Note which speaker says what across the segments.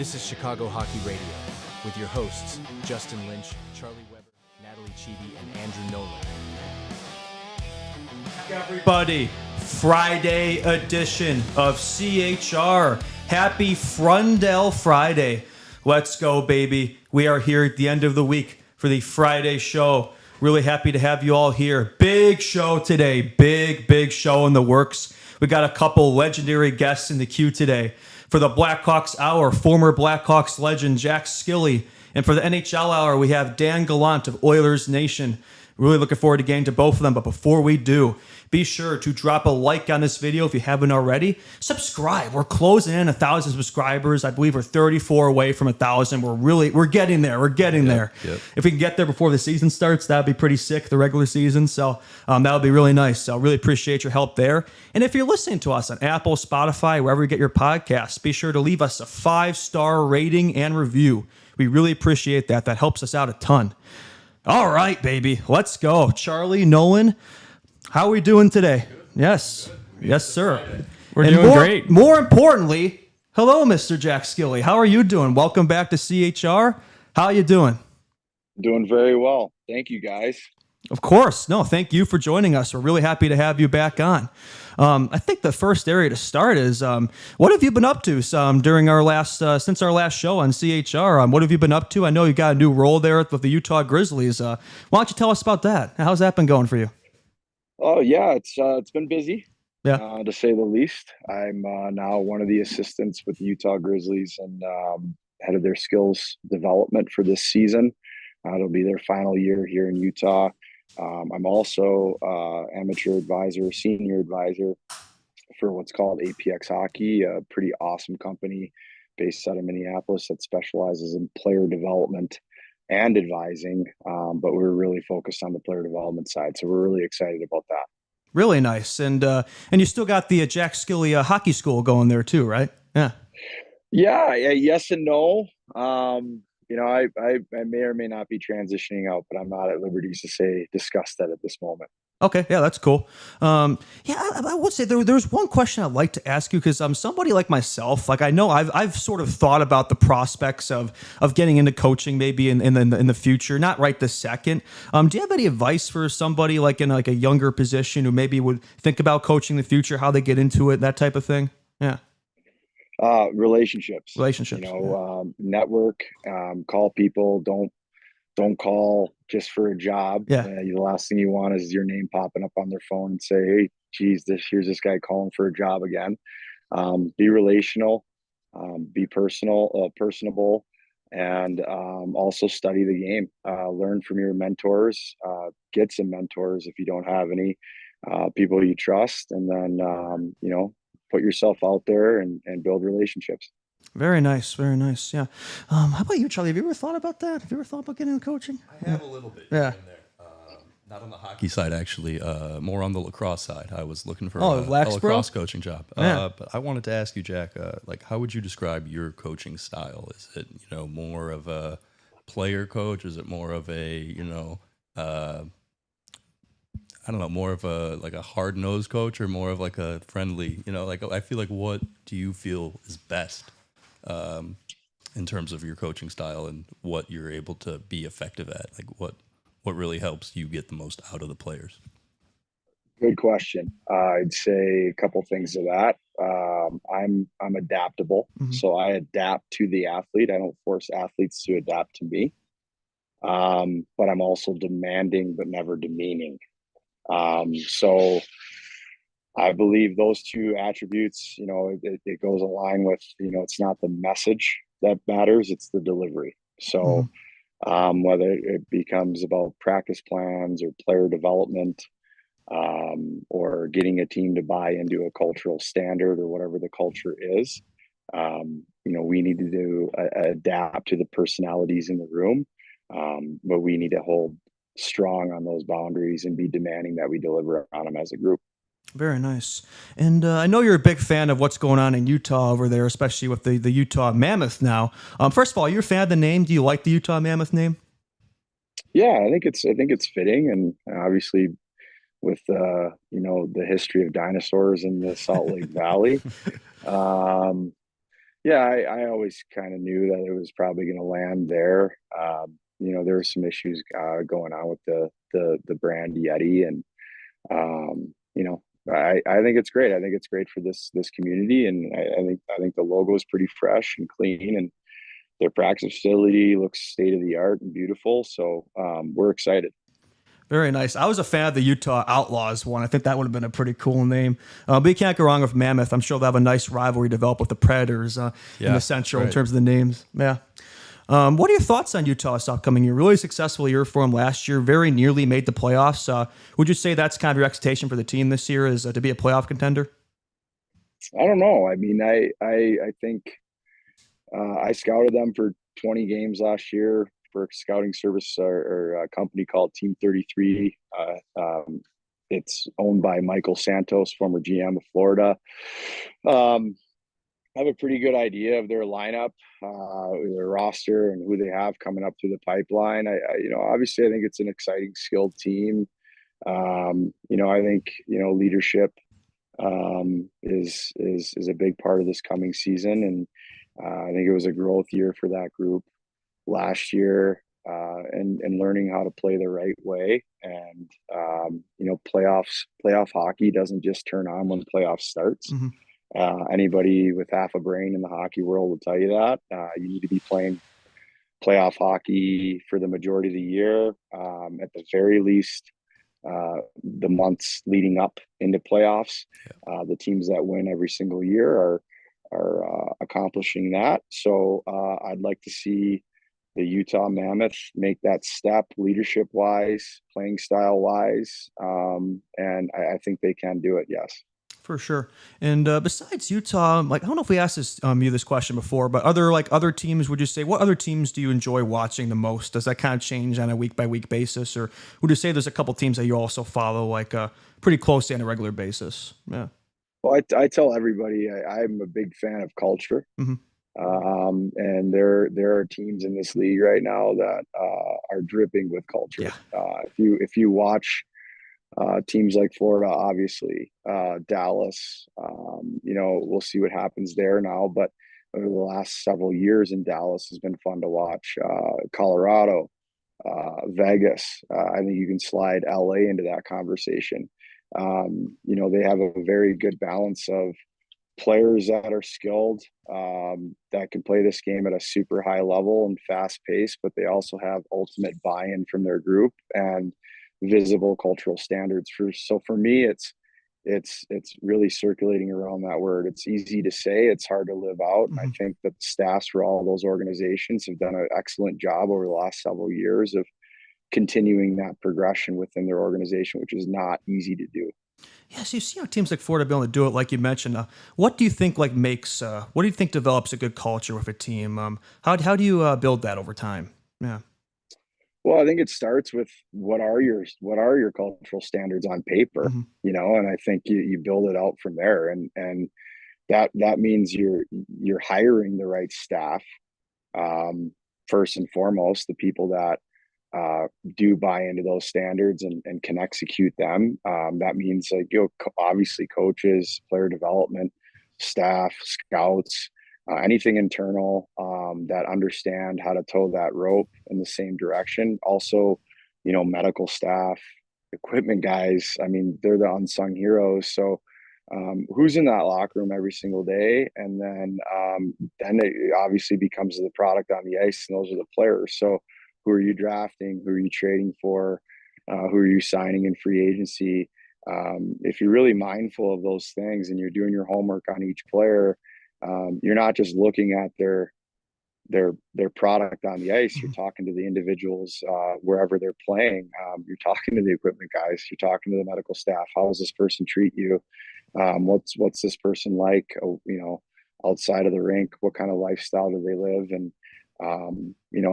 Speaker 1: This is Chicago Hockey Radio with your hosts, Justin Lynch, Charlie Weber, Natalie Chibi, and Andrew Nolan.
Speaker 2: Everybody, Friday edition of CHR. Happy Frundell Friday. Let's go, baby. We are here at the end of the week for the Friday show. Really happy to have you all here. Big show today. Big show in the works. We got a couple legendary guests in the queue today. For the Blackhawks Hour, former Blackhawks legend Jack Skille. And for the NHL Hour, we have Dan Gallant of Oilers Nation. Really looking forward to getting to both of them. But before we do, be sure to drop a like on this video if you haven't already. Subscribe. We're closing in 1,000 subscribers. I believe we're 34 away from 1,000. We're getting there. We're getting there.
Speaker 3: Yep.
Speaker 2: If we can get there before the season starts, that'd be pretty sick, the regular season. So that would be really nice. So really appreciate your help there. And if you're listening to us on Apple, Spotify, wherever you get your podcasts, be sure to leave us a 5-star rating and review. We really appreciate that. That helps us out a ton. All right, baby. Let's go. Charlie, Nolan, how are we doing today? Good. Yes. Good. Yes, sir.
Speaker 4: We're doing great.
Speaker 2: More importantly, hello, Mr. Jack Skille. How are you doing? Welcome back to CHR. How are you doing?
Speaker 5: Doing very well. Thank you, guys.
Speaker 2: Of course. No, thank you for joining us. We're really happy to have you back on. I think the first area to start is what have you been up to during our last since our last show on CHR? What have you been up to? I know you got a new role there with the Utah Grizzlies. Why don't you tell us about that? How's that been going for you?
Speaker 5: Oh yeah, it's been busy,
Speaker 2: Yeah.
Speaker 5: to say the least. I'm now one of the assistants with the Utah Grizzlies and head of their skills development for this season. It'll be their final year here in Utah. I'm also amateur advisor, senior advisor for what's called APX Hockey, a pretty awesome company based out of Minneapolis that specializes in player development and advising. But we're really focused on the player development side. So we're really excited about that.
Speaker 2: Really nice. And you still got the Jack Skille hockey school going there too, right? Yeah.
Speaker 5: Yeah. Yes and no. I may or may not be transitioning out, but I'm not at liberty to discuss that at this moment.
Speaker 2: Okay, yeah, that's cool. I would say there's one question I'd like to ask you because I'm somebody like myself. Like I know I've sort of thought about the prospects of getting into coaching maybe in the future, not right this second. Do you have any advice for somebody like in like a younger position who maybe would think about coaching in the future, how they get into it, that type of thing? Yeah.
Speaker 5: Relationships, network, call people. Don't call just for a job.
Speaker 2: Yeah.
Speaker 5: The last thing you want is your name popping up on their phone and say, hey, geez, here's this guy calling for a job again. Be relational, be personable, and also study the game. Learn from your mentors, get some mentors if you don't have any, people you trust, and then, put yourself out there and build relationships.
Speaker 2: Very nice. Very nice. Yeah. How about you, Charlie? Have you ever thought about that? Have you ever thought about getting into coaching?
Speaker 3: I have a little bit
Speaker 2: Yeah.
Speaker 3: in there. Not on the hockey side, actually. More on the lacrosse side. I was looking for a
Speaker 2: Lax Bro?
Speaker 3: lacrosse coaching job.
Speaker 2: Yeah.
Speaker 3: But I wanted to ask you, Jack, how would you describe your coaching style? Is it, more of a player coach? Is it more of a, more of a hard-nosed coach or more of like a friendly, I feel like what do you feel is best in terms of your coaching style and what you're able to be effective at? Like what really helps you get the most out of the players?
Speaker 5: Good question. I'd say a couple things to that. I'm adaptable, so I adapt to the athlete. I don't force athletes to adapt to me. But I'm also demanding, but never demeaning. So I believe those two attributes, it goes along with, it's not the message that matters, it's the delivery. So whether it becomes about practice plans or player development, or getting a team to buy into a cultural standard or whatever the culture is, we need to adapt to the personalities in the room, but we need to hold strong on those boundaries and be demanding that we deliver on them as a group.
Speaker 2: Very nice. And I know you're a big fan of what's going on in Utah over there, especially with the Utah Mammoth now. First of all, you're a fan of the name. Do you like the Utah Mammoth name?
Speaker 5: Yeah, I think it's fitting, and obviously with the history of dinosaurs in the Salt Lake Valley, Yeah, I always kind of knew that it was probably going to land there. There were some issues going on with the brand Yeti, and I think it's great. I think it's great for this community, and I think the logo is pretty fresh and clean, and their practice facility looks state of the art and beautiful. So we're excited.
Speaker 2: Very nice. I was a fan of the Utah Outlaws one. I think that would have been a pretty cool name. But you can't go wrong with Mammoth. I'm sure they'll have a nice rivalry develop with the Predators in the Central in terms of the names. Yeah. What are your thoughts on Utah this upcoming year? Really successful year for them last year. Very nearly made the playoffs. Would you say that's kind of your expectation for the team this year, is to be a playoff contender?
Speaker 5: I don't know. I mean, I think I scouted them for 20 games last year for a scouting service or a company called Team 33. It's owned by Michael Santos, former GM of Florida. I have a pretty good idea of their lineup, their roster, and who they have coming up through the pipeline. Obviously, I think it's an exciting, skilled team. I think leadership is a big part of this coming season, and I think it was a growth year for that group last year, and learning how to play the right way. And playoff hockey doesn't just turn on when the playoff starts.
Speaker 2: Mm-hmm.
Speaker 5: Anybody with half a brain in the hockey world will tell you that. You need to be playing playoff hockey for the majority of the year. At the very least, the months leading up into playoffs, the teams that win every single year are accomplishing that. So I'd like to see the Utah Mammoth make that step, leadership wise, playing style wise, and I think they can do it. Yes.
Speaker 2: For sure. And besides Utah, I don't know if we asked you this question before, but other teams, would you say, what other teams do you enjoy watching the most? Does that kind of change on a week by week basis, or would you say there's a couple teams that you also follow pretty closely on a regular basis? Yeah.
Speaker 5: Well, I tell everybody I'm a big fan of culture.
Speaker 2: Mm-hmm.
Speaker 5: And there are teams in this league right now that are dripping with culture.
Speaker 2: Yeah.
Speaker 5: If you watch teams like Florida, obviously, Dallas, we'll see what happens there now. But over the last several years in Dallas has been fun to watch. Colorado, Vegas. I think you can slide LA into that conversation. They have a very good balance of players that are skilled, that can play this game at a super high level and fast pace, but they also have ultimate buy-in from their group and visible cultural standards. For me, it's really circulating around that word. It's easy to say, it's hard to live out.
Speaker 2: Mm-hmm.
Speaker 5: And I think that the staffs for all those organizations have done an excellent job over the last several years of continuing that progression within their organization, which is not easy to do.
Speaker 2: Yeah, so you see how teams like Florida be able to do it, like you mentioned. What do you think what do you think develops a good culture with a team? How do you build that over time? Yeah.
Speaker 5: Well, I think it starts with what are your cultural standards on paper,
Speaker 2: Mm-hmm.
Speaker 5: and I think you build it out from there, and that means you're hiring the right staff, first and foremost, the people that do buy into those standards and can execute them. That means obviously coaches, player development, staff, scouts, anything internal that understand how to tow that rope in the same direction. Also, medical staff, equipment guys. I mean, they're the unsung heroes. So who's in that locker room every single day, and then it obviously becomes the product on the ice, and those are the players. So who are you drafting? Who are you trading for? Who are you signing in free agency? If you're really mindful of those things and you're doing your homework on each player, you're not just looking at their product on the ice. You're talking to the individuals wherever they're playing. You're talking to the equipment guys. You're talking to the medical staff. How does this person treat you? What's this person like? Outside of the rink, what kind of lifestyle do they live? And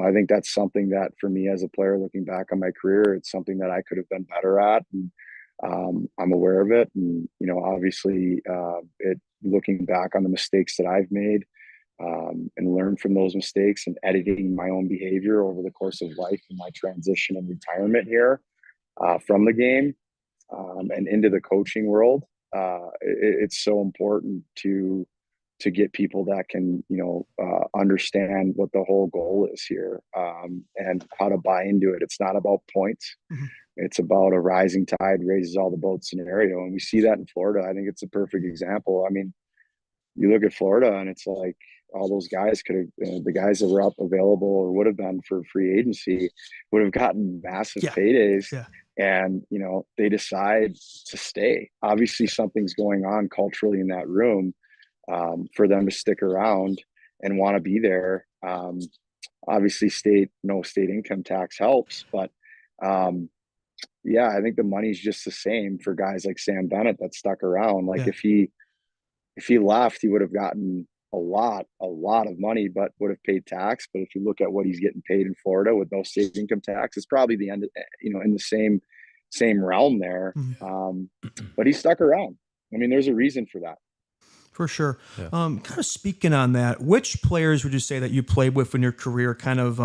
Speaker 5: I think that's something that for me as a player, looking back on my career, it's something that I could have been better at. And I'm aware of it. And, obviously, looking back on the mistakes that I've made, and learn from those mistakes and editing my own behavior over the course of life and my transition and retirement here from the game and into the coaching world. It's so important to to get people that can, understand what the whole goal is here, and how to buy into it. It's not about points.
Speaker 2: Mm-hmm.
Speaker 5: It's about a rising tide raises all the boats scenario. And we see that in Florida. I think it's a perfect example. I mean, you look at Florida and it's like all those guys could have, the guys that were up available or would have been for free agency would have gotten massive paydays.
Speaker 2: Yeah.
Speaker 5: And, they decide to stay. Obviously, something's going on culturally in that room, for them to stick around and want to be there. Obviously, no state income tax helps, but I think the money's just the same for guys like Sam Bennett that stuck around. Like if he left, he would have gotten a lot of money, but would have paid tax. But if you look at what he's getting paid in Florida with no state income tax, it's probably the end, in the same realm there. But he stuck around. I mean, there's a reason for that.
Speaker 2: For sure. Yeah. Kind of speaking on that, which players would you say that you played with in your career kind of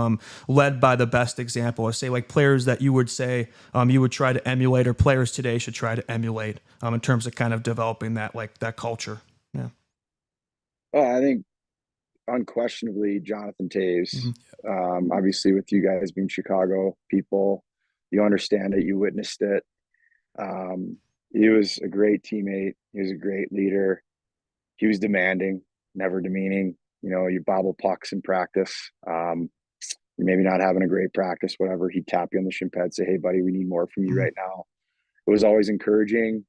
Speaker 2: led by the best example? Or say like players that you would say you would try to emulate, or players today should try to emulate in terms of kind of developing that culture? Yeah.
Speaker 5: Well, I think unquestionably Jonathan Toews. Obviously, with you guys being Chicago people, you understand it, you witnessed it. He was a great teammate. He was a great leader. He was demanding, never demeaning. You bobble pucks in practice. You're maybe not having a great practice, whatever. He'd tap you on the shin pad, say, "Hey, buddy, we need more from you right now." It was always encouraging.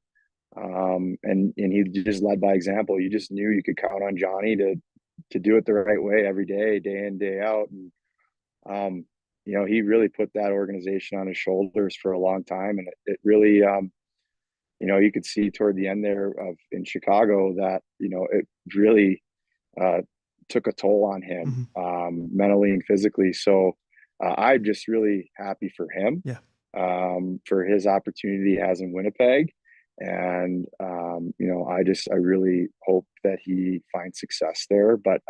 Speaker 5: And he just led by example. You just knew you could count on Johnny to do it the right way every day, day in, day out. And, he really put that organization on his shoulders for a long time. And it really, you could see toward the end there in Chicago that, it really took a toll on him, mentally and physically. So I'm just really happy for him, for his opportunity he has in Winnipeg. And, I really hope that he finds success there. But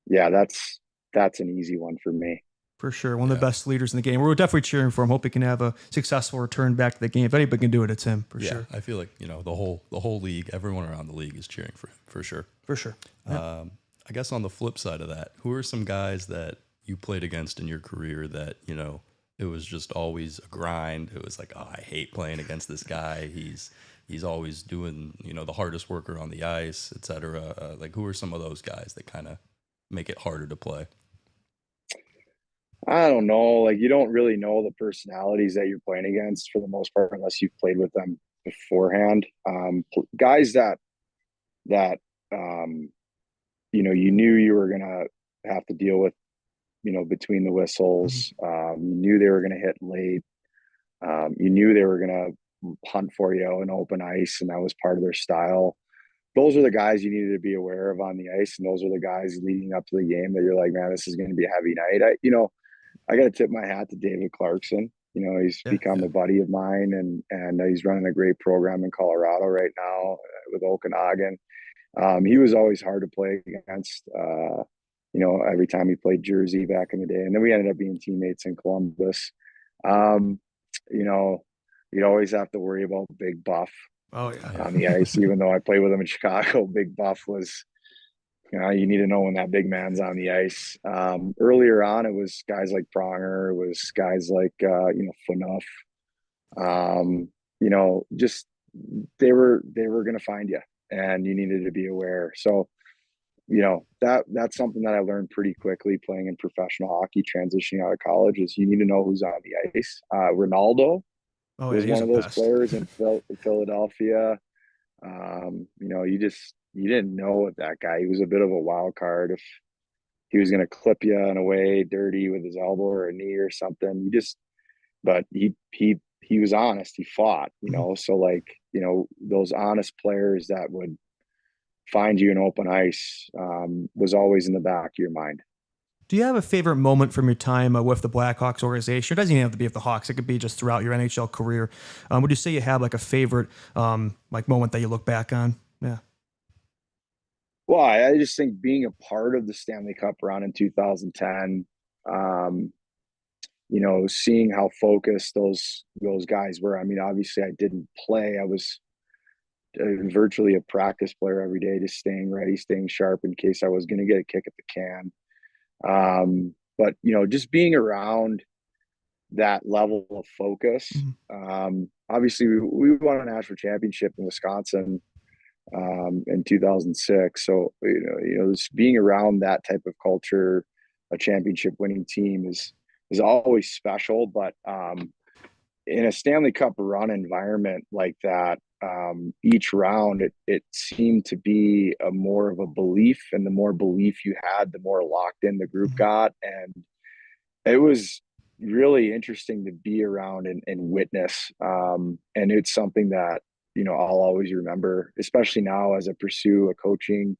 Speaker 5: that's an easy one for me.
Speaker 2: For sure. One of the best leaders in the game. We're definitely cheering for him. Hope he can have a successful return back to the game. If anybody can do it, it's him, for sure.
Speaker 3: I feel like, the whole league, everyone around the league is cheering for him, for sure.
Speaker 2: For sure. Yeah.
Speaker 3: I guess on the flip side of that, who are some guys that you played against in your career that, it was just always a grind? It was like, oh, I hate playing against this guy. He's always doing, the hardest worker on the ice, et cetera. Like, who are some of those guys that kind of make it harder to play?
Speaker 5: I don't know. Like, you don't really know the personalities that you're playing against for the most part, unless you've played with them beforehand. Guys that you knew you were going to have to deal with, between the whistles. You knew they were going to hit late. You knew they were going to hunt for you in open ice, and that was part of their style. Those are the guys you needed to be aware of on the ice, and those are the guys leading up to the game that you're like, man, this is going to be a heavy night. I got to tip my hat to David Clarkson. He's become a buddy of mine, and he's running a great program in Colorado right now with Okanagan. He was always hard to play against, every time he played Jersey back in the day. And then we ended up being teammates in Columbus. You'd always have to worry about Big Buff on the ice, even though I played with him in Chicago. Big Buff was, you need to know when that big man's on the ice. Earlier on, it was guys like Pronger. It was guys like, Phaneuf. Just they were going to find you, and you needed to be aware. So, that's something that I learned pretty quickly playing in professional hockey, transitioning out of college, is you need to know who's on the ice. Ronaldo was one of those players in Philadelphia. You didn't know with that guy. He was a bit of a wild card. If he was going to clip you in a way dirty with his elbow or a knee or something, but he was honest. He fought, so like, those honest players that would find you in open ice was always in the back of your mind.
Speaker 2: Do you have a favorite moment from your time with the Blackhawks organization? It doesn't even have to be with the Hawks. It could be just throughout your NHL career. Would you say you have like a favorite moment that you look back on? Yeah.
Speaker 5: Well, I just think being a part of the Stanley Cup run in 2010, seeing how focused those guys were. I mean, obviously I didn't play. I was virtually a practice player every day, just staying ready, staying sharp in case I was going to get a kick at the can. But just being around that level of focus. Obviously, we won a national championship in Wisconsin in 2006. So just being around that type of culture, a championship winning team is always special. But in a Stanley Cup run environment like that, each round it seemed to be a more of a belief, and the more belief you had, the more locked in the group got, and it was really interesting to be around and witness. And it's something that I'll always remember, especially now as I pursue a coaching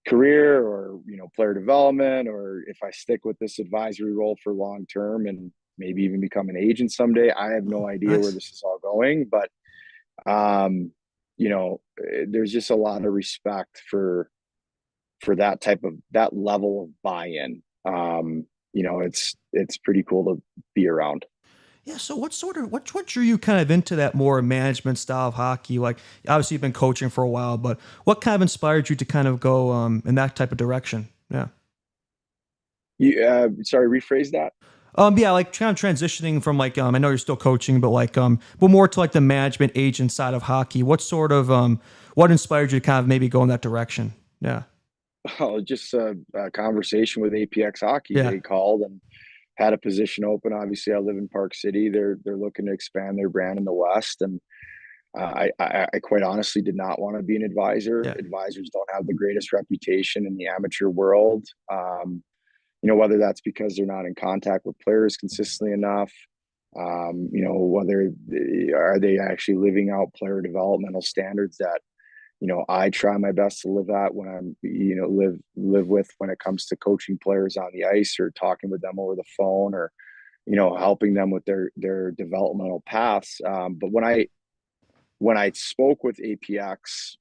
Speaker 5: career or player development, or if I stick with this advisory role for long term and maybe even become an agent someday. I have no idea where this is all going, but there's just a lot of respect for that level of buy-in. It's pretty cool to be around.
Speaker 2: Yeah. So what drew you kind of into that more management style of hockey? Like, obviously you've been coaching for a while, but what kind of inspired you to kind of go in that type of direction? Yeah.
Speaker 5: Sorry, rephrase that.
Speaker 2: Yeah, like kind of transitioning from like, I know you're still coaching, but like, but more to like the management agent side of hockey. What sort of, what inspired you to kind of maybe go in that direction? Yeah.
Speaker 5: Oh, just a conversation with APX Hockey.
Speaker 2: Yeah.
Speaker 5: They called and had a position open. Obviously, I live in Park City. They're looking to expand their brand in the West, and I quite honestly did not want to be an advisor.
Speaker 2: Yeah.
Speaker 5: Advisors don't have the greatest reputation in the amateur world. Whether that's because they're not in contact with players consistently enough, whether are they actually living out player developmental standards that I try my best to live at when I'm live with when it comes to coaching players on the ice or talking with them over the phone, or helping them with their developmental paths. But when I spoke with APX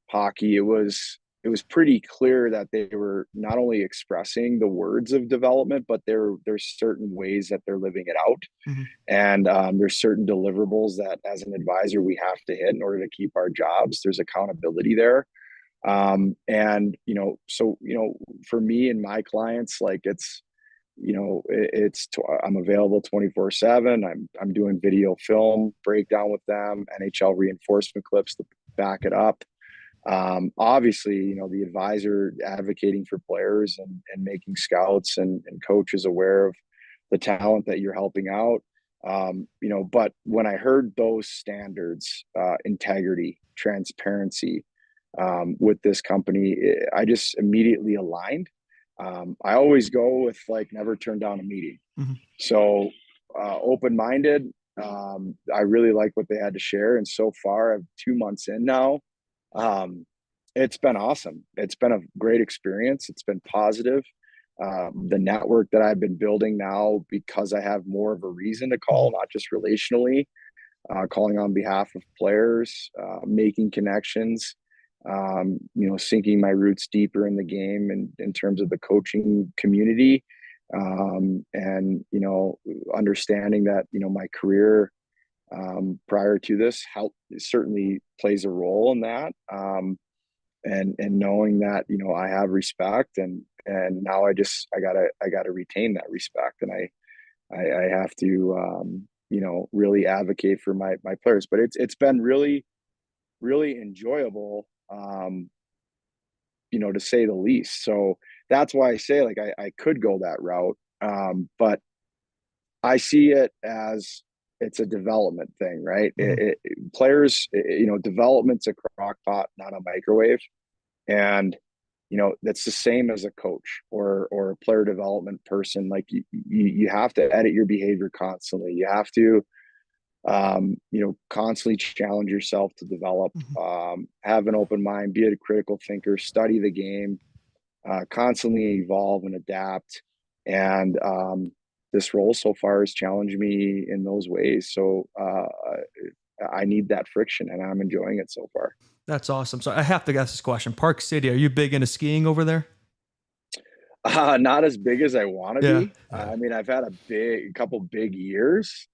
Speaker 5: Hockey, it was pretty clear that they were not only expressing the words of development, but there's certain ways that they're living it out. And there's certain deliverables that as an advisor we have to hit in order to keep our jobs. There's accountability there. So for me and my clients, like I'm available 24/7. I'm doing video film breakdown with them, NHL reinforcement clips to back it up. Obviously, the advisor advocating for players and making scouts and coaches aware of the talent that you're helping out. But when I heard those standards, integrity, transparency, with this company, I just immediately aligned. I always go with like never turn down a meeting. So open-minded. I really like what they had to share, and so far, I'm 2 months in now. It's been awesome. It's been a great experience. It's been positive. The network that I've been building now, because I have more of a reason to call, not just relationally, calling on behalf of players, making connections, sinking my roots deeper in the game and in terms of the coaching community, and understanding that my career prior to this certainly plays a role in that, and knowing that I have respect, and now I gotta retain that respect, and I have to really advocate for my players. But it's been really enjoyable, to say the least. So that's why I say like I could go that route, but I see it as it's a development thing, right? Players, development's a crock pot, not a microwave. And, that's the same as a coach or a player development person. Like you have to edit your behavior constantly. You have to, constantly challenge yourself to develop, have an open mind, be a critical thinker, study the game, constantly evolve and adapt. And, this role so far has challenged me in those ways. So I need that friction, and I'm enjoying it so far.
Speaker 2: That's awesome. So I have to ask this question. Park City, are you big into skiing over there?
Speaker 5: Not as big as I want to be.
Speaker 2: Yeah.
Speaker 5: I mean, I've had a couple big years.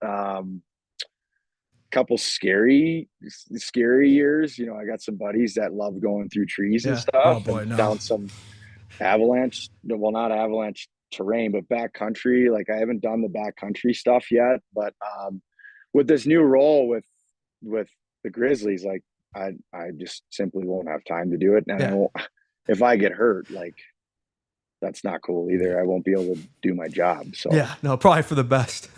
Speaker 5: couple scary years. You know, I got some buddies that love going through trees and
Speaker 2: Yeah. Oh
Speaker 5: stuff
Speaker 2: boy,
Speaker 5: and
Speaker 2: no.
Speaker 5: down some avalanche, well, not avalanche terrain, but backcountry. Like I haven't done the backcountry stuff yet, but with this new role with the Grizzlies, like I just simply won't have time to do it, and I
Speaker 2: Yeah.
Speaker 5: won't. If I get hurt, like that's not cool either. I won't be able to do my job. So
Speaker 2: Yeah. No, probably for the best.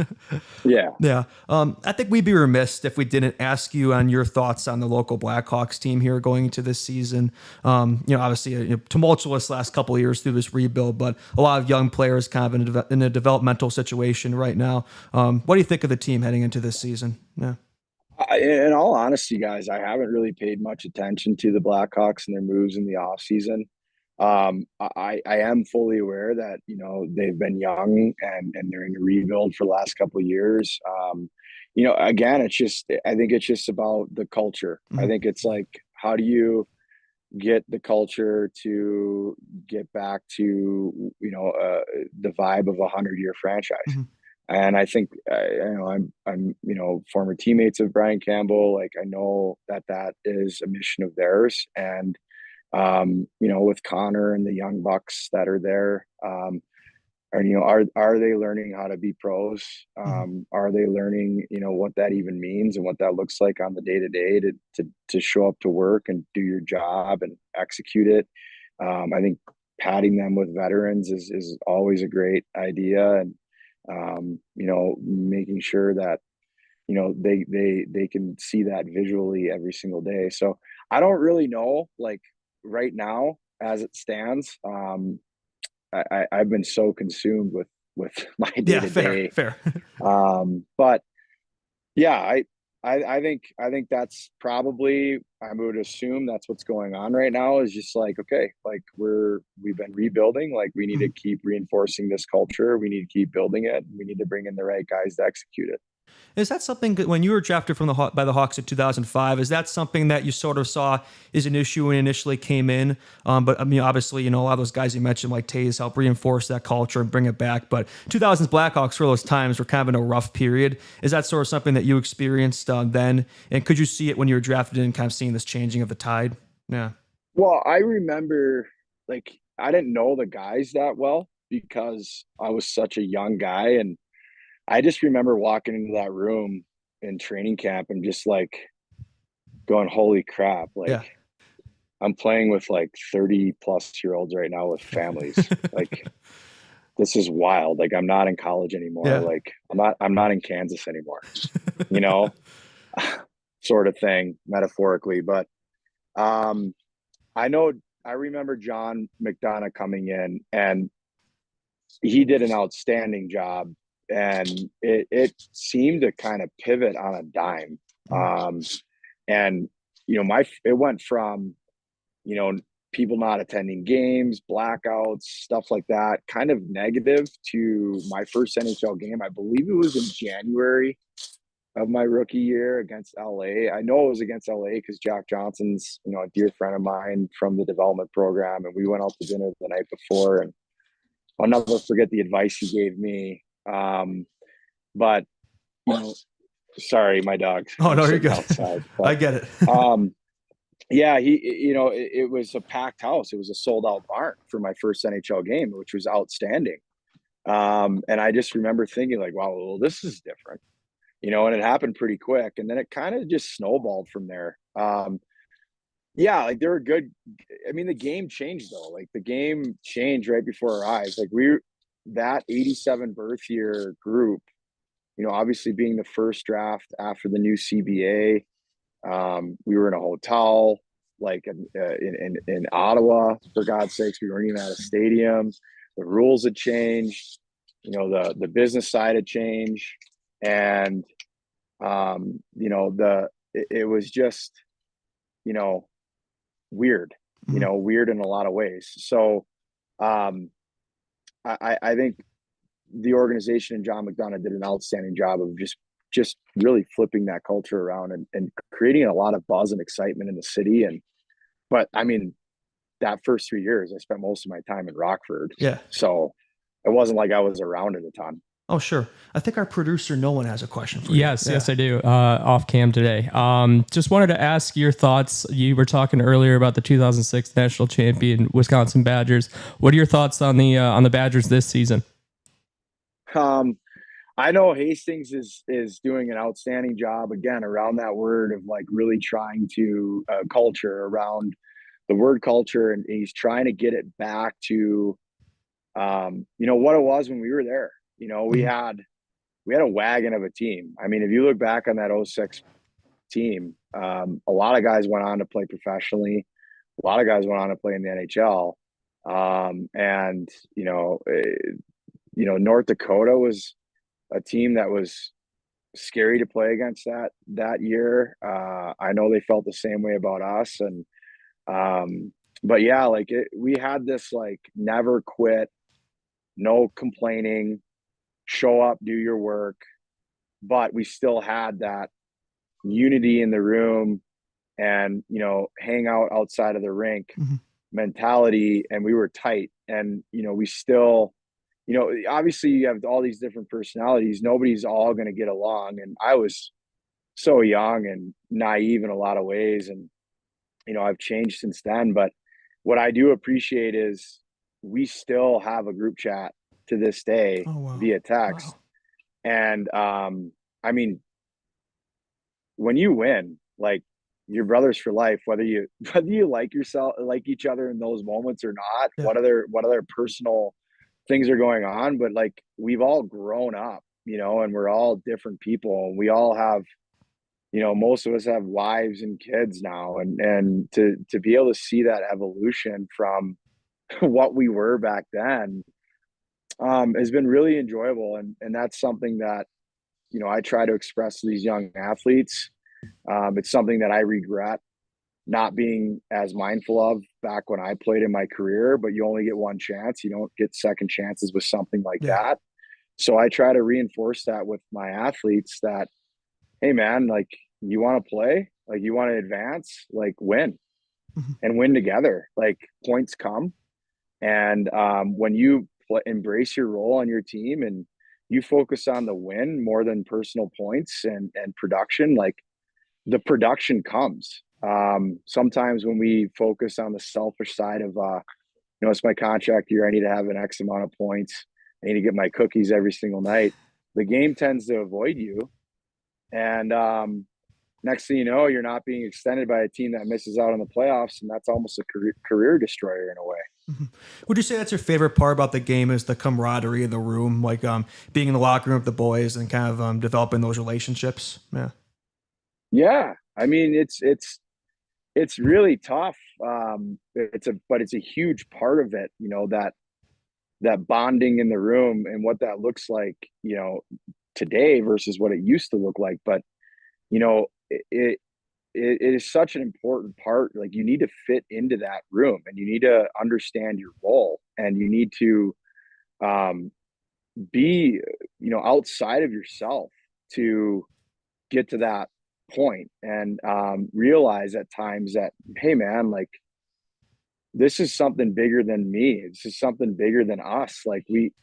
Speaker 5: yeah.
Speaker 2: Yeah. I think we'd be remiss if we didn't ask you on your thoughts on the local Blackhawks team here going into this season. Obviously a tumultuous last couple of years through this rebuild, but a lot of young players kind of in a developmental situation right now. What do you think of the team heading into this season? Yeah.
Speaker 5: In all honesty, guys, I haven't really paid much attention to the Blackhawks and their moves in the offseason. I am fully aware that, you know, they've been young and they're in a rebuild for the last couple of years. Again, I think it's just about the culture. I think it's like, how do you get the culture to get back to, the vibe of 100-year franchise? And I think, I'm former teammates of Brian Campbell. Like I know that is a mission of theirs. And, with Connor and the young bucks that are there, are they learning how to be pros? Are they learning, what that even means and what that looks like on the day to day to show up to work and do your job and execute it? I think padding them with veterans is always a great idea. And, making sure that, they can see that visually every single day. So I don't really know, like right now as it stands. I've been so consumed with my day to day.
Speaker 2: Fair.
Speaker 5: But yeah, I think that's probably, I would assume that's what's going on right now, is just like, okay, like we've been rebuilding, like we need to keep reinforcing this culture. We need to keep building it. We need to bring in the right guys to execute it.
Speaker 2: Is that something when you were drafted by the Hawks in 2005? Is that something that you sort of saw is an issue when it initially came in? But I mean, obviously, a lot of those guys you mentioned, like Taze, help reinforce that culture and bring it back. But 2000s Blackhawks for those times were kind of in a rough period. Is that sort of something that you experienced then? And could you see it when you were drafted and kind of seeing this changing of the tide? Yeah.
Speaker 5: Well, I remember, like, I didn't know the guys that well because I was such a young guy, and I just remember walking into that room in training camp and just like going, holy crap. Like
Speaker 2: Yeah.
Speaker 5: I'm playing with like 30+ year olds right now with families. Like this is wild. Like I'm not in college anymore.
Speaker 2: Yeah.
Speaker 5: Like I'm not in Kansas anymore, sort of thing metaphorically. But I remember John McDonough coming in and he did an outstanding job. And it seemed to kind of pivot on a dime. And, it went from, people not attending games, blackouts, stuff like that, kind of negative, to my first NHL game. I believe it was in January of my rookie year against LA. I know it was against LA because Jack Johnson's, a dear friend of mine from the development program. And we went out to dinner the night before, and I'll never forget the advice he gave me. But sorry, my dog's
Speaker 2: Oh no, you're good.
Speaker 5: outside. But,
Speaker 2: I get it.
Speaker 5: yeah, it was a packed house. It was a sold out barn for my first NHL game, which was outstanding. And I just remember thinking like, wow, well, this is different, and it happened pretty quick. And then it kind of just snowballed from there. Yeah, like they were good. I mean, the game changed though. Like the game changed right before our eyes. Like that 87 birth year group, obviously being the first draft after the new CBA, we were in a hotel, like in Ottawa, for God's sakes. We weren't even at a stadium. The rules had changed, the business side had changed. And, it was just, weird, weird in a lot of ways. So I think the organization and John McDonough did an outstanding job of just really flipping that culture around and creating a lot of buzz and excitement in the city. But I mean, that first 3 years, I spent most of my time in Rockford.
Speaker 2: Yeah.
Speaker 5: So it wasn't like I was around it a ton.
Speaker 2: Oh, sure. I think our producer Nolan has a question for you.
Speaker 4: Yes, I do. Off cam today. Just wanted to ask your thoughts. You were talking earlier about the 2006 national champion Wisconsin Badgers. What are your thoughts on the Badgers this season?
Speaker 5: I know Hastings is doing an outstanding job again around that word of like really trying to culture around the word culture, and he's trying to get it back to what it was when we were there. We had a wagon of a team. I mean, if you look back on that '06 team, a lot of guys went on to play professionally. A lot of guys went on to play in the NHL. North Dakota was a team that was scary to play against that year. I know they felt the same way about us. And, but yeah, we had this like never quit, no complaining, show up, do your work, but we still had that unity in the room and, hang out outside of the rink mentality. And we were tight, and, we still, obviously you have all these different personalities. Nobody's all going to get along. And I was so young and naive in a lot of ways. And, I've changed since then. But what I do appreciate is we still have a group chat to this day via text. Wow. And, I mean, when you win, like, your brothers for life, whether you like each other in those moments or not, what other personal things are going on, but like we've all grown up, and we're all different people, and we all have, most of us have wives and kids now, and to be able to see that evolution from what we were back then has been really enjoyable, and that's something that I try to express to these young athletes. It's something that I regret not being as mindful of back when I played in my career, but you only get one chance. You don't get second chances with something like that. So I try to reinforce that with my athletes that, hey man, like, you want to play, like, you want to advance, like, win and win together. Like, points come. And when you embrace your role on your team and you focus on the win more than personal points and production, like, the production comes. Sometimes when we focus on the selfish side of, it's my contract year, I need to have an X amount of points, I need to get my cookies every single night, the game tends to avoid you. And next thing you know, you're not being extended by a team that misses out on the playoffs. And that's almost a career destroyer in a way.
Speaker 2: Would you say that's your favorite part about the game, is the camaraderie in the room, like being in the locker room with the boys and kind of developing those relationships?
Speaker 5: Yeah. I mean, it's really tough. But it's a huge part of it, that bonding in the room and what that looks like, today versus what it used to look like. But, it is such an important part. Like, you need to fit into that room, and you need to understand your role, and you need to be, outside of yourself to get to that point, and realize at times that, hey man, like, this is something bigger than me. This is something bigger than us. Like, we,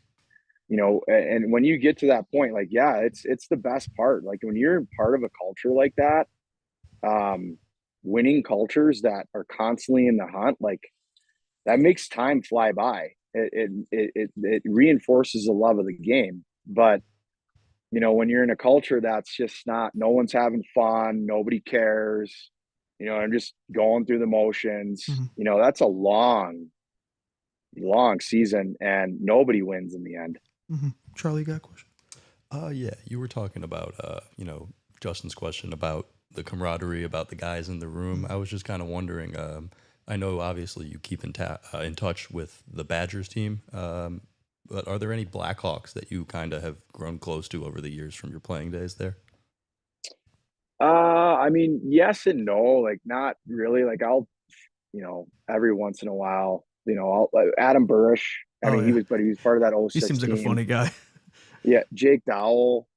Speaker 5: and when you get to that point, like, yeah, it's the best part. Like, when you're part of a culture like that, winning cultures that are constantly in the hunt, like, that makes time fly by. It reinforces the love of the game. But when you're in a culture that's just not, no one's having fun, nobody cares, I'm just going through the motions, that's a long season, and nobody wins in the end.
Speaker 2: Charlie, you got a question?
Speaker 3: Yeah, you were talking about, Justin's question about the camaraderie, about the guys in the room. I was just kind of wondering, I know obviously you keep in touch with the Badgers team, but are there any Blackhawks that you kind of have grown close to over the years from your playing days there?
Speaker 5: I mean, yes and no, like, not really. Like, I'll, every once in a while, Adam Burrish. I mean, he was part of that 06
Speaker 2: He seems like
Speaker 5: team.
Speaker 2: a funny guy.
Speaker 5: Yeah. Jake Dowell,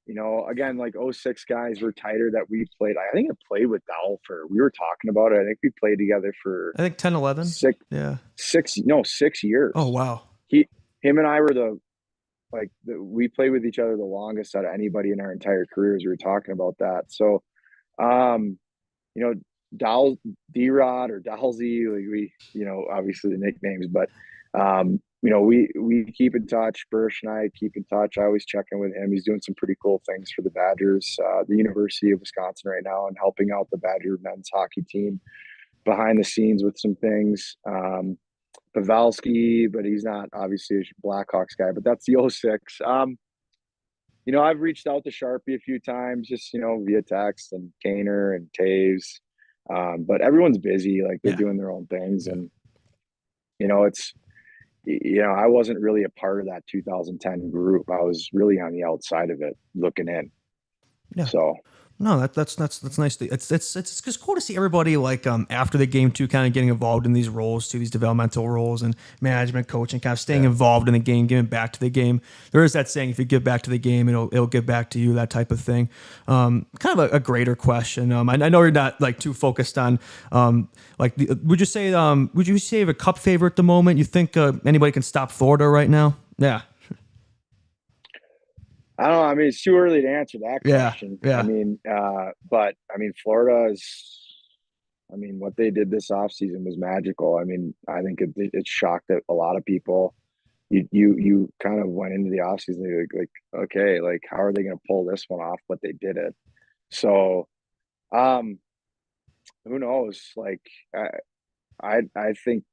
Speaker 5: again, like, 06 guys were tighter that we played. I think I played with Dowell we were talking about it. I think we played together for,
Speaker 2: I think 10, 11.
Speaker 5: 6 years.
Speaker 2: Oh, wow.
Speaker 5: Him and I were we played with each other the longest out of anybody in our entire careers. We were talking about that. So, you know, D-Rod or Dalsy, like obviously the nicknames, but, we keep in touch. Bursch and I keep in touch. I always check in with him. He's doing some pretty cool things for the Badgers, the University of Wisconsin right now, and helping out the Badger men's hockey team behind the scenes with some things. Pavelski, but he's not obviously a Blackhawks guy, but that's the 06. I've reached out to Sharpie a few times, just, via text, and Kaner and Taves. But everyone's busy, like they're doing their own things. And, I wasn't really a part of that 2010 group. I was really on the outside of it looking in.
Speaker 2: Yeah.
Speaker 5: So.
Speaker 2: No, that's nice. It's just cool to see everybody like after the game too, kind of getting involved in these roles too, these developmental roles and management, coaching, kind of staying involved in the game, giving back to the game. There is that saying, if you give back to the game, it'll give back to you, that type of thing. Kind of a greater question. I know you're not like too focused on would you say you have a cup favorite at the moment? You think anybody can stop Florida right now? Yeah.
Speaker 5: I don't know. I mean, it's too early to answer that question.
Speaker 2: Yeah.
Speaker 5: But Florida is, what they did this offseason was magical. I think it shocked a lot of people. You kind of went into the offseason like, okay, like how are they going to pull this one off? But they did it. So, who knows? Like, I think,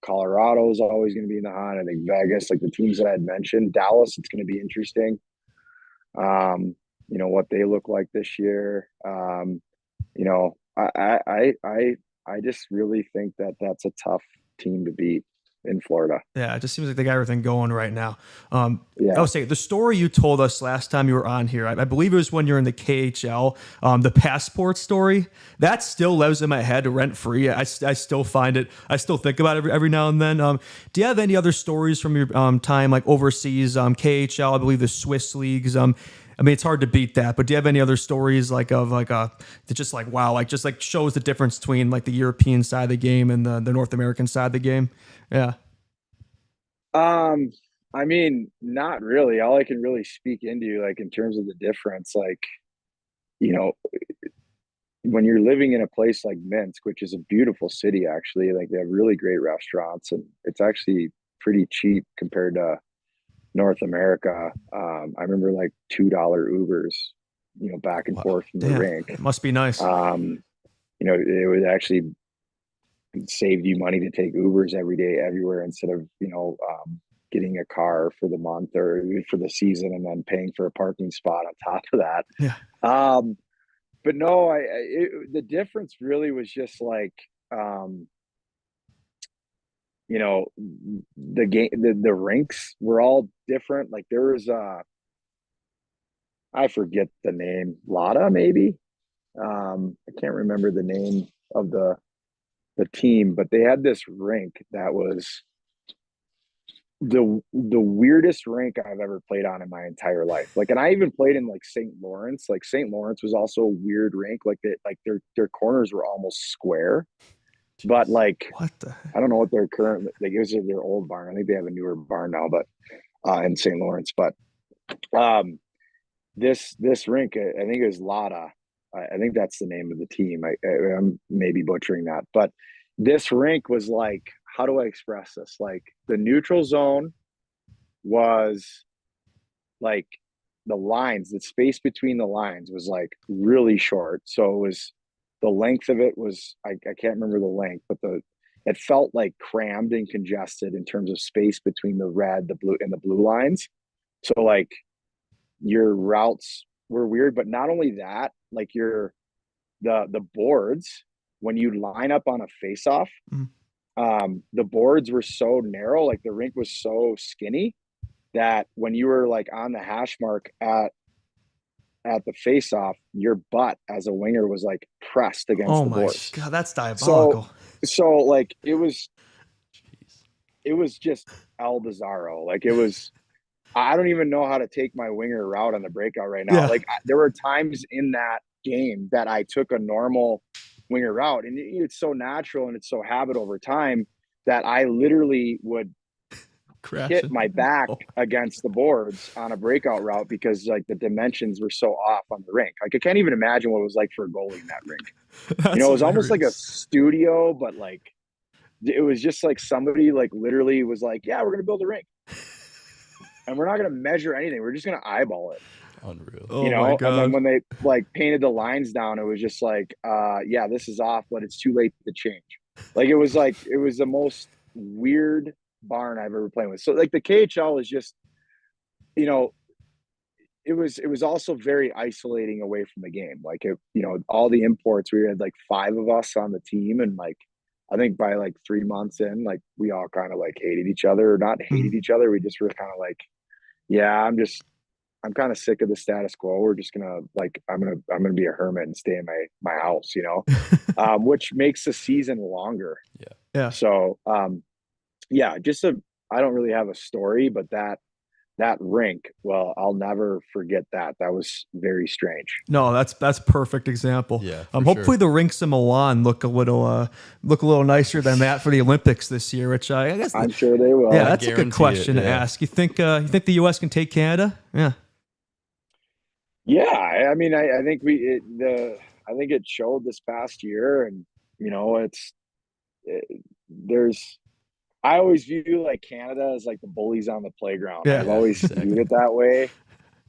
Speaker 5: Colorado is always going to be in the hunt. I think Vegas, like the teams that I had mentioned, Dallas, it's going to be interesting. What they look like this year. I just really think that that's a tough team to beat in Florida.
Speaker 2: Yeah, it just seems like they got everything going right now. I would say the story you told us last time you were on here, I believe it was when you're in the KHL, the passport story, that still lives in my head rent free. I still find it. I still think about it every now and then. Do you have any other stories from your time like overseas, KHL? I believe the Swiss leagues. It's hard to beat that, but do you have any other stories that just like, wow, like just like shows the difference between like the European side of the game and the North American side of the game? Yeah.
Speaker 5: Not really. All I can really speak into, like, in terms of the difference, like, when you're living in a place like Minsk, which is a beautiful city, actually, like they have really great restaurants and it's actually pretty cheap compared to North America. I remember like $2 Ubers, back and forth from the rink.
Speaker 2: It must be nice.
Speaker 5: It would actually save you money to take Ubers every day, everywhere, instead of, getting a car for the month or for the season and then paying for a parking spot on top of that.
Speaker 2: Yeah.
Speaker 5: But no, the difference really was just like, the game, the rinks were all different. Like there was I forget the name, Lada maybe. I can't remember the name of the team, but they had this rink that was the weirdest rink I've ever played on in my entire life. Like, and I even played in like St. Lawrence. Like St. Lawrence was also a weird rink. Like their corners were almost square. But like,
Speaker 2: what the?
Speaker 5: I don't know what their current, like it was their old barn. I think they have a newer barn now, but in St. Lawrence. But this rink, I think it was Lada. I think that's the name of the team. I'm maybe butchering that, but this rink was like, how do I express this? Like the neutral zone was like the lines, the space between the lines was like really short. So it was, the length of it was, I can't remember the length, but it felt like crammed and congested in terms of space between the red, the blue, and the blue lines. So like your routes were weird, but not only that, like the boards, when you line up on a face-off, the boards were so narrow, like the rink was so skinny that when you were like on the hash mark at the face-off, your butt as a winger was like pressed against the boards.
Speaker 2: God, that's diabolical.
Speaker 5: So like it was just El Bizarro. Like it was, I don't even know how to take my winger route on the breakout right now.
Speaker 2: Yeah.
Speaker 5: Like there were times in that game that I took a normal winger route, and it's so natural and it's so habit over time that I literally would
Speaker 2: Crashing.
Speaker 5: hit my back against the boards on a breakout route because like the dimensions were so off on the rink. Like I can't even imagine what it was like for a goalie in that rink.
Speaker 2: That's
Speaker 5: It was almost like a
Speaker 2: hilarious.
Speaker 5: studio, but like it was just like somebody like literally was like, yeah, we're gonna build a rink. And we're not gonna measure anything. We're just gonna eyeball it.
Speaker 3: Unreal.
Speaker 2: Oh
Speaker 5: You
Speaker 2: my
Speaker 5: know,
Speaker 2: God.
Speaker 5: and then when they like painted the lines down, it was just like, yeah, this is off, but it's too late to change. Like it was the most weird barn I've ever played with. So like the KHL is just, you know, it was also very isolating away from the game. Like it, you know, all the imports, we had like 5 of us on the team, and like I think by like 3 months in, like we all kind of like hated each other, or not hated each other. We just were kind of like, yeah, I'm kind of sick of the status quo. We're just gonna like I'm gonna be a hermit and stay in my house, you know, which makes the season longer.
Speaker 2: Yeah.
Speaker 5: So yeah, I don't really have a story, but that rink, well, I'll never forget that. That was very strange.
Speaker 2: No, that's perfect example.
Speaker 3: Yeah, for
Speaker 2: hopefully
Speaker 3: sure.
Speaker 2: the rinks in Milan look a little nicer than that for the Olympics this year, which I guess
Speaker 5: I'm sure they will.
Speaker 2: yeah, that's a good
Speaker 3: guarantee
Speaker 2: question
Speaker 3: it,
Speaker 2: to
Speaker 3: yeah.
Speaker 2: ask. You think the US can take Canada? Yeah.
Speaker 5: Yeah, I mean, I think I think it showed this past year, and you know, I always view like Canada as like the bullies on the playground.
Speaker 2: Yeah.
Speaker 5: I've always
Speaker 3: Exactly.
Speaker 5: viewed it that way.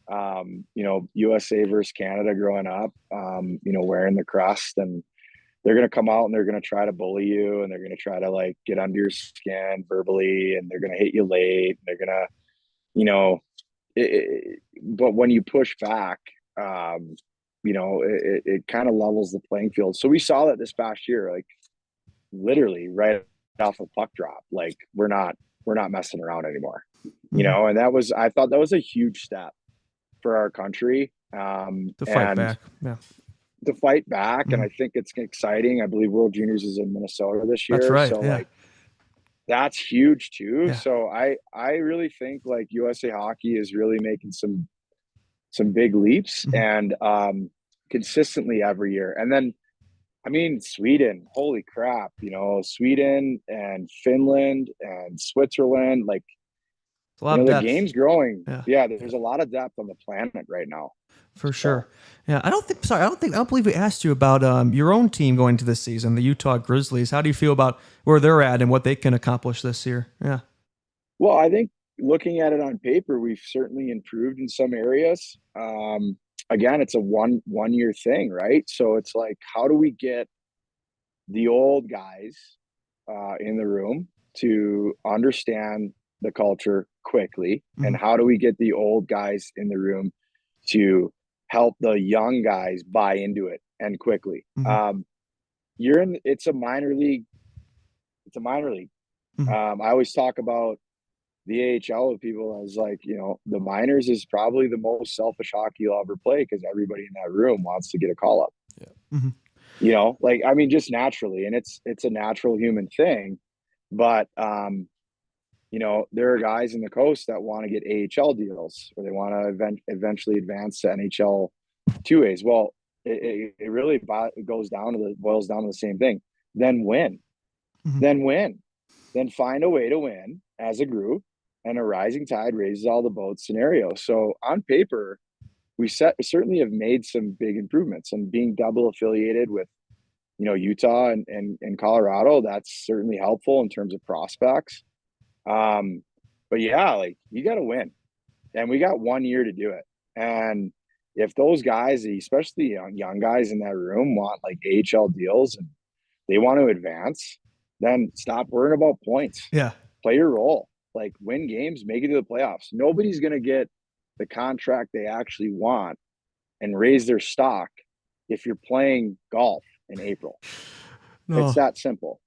Speaker 5: You know, USA versus Canada growing up, you know, wearing the crust, and they're going to come out and they're going to try to bully you, and they're going to try to like get under your skin verbally, and they're going to hit you late, and they're going to, you know, but when you push back, you know, it kind of levels the playing field. So we saw that this past year, like literally right off a puck drop, like we're not messing around anymore, you know, and I thought that was a huge step for our country,
Speaker 2: To fight back. Yeah.
Speaker 5: to fight back. And I think it's exciting. I believe World Juniors is in Minnesota this year.
Speaker 2: That's right.
Speaker 5: So
Speaker 2: yeah.
Speaker 5: like, that's huge too.
Speaker 2: Yeah.
Speaker 5: So I really think like USA Hockey is really making some big leaps, and consistently every year. And then I mean, Sweden, holy crap, you know, Sweden and Finland and Switzerland, like,
Speaker 2: It's a lot
Speaker 5: you
Speaker 2: of
Speaker 5: know, the
Speaker 2: depth.
Speaker 5: game's growing.
Speaker 2: Yeah.
Speaker 5: Yeah, there's a lot of depth on the planet right now.
Speaker 2: For sure. Yeah, I don't believe we asked you about your own team going to this season, the Utah Grizzlies. How do you feel about where they're at and what they can accomplish this year? Yeah.
Speaker 5: Well, I think looking at it on paper, we've certainly improved in some areas. Again, it's a one year thing, right? So it's like, how do we get the old guys in the room to understand the culture quickly, and how do we get the old guys in the room to help the young guys buy into it and quickly? It's a minor league. It's a minor league. I always talk about the AHL with people as like, you know, the minors is probably the most selfish hockey you'll ever play, because everybody in that room wants to get a call up. You know, like, I mean, just naturally, and it's a natural human thing. But you know, there are guys in the coast that want to get AHL deals, or they want to eventually advance to NHL 2As. Well, it really boils down to the same thing. Then win. Then find a way to win as a group, and a rising tide raises all the boats scenario. So on paper, we certainly have made some big improvements, and being double affiliated with, you know, Utah and Colorado, that's certainly helpful in terms of prospects. But yeah, like, you got to win, and we got 1 year to do it. And if those guys, especially young guys in that room, want like AHL deals and they want to advance, then stop worrying about points.
Speaker 2: Yeah.
Speaker 5: Play your role, like win games, make it to the playoffs. Nobody's going to get the contract they actually want and raise their stock if you're playing golf in April.
Speaker 2: No.
Speaker 5: It's that simple.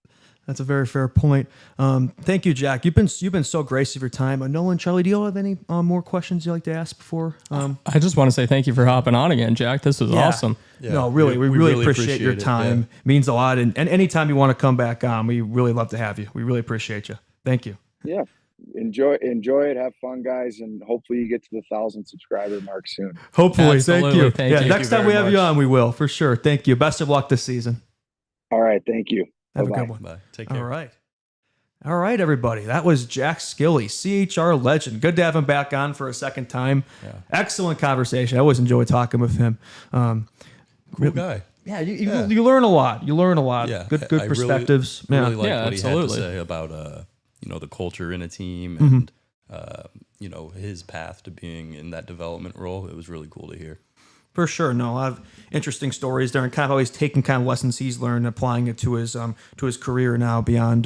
Speaker 2: That's a very fair point. Thank you, Jack. You've been so gracious of your time. Nolan, Charlie, do you all have any more questions you'd like to ask before?
Speaker 4: I just want to say thank you for hopping on again, Jack. This was awesome.
Speaker 3: Yeah.
Speaker 2: No, really, we really appreciate your
Speaker 3: it,
Speaker 2: time.
Speaker 3: yeah.
Speaker 2: It means a lot. And anytime you want to come back on, we really love to have you. We really appreciate you. Thank you.
Speaker 5: Yeah. Enjoy it. Have fun, guys. And hopefully you get to the 1,000 subscriber mark soon.
Speaker 2: Hopefully.
Speaker 4: Absolutely.
Speaker 2: Thank you.
Speaker 4: Thank you.
Speaker 2: Next time we
Speaker 3: very
Speaker 2: have you
Speaker 3: much.
Speaker 2: on, we will, for sure. Thank you. Best of luck this season.
Speaker 5: All right. Thank you.
Speaker 2: Have
Speaker 5: Bye-bye.
Speaker 2: a good one.
Speaker 3: Bye. Take care.
Speaker 2: All right. All right, everybody. That was Jack Skille, CHR legend. Good to have him back on for a second time. Yeah. Excellent conversation. I always enjoy talking with him.
Speaker 3: Cool guy.
Speaker 2: Yeah, you learn a lot. You learn a lot.
Speaker 3: Yeah,
Speaker 2: good perspectives.
Speaker 3: Really like what
Speaker 4: absolutely.
Speaker 3: he had to say about the culture in a team and his path to being in that development role. It was really cool to hear.
Speaker 2: For sure. No, a lot of interesting stories there, and kind of always taking kind of lessons he's learned, applying it to his career now beyond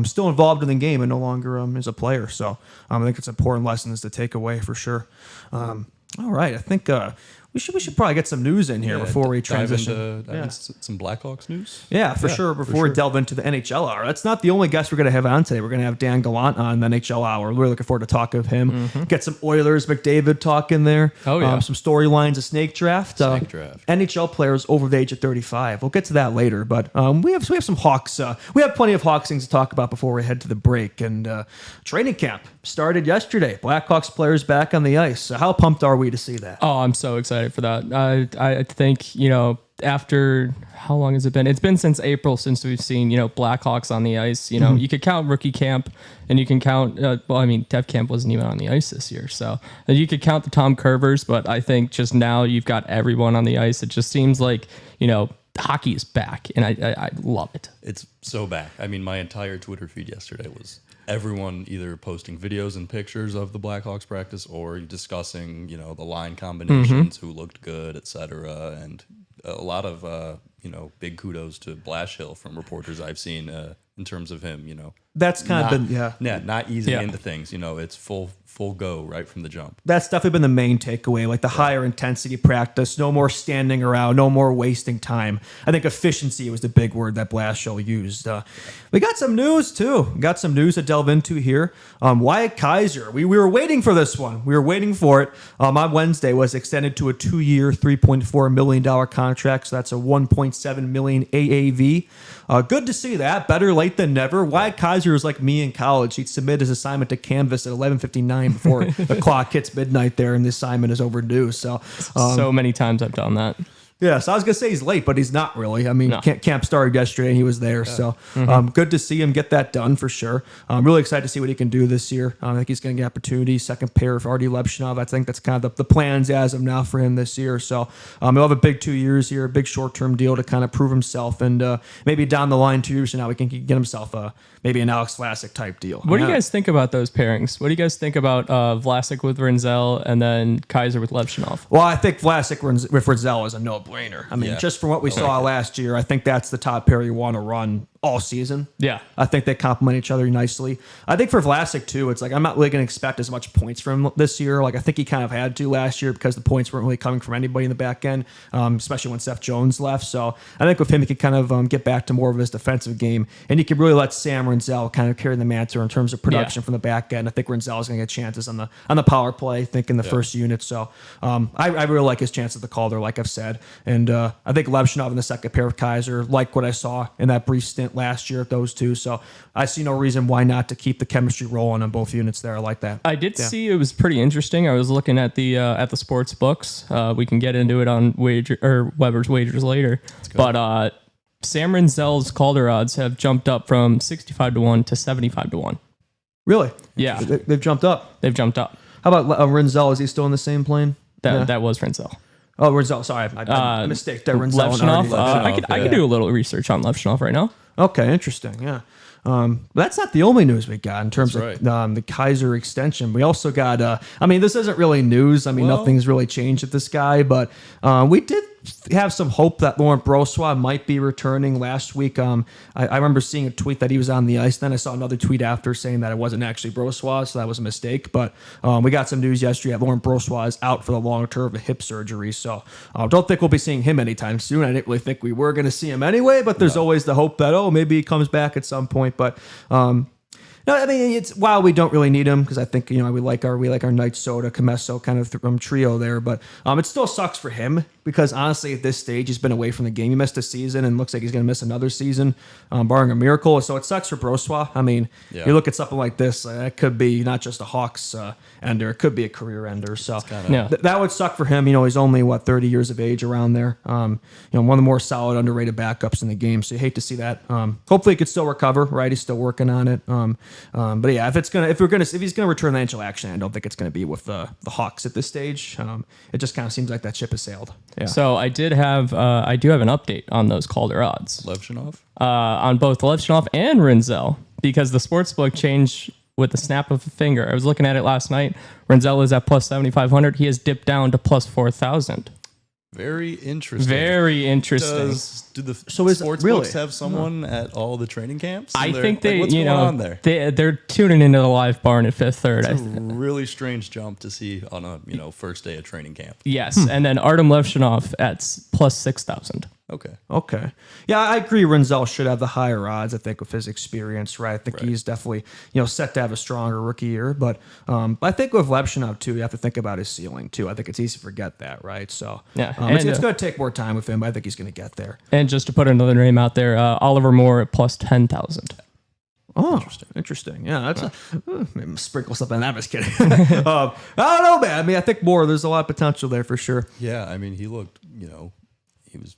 Speaker 2: still involved in the game and no longer as a player. So I think it's important lessons to take away for sure. All right, I think we should probably get some news in here before we transition.
Speaker 3: Dive into some Blackhawks news.
Speaker 2: Yeah, for sure. Before we delve into the NHL hour, that's not the only guest we're going to have on today. We're going to have Dan Gallant on the NHL hour. We're really looking forward to talking with him. Get some Oilers, McDavid talk in there.
Speaker 4: Oh yeah,
Speaker 2: some storylines of snake draft.
Speaker 3: Draft.
Speaker 2: NHL players over the age of 35. We'll get to that later, but we have some Hawks. We have plenty of Hawks things to talk about before we head to the break. And training camp started yesterday. Blackhawks players back on the ice. So how pumped are we to see that?
Speaker 4: Oh, I'm so excited for that. I think, after how long has it been? It's been since April since we've seen, Blackhawks on the ice. You could count rookie camp and you can count, Dev Camp wasn't even on the ice this year. So you could count the Tom Curvers, but I think just now you've got everyone on the ice. It just seems like, hockey is back and I love it.
Speaker 3: It's so back. I mean, my entire Twitter feed yesterday was everyone either posting videos and pictures of the Blackhawks practice or discussing, the line combinations, who looked good, etc. And a lot of, big kudos to Blashill from reporters I've seen in terms of him,
Speaker 2: That's kind of been,
Speaker 3: not easing into things. It's full go right from the jump. That's
Speaker 2: definitely been the main takeaway, like the higher intensity practice, no more standing around, no more wasting time. I think efficiency was the big word that Blashill used. We got some news too. Got some news to delve into here. Wyatt Kaiser, we were waiting for this one. We were waiting for it. On Wednesday was extended to a 2-year, $3.4 million contract. So that's a $1.7 million AAV. Good to see that. Better late than never. Wyatt Kaiser is like me in college. He'd submit his assignment to Canvas at 11:59 before the clock hits midnight there, and the assignment is overdue. So,
Speaker 4: so many times I've done that.
Speaker 2: Yeah, so I was going to say he's late, but he's not really. I mean, camp started yesterday, and he was there. Yeah. So good to see him get that done for sure. I'm really excited to see what he can do this year. I think he's going to get opportunity. Second pair of Artie Lepshinov. I think that's kind of the plans as of now for him this year. So he'll have a big 2 years here, a big short-term deal to kind of prove himself. And maybe down the line 2 years from now, we can get himself maybe an Alex Vlasic type deal.
Speaker 4: What do you guys think about those pairings? What do you guys think about Vlasic with Rinzel and then Kaiser with Lepshinov?
Speaker 2: Well, I think Vlasic with Rinzel is a no-brainer. I mean, just from what we saw last year, I think that's the top pair you want to run all season.
Speaker 4: Yeah.
Speaker 2: I think they complement each other nicely. I think for Vlasic, too, it's like I'm not really going to expect as much points from him this year. Like, I think he kind of had to last year because the points weren't really coming from anybody in the back end, especially when Seth Jones left. So I think with him, he could kind of get back to more of his defensive game, and he could really let Sam Rinzel kind of carry the mantle in terms of production from the back end. I think Rinzel is going to get chances on the power play, I think, in the first unit. So I really like his chances at the Calder, like I've said. And I think Lepshinov in the second pair of Kaiser, like what I saw in that brief stint last year at those two. So I see no reason why not to keep the chemistry rolling on both units there. I like that.
Speaker 4: I did see it was pretty interesting. I was looking at the sports books. We can get into it on Weber's Wagers later. But Sam Rinzel's Calder odds have jumped up from 65 to 1 to 75 to 1.
Speaker 2: Really?
Speaker 4: Yeah.
Speaker 2: They've jumped up.
Speaker 4: They've jumped up.
Speaker 2: How about Rinzel? Is he still in the same plane?
Speaker 4: That was Rinzel.
Speaker 2: Oh, Rinzel. Sorry, I mistake there. Rinzel.
Speaker 4: Lepshinov. I could do a little research on Lepshinov right now.
Speaker 2: Okay, interesting. Yeah. But that's not the only news we got in terms of the Kaiser extension. We also got, this isn't really news. Nothing's really changed with this guy, but we did have some hope that Laurent Brossoit might be returning last week. I remember seeing a tweet that he was on the ice. Then I saw another tweet after saying that it wasn't actually Brossoit, so that was a mistake. But we got some news yesterday that Laurent Brossoit is out for the long term of a hip surgery. So I don't think we'll be seeing him anytime soon. I didn't really think we were going to see him anyway, but there's always the hope that, maybe he comes back at some point. But No, I mean it's while we don't really need him because I think we like our Knight Soda Comesso kind of trio there, but it still sucks for him because honestly at this stage he's been away from the game. He missed a season and looks like he's going to miss another season, barring a miracle. So it sucks for Brossoit. I mean, you look at something like this, it could be not just a Hawks ender, it could be a career ender. So that would suck for him. He's only 30 years of age around there. One of the more solid underrated backups in the game. So you hate to see that. Hopefully he could still recover. Right, he's still working on it. But yeah, if he's gonna return the NHL action, I don't think it's gonna be with the Hawks at this stage. It just kind of seems like that ship has sailed. Yeah.
Speaker 4: So I do have an update on those Calder odds.
Speaker 3: Levchinov?
Speaker 4: On both Levchinov and Rinzel, because the sportsbook changed with the snap of a finger. I was looking at it last night. Rinzel is at plus 7,500. He has dipped down to plus 4,000.
Speaker 3: Very interesting.
Speaker 4: Very interesting.
Speaker 3: Do the sports books have someone at all the training camps?
Speaker 4: I think they,
Speaker 3: what's going on there?
Speaker 4: They're tuning into the live barn at Fifth Third.
Speaker 3: It's a really strange jump to see on a first day of training camp.
Speaker 4: Yes, and then Artem Levchinov at plus 6,000.
Speaker 2: Okay. Yeah, I agree. Rinzel should have the higher odds, I think, with his experience, right? I think he's definitely, set to have a stronger rookie year. But I think with Levchinov, too, you have to think about his ceiling, too. I think it's easy to forget that, right? So it's going to take more time with him, but I think he's going to get there.
Speaker 4: And just to put another name out there, Oliver Moore at plus 10,000.
Speaker 2: Oh, interesting. Yeah, that's maybe sprinkle something in that. I'm just kidding. I don't know, man. I mean, I think Moore, there's a lot of potential there for sure.
Speaker 3: Yeah, I mean, he looked, he was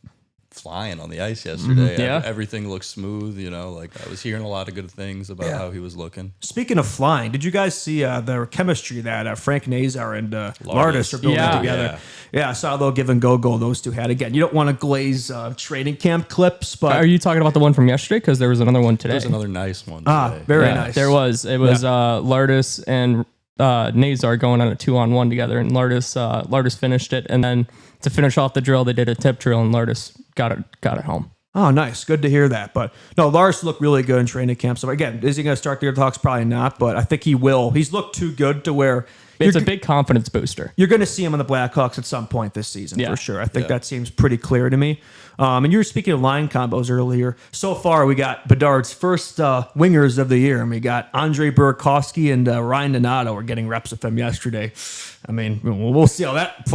Speaker 3: flying on the ice yesterday.
Speaker 4: Yeah.
Speaker 3: Everything looked smooth, I was hearing a lot of good things about how he was looking.
Speaker 2: Speaking of flying, did you guys see the chemistry that Frank Nazar and Lardis are building together? Yeah, I saw a little give and go goal those two had. Again, you don't want to glaze training camp clips, but...
Speaker 4: Are you talking about the one from yesterday? Because there was another one today.
Speaker 3: There's another nice one today.
Speaker 2: Very nice.
Speaker 4: There was. It was Lardis and Nazar going on a 2-on-1 together, and Lardis finished it, and then to finish off the drill, they did a tip drill, and Lardis got it home.
Speaker 2: Oh, nice. Good to hear that. But no, Lars looked really good in training camp. So again, is he going to start the year with the Hawks? Probably not, but I think he will. He's looked too good to where...
Speaker 4: It's a big confidence booster.
Speaker 2: You're going to see him on the Blackhawks at some point this season, for sure. I think that seems pretty clear to me. And you were speaking of line combos earlier. So far, we got Bedard's first wingers of the year, and we got Andre Burakovsky and Ryan Donato were getting reps with him yesterday. I mean, we'll see how that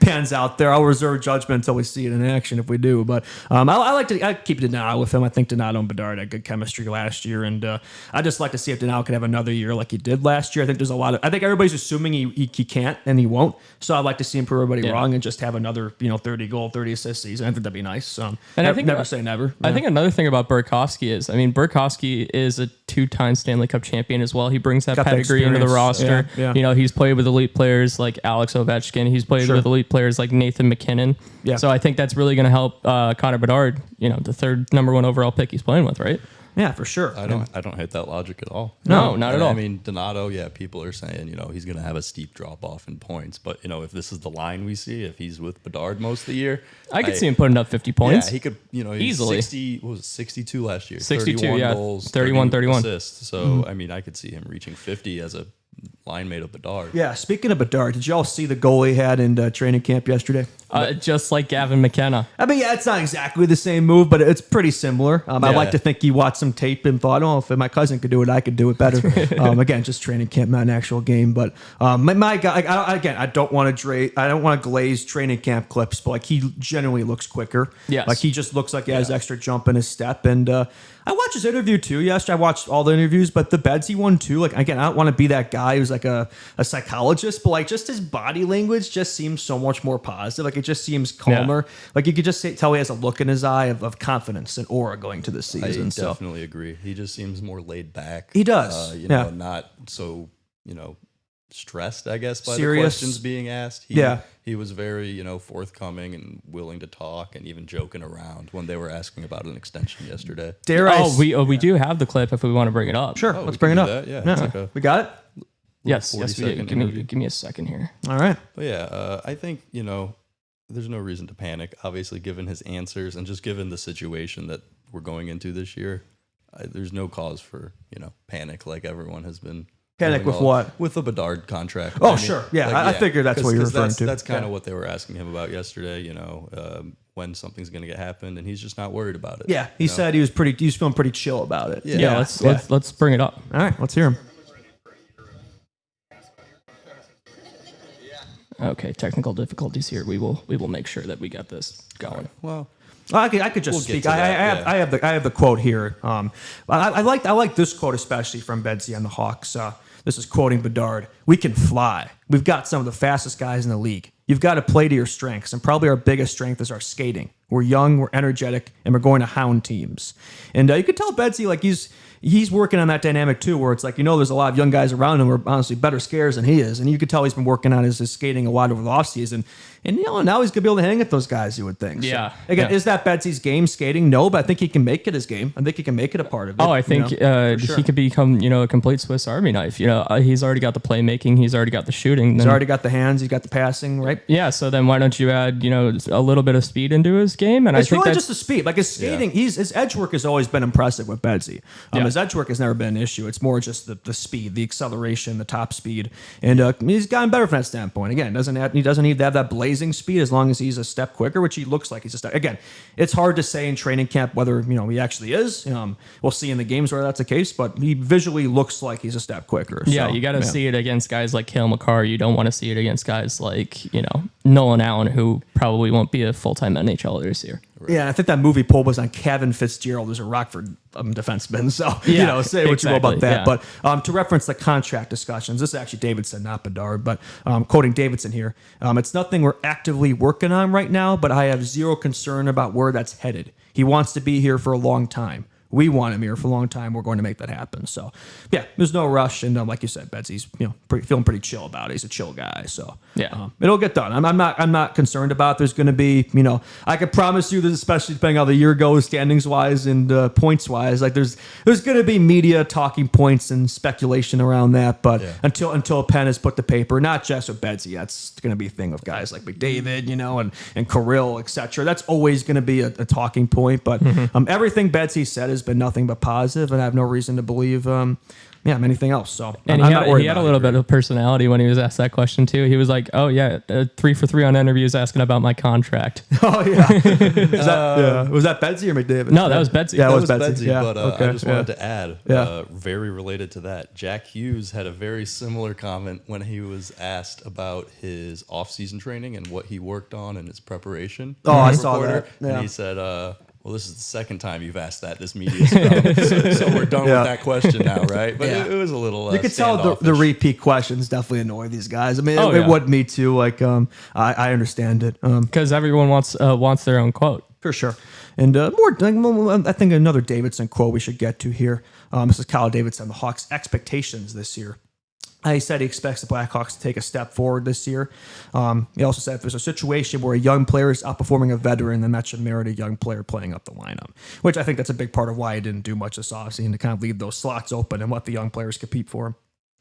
Speaker 2: pans out there. I'll reserve judgment until we see it in action if we do. But I keep Donato with him. I think Donato and Bedard had good chemistry last year, and I just like to see if Donato can have another year like he did last year. I think there's I think everybody's assuming he can't and he won't. So I'd like to see him prove everybody wrong and just have another 30 goal, 30 assist season. I think that'd be nice. And I think never say never.
Speaker 4: I think another thing about Burakovsky is, Burakovsky is a 2-time Stanley Cup champion as well. He brings that pedigree into the roster. Yeah. He's played with elite players like Alex Ovechkin. He's played with elite players like Nathan McKinnon. Yeah. So I think that's really going to help Connor Bedard, the third number 1 overall pick he's playing with, right?
Speaker 2: Yeah, for sure.
Speaker 3: I don't hate that logic at all.
Speaker 4: No, not at all.
Speaker 3: I mean, Donato, people are saying, he's going to have a steep drop off in points. But, if this is the line we see, if he's with Bedard most of the year,
Speaker 4: I could see him putting up 50 points.
Speaker 3: Yeah, he could,
Speaker 4: easily.
Speaker 3: 62 last year.
Speaker 4: 62,
Speaker 3: 31 goals,
Speaker 4: 31
Speaker 3: assists. So, I could see him reaching 50 as a line mate of Bedard.
Speaker 2: Yeah, speaking of Bedard, did y'all see the goal he had in training camp yesterday?
Speaker 4: Just like Gavin McKenna.
Speaker 2: I mean, it's not exactly the same move, but it's pretty similar. I like to think he watched some tape and thought, if my cousin could do it, I could do it better. Again, just training camp, not an actual game. But my guy, I don't want to glaze training camp clips, but he generally looks quicker.
Speaker 4: Yes.
Speaker 2: He just looks like he has extra jump in his step. And I watched his interview too yesterday. I watched all the interviews, but the Bedsy one too. Again, I don't want to be that guy who's like a psychologist, but just his body language just seems so much more positive. It just seems calmer. You could just tell he has a look in his eye of confidence and aura going to the season.
Speaker 3: I definitely agree. He just seems more laid back.
Speaker 2: He does.
Speaker 3: Not so, stressed, I guess, by
Speaker 2: serious.
Speaker 3: The questions being asked. He was very, forthcoming and willing to talk and even joking around when they were asking about an extension yesterday.
Speaker 4: We do have the clip if we want to bring it up.
Speaker 2: Sure, let's bring it up.
Speaker 3: Yeah.
Speaker 2: We got it?
Speaker 4: Yes, we do. Give me a second here.
Speaker 2: All right.
Speaker 3: But I think, there's no reason to panic, obviously, given his answers and just given the situation that we're going into this year. There's no cause for, panic like everyone has been.
Speaker 2: Panic with what?
Speaker 3: With the Bedard contract.
Speaker 2: Oh, sure. Yeah, I figured that's what you're referring to.
Speaker 3: That's kind of what they were asking him about yesterday. when something's going to happen, and he's just not worried about it.
Speaker 2: Yeah, he said he was feeling pretty chill about it.
Speaker 4: Yeah, let's bring it up.
Speaker 2: All right, let's hear him.
Speaker 4: Okay, technical difficulties here. We will make sure that we get this going.
Speaker 3: Well,
Speaker 2: I could just speak.
Speaker 3: to that,
Speaker 2: I have the quote here. I like this quote especially from Bedsy on the Hawks. This is quoting Bedard. "We can fly. We've got some of the fastest guys in the league. You've got to play to your strengths, and probably our biggest strength is our skating. We're young, we're energetic, and we're going to hound teams." And you could tell Bedsy like he's working on that dynamic too, where it's like, there's a lot of young guys around him who are honestly better skaters than he is, and you could tell he's been working on his skating a lot over the offseason. And now he's gonna be able to hang at those guys, you would think.
Speaker 4: Yeah.
Speaker 2: So, again, is that Bedsy's game skating? No, but I think he can make it his game. I think he can make it a part of it.
Speaker 4: Oh, I think he could become a complete Swiss Army knife. He's already got the playmaking, he's already got the shooting.
Speaker 2: He's already got the hands, he's got the passing, right?
Speaker 4: Yeah. So then why don't you add a little bit of speed into his game? And
Speaker 2: It's
Speaker 4: I think
Speaker 2: really
Speaker 4: that's
Speaker 2: just the speed. Like his skating, his edge work has always been impressive with Bedsy. His edge work has never been an issue. It's more just the speed, the acceleration, the top speed, and he's gotten better from that standpoint. Again, he doesn't need to have that blazing speed as long as he's a step quicker, which he looks like he's a step. Again, it's hard to say in training camp whether he actually is. We'll see in the games where that's the case, but he visually looks like he's a step quicker.
Speaker 4: Yeah,
Speaker 2: so,
Speaker 4: you got to see it against guys like Cale Makar. You don't want to see it against guys like Nolan Allen, who probably won't be a full-time NHLer this year.
Speaker 2: Right. Yeah, I think that movie poll was on Kevin Fitzgerald, who's a Rockford defenseman. So, say what you will about that.
Speaker 4: Yeah.
Speaker 2: But to reference the contract discussions, this is actually Davidson, not Bedard, but quoting Davidson here, it's nothing we're actively working on right now, but I have zero concern about where that's headed. He wants to be here for a long time. We want him here for a long time. We're going to make that happen. So, yeah, there's no rush. And like you said, Bedsy's feeling pretty chill about it. He's a chill guy. So, it'll get done. I'm not concerned about it. There's going to be, I could promise you that, especially depending on how the year goes, standings wise and points wise, like there's going to be media talking points and speculation around that. But until a pen is put to paper, not just with Bedsy, that's going to be a thing of guys like McDavid, and Kirill, etc. That's always going to be a talking point. But everything Bedsy said has been nothing but positive, and I have no reason to believe anything else. So
Speaker 4: and
Speaker 2: I'm
Speaker 4: he
Speaker 2: not worried
Speaker 4: had a
Speaker 2: about
Speaker 4: little bit of personality when he was asked that question too. He was like, "Oh yeah, 3 for 3 on interviews asking about my contract."
Speaker 2: Oh yeah, was that Bedsy or McDavid?
Speaker 4: No, that was Bedsy.
Speaker 2: Yeah,
Speaker 3: That
Speaker 2: it
Speaker 3: was Bedsy.
Speaker 2: Yeah.
Speaker 3: But
Speaker 2: Okay.
Speaker 3: I just wanted to add,
Speaker 2: Yeah.
Speaker 3: very related to that, Jack Hughes had a very similar comment when he was asked about his off-season training and what he worked on in his preparation.
Speaker 2: Oh, I saw that. Yeah.
Speaker 3: And he said, well, this is the second time you've asked that this media scrum, so we're done with that question now, right? But it was a little
Speaker 2: you could tell the repeat questions definitely annoy these guys. I mean, it would me too. Like, I understand it
Speaker 4: because everyone wants their own quote
Speaker 2: for sure. And I think another Davidson quote we should get to here. This is Kyle Davidson, the Hawks' expectations this year. He said he expects the Blackhawks to take a step forward this year. He also said if there's a situation where a young player is outperforming a veteran, then that should merit a young player playing up the lineup, which I think that's a big part of why he didn't do much this offseason, to kind of leave those slots open and let the young players compete for him.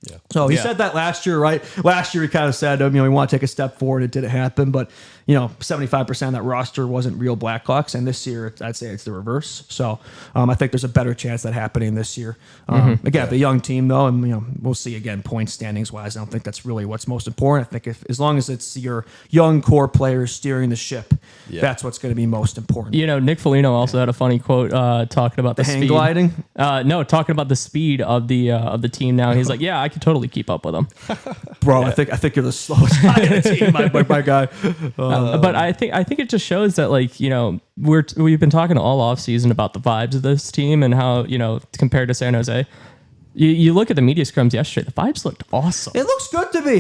Speaker 3: Yeah.
Speaker 2: So he said that last year, right? Last year he kind of said, we want to take a step forward. It didn't happen, but 75% of that roster wasn't real Blackhawks, and this year I'd say it's the reverse. So I think there's a better chance that happening this year. Again, the young team though, and we'll see again point standings wise. I don't think that's really what's most important. I think as long as it's your young core players steering the ship, that's what's going to be most important.
Speaker 4: Nick Foligno also had a funny quote talking about the
Speaker 2: hang
Speaker 4: speed.
Speaker 2: gliding.
Speaker 4: No, talking about the speed of the team now. He's like, yeah, I could totally keep up with them.
Speaker 2: Bro, I think you're the slowest guy in the team, my guy.
Speaker 4: But I think it just shows that we've been talking all off season about the vibes of this team and how compared to San Jose. You look at the media scrums yesterday, the vibes looked awesome.
Speaker 2: It looks good to me.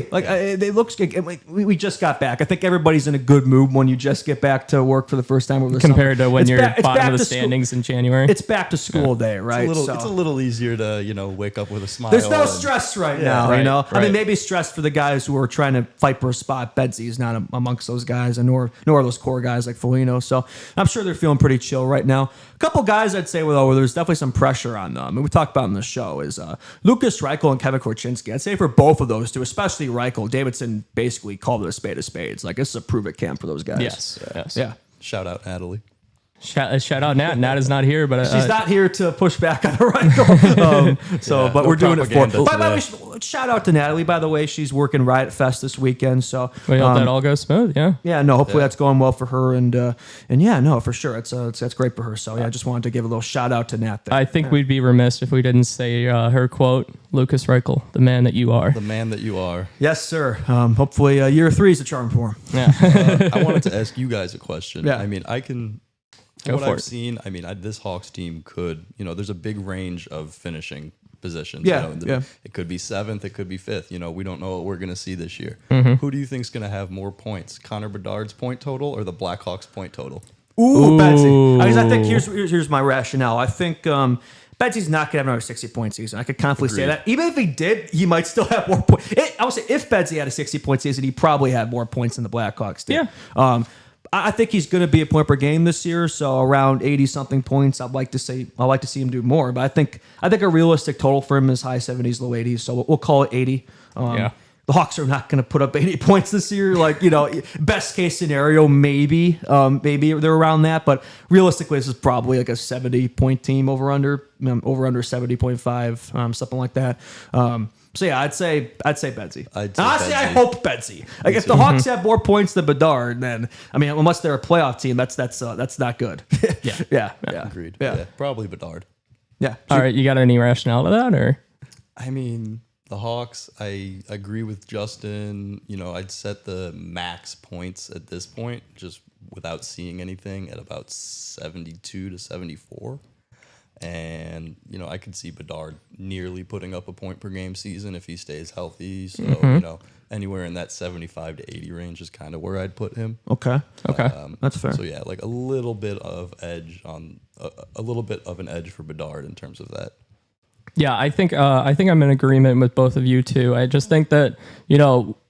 Speaker 2: They looks good. We just got back. I think everybody's in a good mood when you just get back to work for the first time over the
Speaker 4: compared
Speaker 2: summer.
Speaker 4: to when you're bottom of the standings in January.
Speaker 2: It's back to school day, right?
Speaker 3: It's a little easier to wake up with a smile.
Speaker 2: There's no stress right now.
Speaker 4: Right.
Speaker 2: I mean, maybe stress for the guys who are trying to fight for a spot. Bedsy's not amongst those guys, and nor are those core guys like Foligno. So I'm sure they're feeling pretty chill right now. A couple guys I'd say where there's definitely some pressure on them, and we talked about in the show is Lucas Reichel and Kevin Korchinski. I'd say for both of those two, especially Reichel, Davidson basically called it a spade of spades. Like, this is a prove it camp for those guys.
Speaker 4: Yes.
Speaker 2: Yeah.
Speaker 3: Shout out Natalie.
Speaker 4: Shout out Nat. Nat is not here, but
Speaker 2: She's not here to push back on her rival. But we're doing it for her. By the way, shout out to Natalie. By the way, she's working Riot Fest this weekend, so
Speaker 4: we hope that all goes smooth. Yeah.
Speaker 2: Yeah. No. Hopefully that's going well for her, and yeah, no, for sure, that's great for her. So yeah, I just wanted to give a little shout out to Nat there.
Speaker 4: I think we'd be remiss if we didn't say her quote, Lucas Reichel, the man that you are.
Speaker 3: The man that you are.
Speaker 2: Yes, sir. Hopefully year 3 is a charm for him.
Speaker 4: Yeah.
Speaker 3: I wanted to ask you guys a question.
Speaker 2: Yeah.
Speaker 3: I mean, what I've seen, I mean, this Hawks team could, there's a big range of finishing positions.
Speaker 2: Yeah,
Speaker 3: It could be 7th, it could be 5th. We don't know what we're going to see this year.
Speaker 4: Mm-hmm.
Speaker 3: Who do you think is going to have more points? Connor Bedard's point total or the Blackhawks point total?
Speaker 2: Ooh, Betsy. I think here's my rationale. I think Betsy's not going to have another 60-point season. I could confidently say that. Even if he did, he might still have more points. I would say if Betsy had a 60-point season, he probably had more points than the Blackhawks did.
Speaker 4: Yeah.
Speaker 2: I think he's going to be a point per game this year, so around 80-something points. I'd like to see him do more, but I think a realistic total for him is high 70s, low 80s. So we'll call it 80.
Speaker 4: Yeah.
Speaker 2: The Hawks are not going to put up 80 points this year. Best case scenario, maybe they're around that, but realistically, this is probably like a 70-point team over under 70.5, something like that. So yeah, I'd say Betsy. Honestly, I hope Betsy. If the Hawks have more points than Bedard, then unless they're a playoff team, that's not good. Yeah.
Speaker 3: Agreed.
Speaker 2: Yeah.
Speaker 3: Probably Bedard.
Speaker 2: Yeah.
Speaker 4: All right, you got any rationale to that, or?
Speaker 3: I mean, the Hawks, I agree with Justin. I'd set the max points at this point, just without seeing anything, at about 72 to 74. And, I could see Bedard nearly putting up a point per game season if he stays healthy. So, anywhere in that 75 to 80 range is kind of where I'd put him.
Speaker 2: Okay. That's fair.
Speaker 3: So, yeah, like a little bit of an edge for Bedard in terms of that.
Speaker 4: Yeah, I think I'm in agreement with both of you too. I just think that,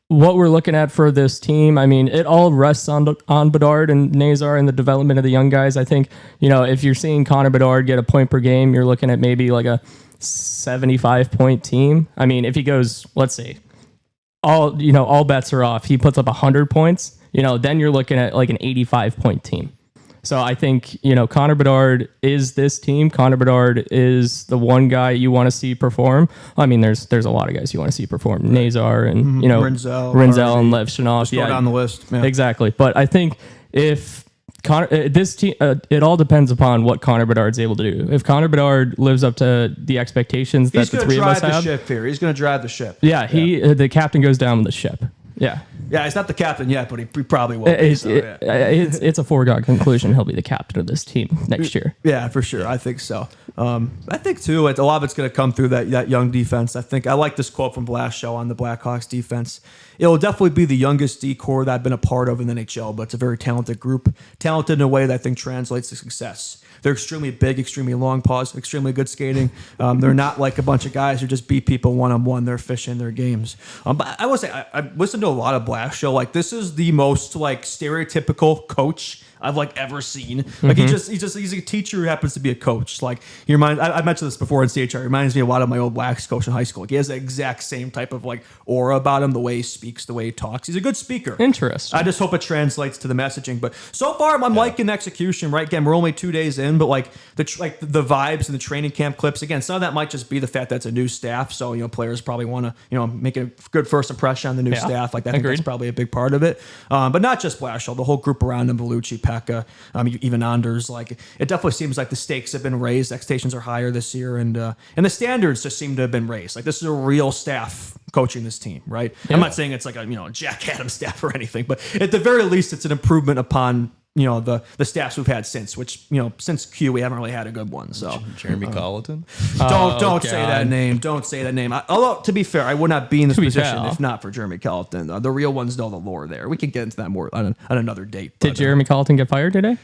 Speaker 4: what we're looking at for this team, I mean, it all rests on Bedard and Nazar and the development of the young guys. I think, if you're seeing Connor Bedard get a point per game, you're looking at maybe like a 75-point team. I mean, if he goes, let's say, all bets are off, he puts up 100 points, then you're looking at like an 85-point team. So I think, Connor Bedard is this team. Connor Bedard is the one guy you want to see perform. I mean, there's a lot of guys you want to see perform. Nazar and, Rinzel and Lev Shanov.
Speaker 2: Go down the list. Yeah.
Speaker 4: Exactly. But I think if this team, it all depends upon what Connor Bedard's able to do. If Connor Bedard lives up to the expectations that the three of us have.
Speaker 2: He's going to drive the ship.
Speaker 4: Yeah, the captain goes down with the ship. Yeah.
Speaker 2: Yeah, he's not the captain yet, but he probably will.
Speaker 4: It's a foregone conclusion. He'll be the captain of this team next year.
Speaker 2: Yeah, for sure. I think so. I think too, a lot of it's going to come through that young defense. I like this quote from Blashill on the Blackhawks defense. It will definitely be the youngest D-core that I've been a part of in the NHL, but it's a very talented group. Talented in a way that I think translates to success. They're extremely big, extremely long paws, extremely good skating. They're not like a bunch of guys who just beat people one-on-one. They're efficient in their games. But I will say, I listened to a lot of Blashill. Like, this is the most stereotypical coach I've ever seen. He's a teacher who happens to be a coach. I mentioned this before in CHR. He reminds me a lot of my old Blacks coach in high school. He has the exact same type of aura about him, the way he speaks, the way he talks. He's a good speaker.
Speaker 4: Interesting.
Speaker 2: I just hope it translates to the messaging. But so far, I'm liking the execution. Right? Again, we're only 2 days in, but the vibes and the training camp clips. Again, some of that might just be the fact that it's a new staff. So players probably want to make a good first impression on the new staff. I think that's probably a big part of it. But not just Blashill, the whole group around him, Bellucci, Pekka, even Anders. It definitely seems like the stakes have been raised. Expectations are higher this year, and the standards just seem to have been raised. This is a real staff coaching this team, right? Yeah. I'm not saying it's like a Jack Adams staff or anything, but at the very least, it's an improvement upon the staffs we've had since, which since Q we haven't really had a good one. So
Speaker 3: Jeremy Colleton.
Speaker 2: Don't say that name. Don't say that name. Although to be fair, I would not be in this position if not for Jeremy Colleton. The real ones know the lore there. We can get into that more on another date.
Speaker 4: Did Jeremy Colleton get fired today?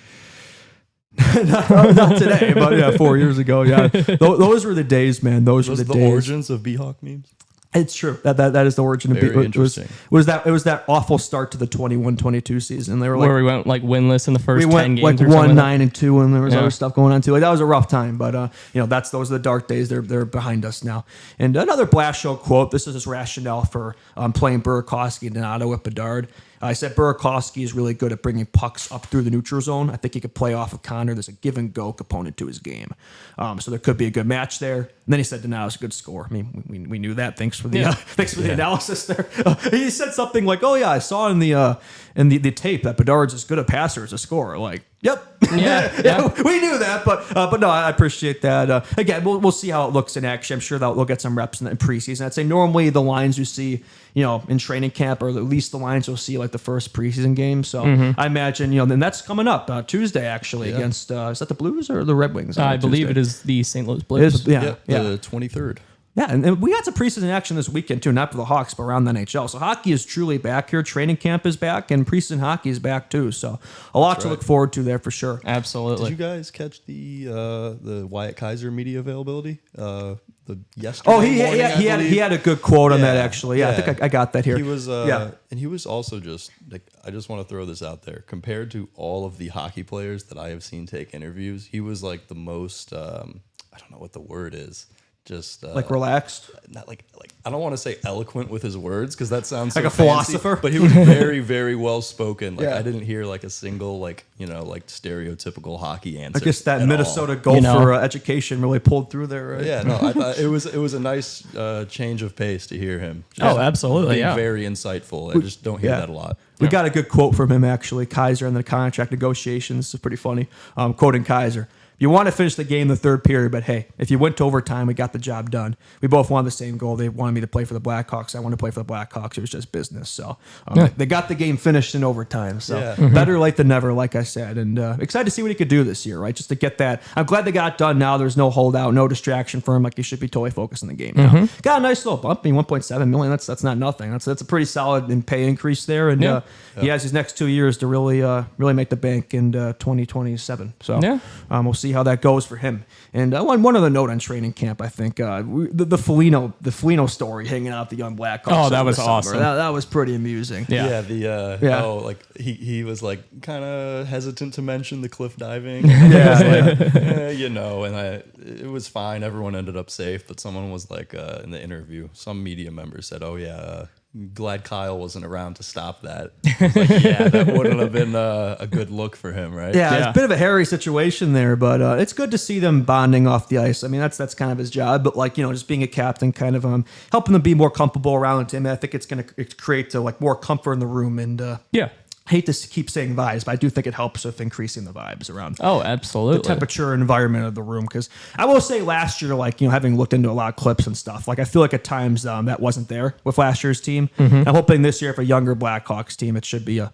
Speaker 2: not today, but 4 years ago. Yeah, those were the days, man. Those were the days.
Speaker 3: Origins of B-Hawk memes.
Speaker 2: It's true. That is the origin of it. It was that awful start to the 21-22 season. They were
Speaker 4: where we went winless in the first 10 games.
Speaker 2: We went 1-9-2, and there was other stuff going on too. That was a rough time, but those are the dark days. They're behind us now. And another Blashill quote. This is his rationale for playing Burakovsky and Donato with Bedard. I said Burakovsky is really good at bringing pucks up through the neutral zone. I think he could play off of Connor. There's a give and go component to his game. So there could be a good match there. And then he said Donato is a good scorer. I mean, we knew that. Thanks for the the analysis there. He said something like, "Oh yeah, I saw in the tape that Bedard's as good a passer as a scorer." Like, yep, yeah, we knew that, but no, I appreciate that. Again, we'll see how it looks in action. I'm sure that we'll get some reps in preseason. I'd say normally the lines you see, in training camp, or at least the lines you'll see like the first preseason game. So I imagine, then that's coming up Tuesday actually against is that the Blues or the Red Wings?
Speaker 4: I believe it is the St. Louis Blues.
Speaker 3: The 23rd.
Speaker 2: Yeah, and we got some preseason action this weekend too, not for the Hawks, but around the NHL. So hockey is truly back here. Training camp is back, and preseason hockey is back too. So a lot to look forward to there for sure.
Speaker 4: Absolutely.
Speaker 3: Did you guys catch the Wyatt Kaiser media availability? The yesterday.
Speaker 2: Oh, he had a good quote on that actually. Yeah, I think I got that here.
Speaker 3: He was and he was also just like, I just want to throw this out there. Compared to all of the hockey players that I have seen take interviews, he was like the most I don't know what the word is. Just
Speaker 2: like relaxed,
Speaker 3: not like I don't want to say eloquent with his words because that sounds
Speaker 2: like
Speaker 3: so
Speaker 2: a
Speaker 3: fancy,
Speaker 2: philosopher.
Speaker 3: but he was very, very well spoken. Like I didn't hear like a single like stereotypical hockey answer.
Speaker 2: I guess that Minnesota goal for education really pulled through there. Right?
Speaker 3: Yeah, no, I thought it was a nice change of pace to hear him.
Speaker 4: Absolutely,
Speaker 3: being very insightful. I just don't hear that a lot.
Speaker 2: We got a good quote from him actually, Kaiser, in the contract negotiations. This is pretty funny. Quoting Kaiser. You want to finish the game in the third period, but hey, if you went to overtime, we got the job done. We both wanted the same goal. They wanted me to play for the Blackhawks. I wanted to play for the Blackhawks. It was just business. So they got the game finished in overtime. So better late than never, like I said. And excited to see what he could do this year, right? Just to get that. I'm glad they got it done now. There's no holdout, no distraction for him. Like he should be totally focused on the game now. Got a nice little bump. I mean, $1.7 million. That's not nothing. That's a pretty solid pay increase there. And he has his next 2 years to really make the bank in 2027. So we'll see how that goes for him. And one other note on training camp, I think the Foligno story hanging out the young Blackhawks.
Speaker 4: Oh, that was awesome.
Speaker 2: That was pretty amusing.
Speaker 3: He was like kind of hesitant to mention the cliff diving. And it was fine. Everyone ended up safe, but someone was like in the interview, some media member said, "Oh yeah, glad Kyle wasn't around to stop that." Like, that wouldn't have been a good look for him, right?
Speaker 2: Yeah, it's a bit of a hairy situation there, but it's good to see them bonding off the ice. I mean, that's kind of his job, but just being a captain, kind of helping them be more comfortable around him. I think it's going to create more comfort in the room, and I hate to keep saying vibes, but I do think it helps with increasing the vibes around.
Speaker 4: Oh, absolutely.
Speaker 2: The temperature and environment of the room. Because I will say last year, having looked into a lot of clips and stuff, I feel like at times that wasn't there with last year's team. I'm hoping this year for a younger Blackhawks team, it should be a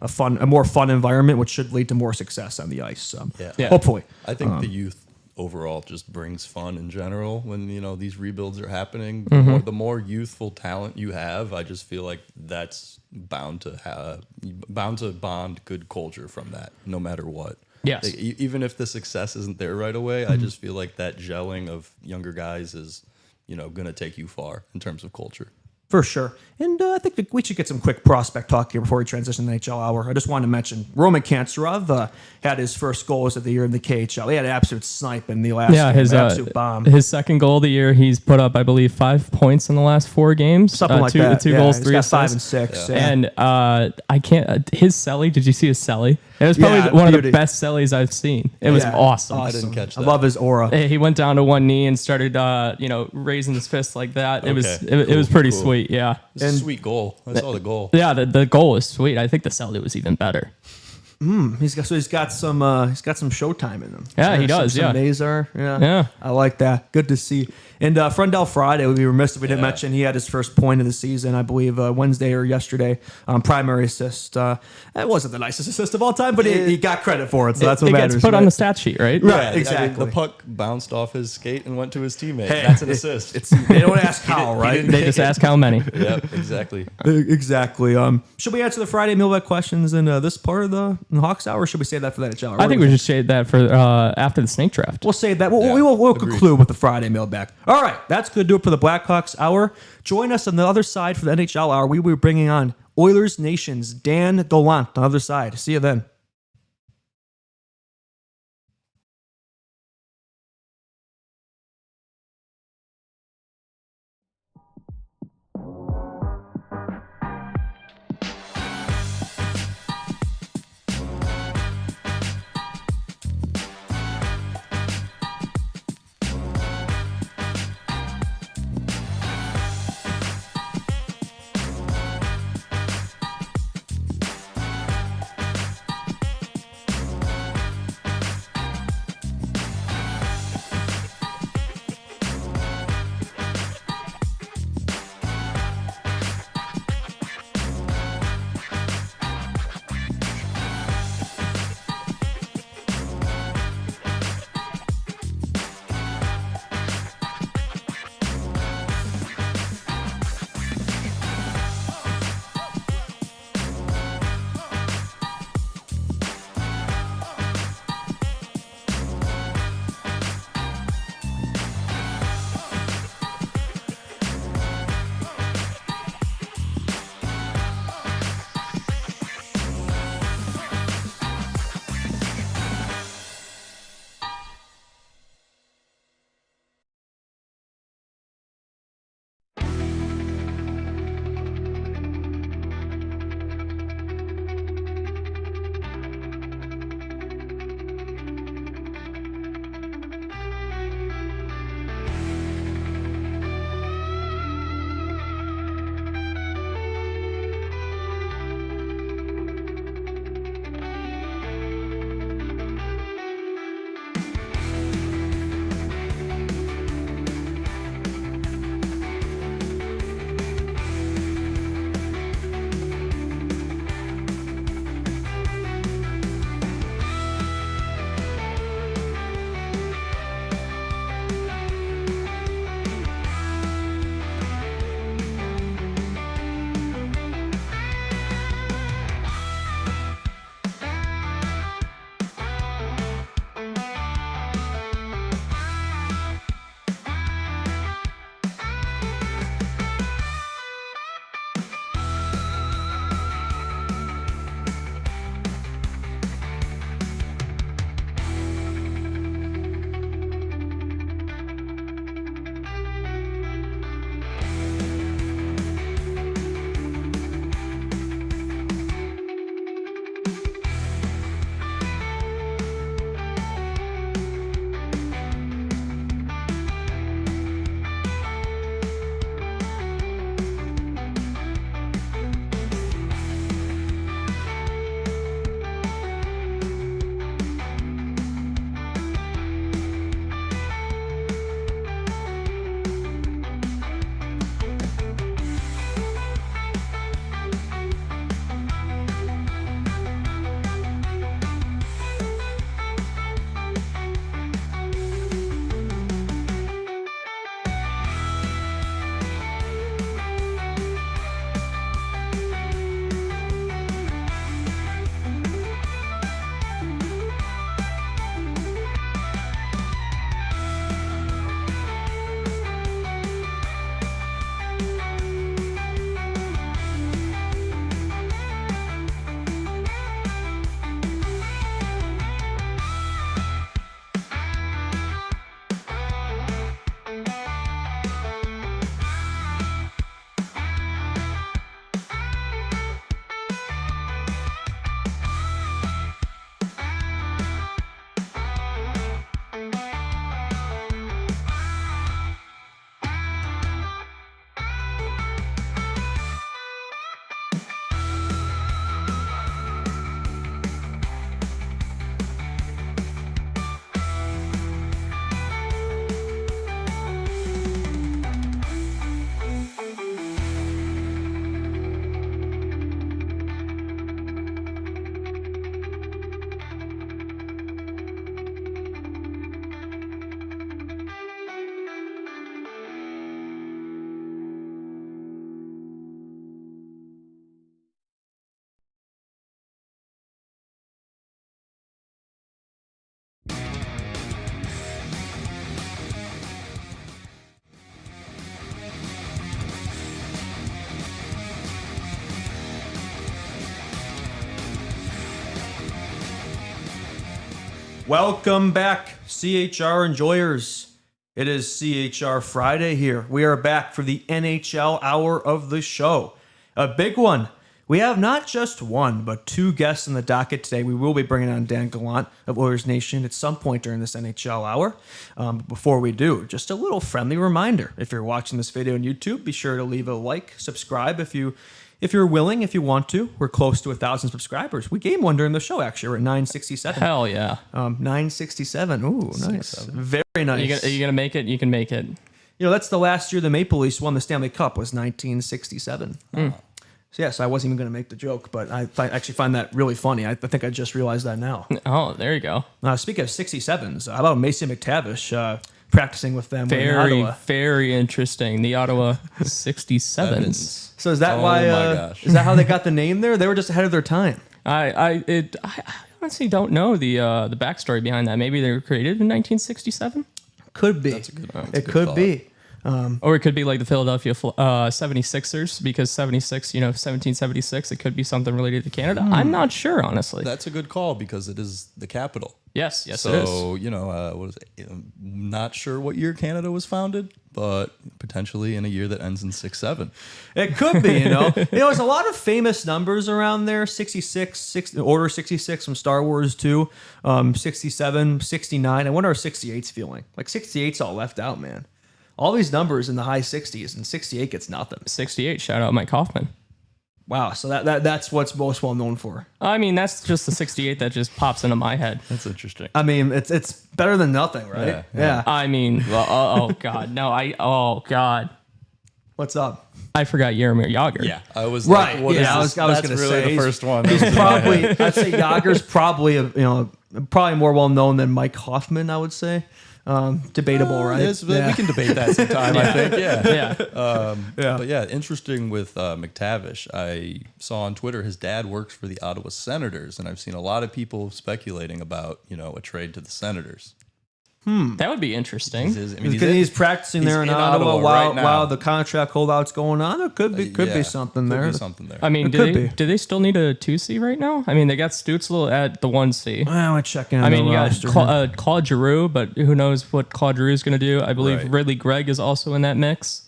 Speaker 2: more fun environment, which should lead to more success on the ice. Hopefully.
Speaker 3: I think the youth overall just brings fun in general when these rebuilds are happening. The more youthful talent you have, I just feel like that's bound to bond good culture from that, no matter what.
Speaker 4: Yes.
Speaker 3: Like, even if the success isn't there right away, I just feel like that gelling of younger guys is going to take you far in terms of culture.
Speaker 2: For sure. And I think we should get some quick prospect talk here before we transition to the NHL hour. I just wanted to mention Roman Kantsarov had his first goals of the year in the KHL. He had an absolute snipe in the last game,
Speaker 4: his
Speaker 2: absolute bomb.
Speaker 4: His second goal of the year, he's put up, I believe, 5 points in the last 4 games.
Speaker 2: Something like that.
Speaker 4: Two goals, 3 assists.
Speaker 2: 5 and 6. Yeah.
Speaker 4: And I can't. His celly. Did you see his celly? It was probably one of the best cellies I've seen. It was awesome.
Speaker 3: I didn't catch that.
Speaker 2: I love his aura.
Speaker 4: He went down to one knee and started, raising his fist like that. It was pretty sweet. Yeah.
Speaker 3: It's a sweet goal. I saw the goal.
Speaker 4: Yeah, the goal was sweet. I think the celly was even better.
Speaker 2: He's got some showtime in him.
Speaker 4: Yeah, he does.
Speaker 2: Some Mazar. Yeah, I like that. Good to see. And Frundell Friday, would be remiss if we didn't mention he had his first point of the season, I believe, Wednesday or yesterday. Primary assist. It wasn't the nicest assist of all time, but he got credit for it, so that's what matters.
Speaker 4: It gets put on the stat sheet, right?
Speaker 2: Right, exactly.
Speaker 3: The puck bounced off his skate and went to his teammate. That's an assist.
Speaker 2: They don't ask how, right?
Speaker 4: They just ask how many.
Speaker 3: Yep, exactly.
Speaker 2: Exactly. Should we answer the Friday mailbag questions in this part of the Hawks Hour, or should we save that for the NHL?
Speaker 4: I think we should save that for after the snake draft.
Speaker 2: We'll save that. We'll conclude with the Friday mailbag. All right, that's going to do it for the Blackhawks Hour. Join us on the other side for the NHL Hour. We will be bringing on Oilers Nation's Dan Gallant on the other side. See you then. Welcome back, CHR enjoyers. It is CHR Friday here. We are back for the NHL hour of the show. A big one. We have not just one, but two guests in the docket today. We will be bringing on Dan Gallant of Oilers Nation at some point during this NHL hour. But before we do, just a little friendly reminder. If you're watching this video on YouTube, be sure to leave a like, subscribe if you're willing, if you want to. We're close to 1,000 subscribers. We gained one during the show, actually. We're at 967.
Speaker 4: Hell yeah.
Speaker 2: 967. Ooh, nice. Very nice.
Speaker 4: Are you gonna make it? You can make it.
Speaker 2: That's the last year the Maple Leafs won the Stanley Cup was 1967. So yes, I wasn't even going to make the joke, but I actually find that really funny. I think I just realized that now.
Speaker 4: Oh, there you go.
Speaker 2: Speaking of 67s, how about Mason McTavish practicing with them in Ottawa?
Speaker 4: Very interesting. The Ottawa 67s.
Speaker 2: So is that why?
Speaker 3: my gosh.
Speaker 2: Is that how they got the name there? They were just ahead of their time.
Speaker 4: I honestly don't know the backstory behind that. Maybe they were created in 1967.
Speaker 2: Could be. It could be.
Speaker 4: Or it could be like the Philadelphia 76ers, because 76, 1776, it could be something related to Canada. I'm not sure, honestly.
Speaker 3: That's a good call because it is the capital.
Speaker 4: Yes,
Speaker 3: So,
Speaker 4: it is.
Speaker 3: what is it? Not sure what year Canada was founded, but potentially in a year that ends in 6-7.
Speaker 2: It could be, There's a lot of famous numbers around there. 66, Order 66 from Star Wars 2, 67, 69. I wonder how 68's feeling. Like 68's all left out, man. All these numbers in the high 60s, and 68 gets nothing.
Speaker 4: 68, shout out Mike Hoffman.
Speaker 2: Wow, so that's what's most well known for.
Speaker 4: I mean, that's just the 68 that just pops into my head.
Speaker 3: That's interesting.
Speaker 2: I mean, it's better than nothing, right? Yeah.
Speaker 4: I mean, oh God, no, oh God.
Speaker 2: What's up?
Speaker 4: I forgot Jaromir Jagr.
Speaker 3: Yeah, I was
Speaker 2: Right.
Speaker 3: like, what is
Speaker 2: I
Speaker 3: this?
Speaker 2: was going to
Speaker 3: That's
Speaker 2: say
Speaker 3: really the first one.
Speaker 2: He's probably, I'd say Jager's probably probably more well known than Mike Hoffman. I would say. Debatable, right?
Speaker 3: Yes, we can debate that sometime. I think. Yeah.
Speaker 4: Yeah.
Speaker 3: But yeah, interesting with McTavish. I saw on Twitter his dad works for the Ottawa Senators, and I've seen a lot of people speculating about a trade to the Senators.
Speaker 4: That would be interesting.
Speaker 2: He's practicing there in Ottawa while the contract holdout's going on. There could be something there.
Speaker 4: I mean, do they still need a 2C right now? I mean, they got Stützle at the 1C.
Speaker 2: Well, we're checking.
Speaker 4: I mean, you got Claude Giroux, but who knows what Claude Giroux is going to do? I believe Ridley Gregg is also in that mix.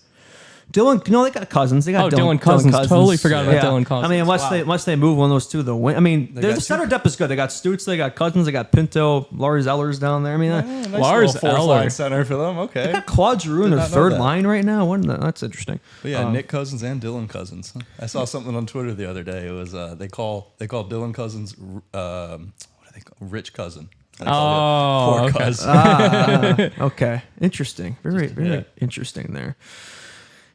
Speaker 2: Dylan, they got Cousins. They got
Speaker 4: Dylan Cousins. Totally forgot about Dylan Cousins.
Speaker 2: I mean, unless they move one of those two to the win. I mean, the center depth is good. They got Stutz, they got Cousins, they got Pinto, Lars Eller's down there. I mean,
Speaker 3: nice
Speaker 4: Lars Eller
Speaker 3: center for them. Okay,
Speaker 2: they got Claude Giroux in their third line right now. That's interesting.
Speaker 3: But yeah, Nick Cousins and Dylan Cousins. I saw something on Twitter the other day. It was they call Dylan Cousins what do they call Rich Cousin.
Speaker 4: Oh,
Speaker 3: poor
Speaker 4: okay.
Speaker 3: cousin.
Speaker 2: Okay, interesting. Very interesting there.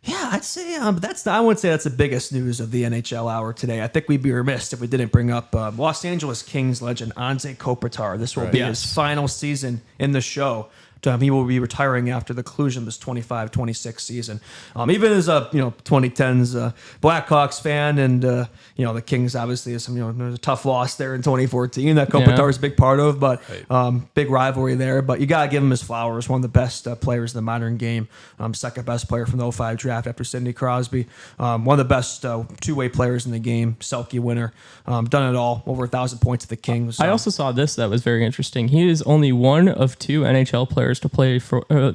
Speaker 2: Yeah, I'd say I wouldn't say that's the biggest news of the NHL hour today. I think we'd be remiss if we didn't bring up Los Angeles Kings legend Anze Kopitar. This will be his final season in the show. He will be retiring after the conclusion of this 25-26 season. Even as a 2010s Blackhawks fan, and the Kings obviously is there's a tough loss there in 2014 that Kopitar is a big part of, but big rivalry there. But you gotta give him his flowers. One of the best players in the modern game. Second best player from the 2005 draft after Sidney Crosby. One of the best two-way players in the game. Selke winner. Done it all. Over 1,000 points at the Kings.
Speaker 4: I also saw this that was very interesting. He is only one of two NHL players to play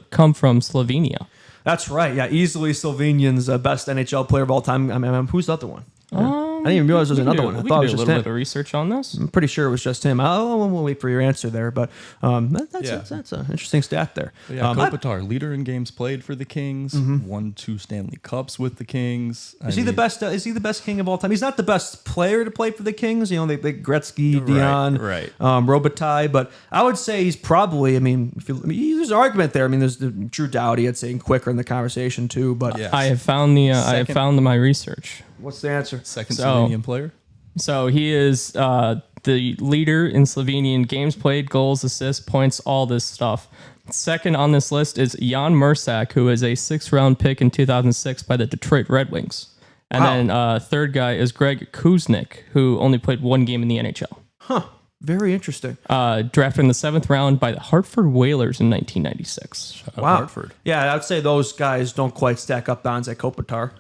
Speaker 4: come from Slovenia.
Speaker 2: That's right. Yeah, easily Slovenian's best NHL player of all time. I mean, who's the other one? I didn't even realize there was another one. I thought it was just him.
Speaker 4: A little bit of research on this.
Speaker 2: I'm pretty sure it was just him. We'll wait for your answer there, but that's an interesting stat there.
Speaker 3: Yeah, Kopitar, leader in games played for the Kings, won 2 Stanley Cups with the Kings.
Speaker 2: Is he the best? Is he the best King of all time? He's not the best player to play for the Kings. They Gretzky, Dion, Robitaille, but I would say he's probably. I mean, there's an argument there. I mean, there's Drew Doughty. I'd say quicker in the conversation too, but
Speaker 4: I have found my research.
Speaker 2: What's the answer?
Speaker 3: Second Slovenian player.
Speaker 4: So he is the leader in Slovenian games played, goals, assists, points, all this stuff. Second on this list is Jan Mursak, who is a 6th-round pick in 2006 by the Detroit Red Wings. And then third guy is Greg Kuznick, who only played 1 game in the NHL.
Speaker 2: Huh. Very interesting.
Speaker 4: Drafted in the 7th round by the Hartford Whalers in 1996.
Speaker 2: Wow.
Speaker 3: Hartford.
Speaker 2: Yeah, I'd say those guys don't quite stack up to Anze Kopitar.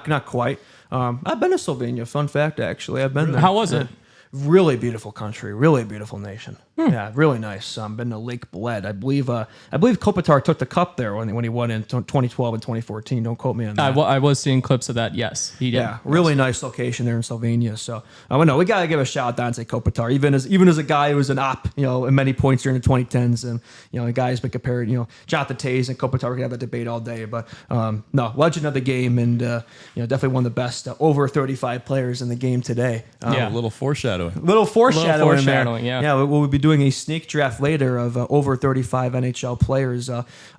Speaker 2: Not quite. I've been to Slovenia. Fun fact, actually, I've been there.
Speaker 4: How was it?
Speaker 2: Really beautiful country, really beautiful nation. Yeah, really nice. Been to Lake Bled. I believe Kopitar took the cup there when he won in 2012 and 2014. Don't quote me on that.
Speaker 4: I was seeing clips of that. Yes, he did.
Speaker 2: Yeah, really nice location there in Slovenia. So no, we gotta give a shout out to Dante Kopitar, even as a guy who was an op, in many points during the 2010s, and a guy who's been compared, Jonathan Tays and Kopitar. We could have that debate all day, but no, legend of the game, and definitely one of the best over 35 players in the game today.
Speaker 3: A little foreshadowing.
Speaker 2: Yeah. Yeah, we'll be doing a sneak draft later of over 35 NHL players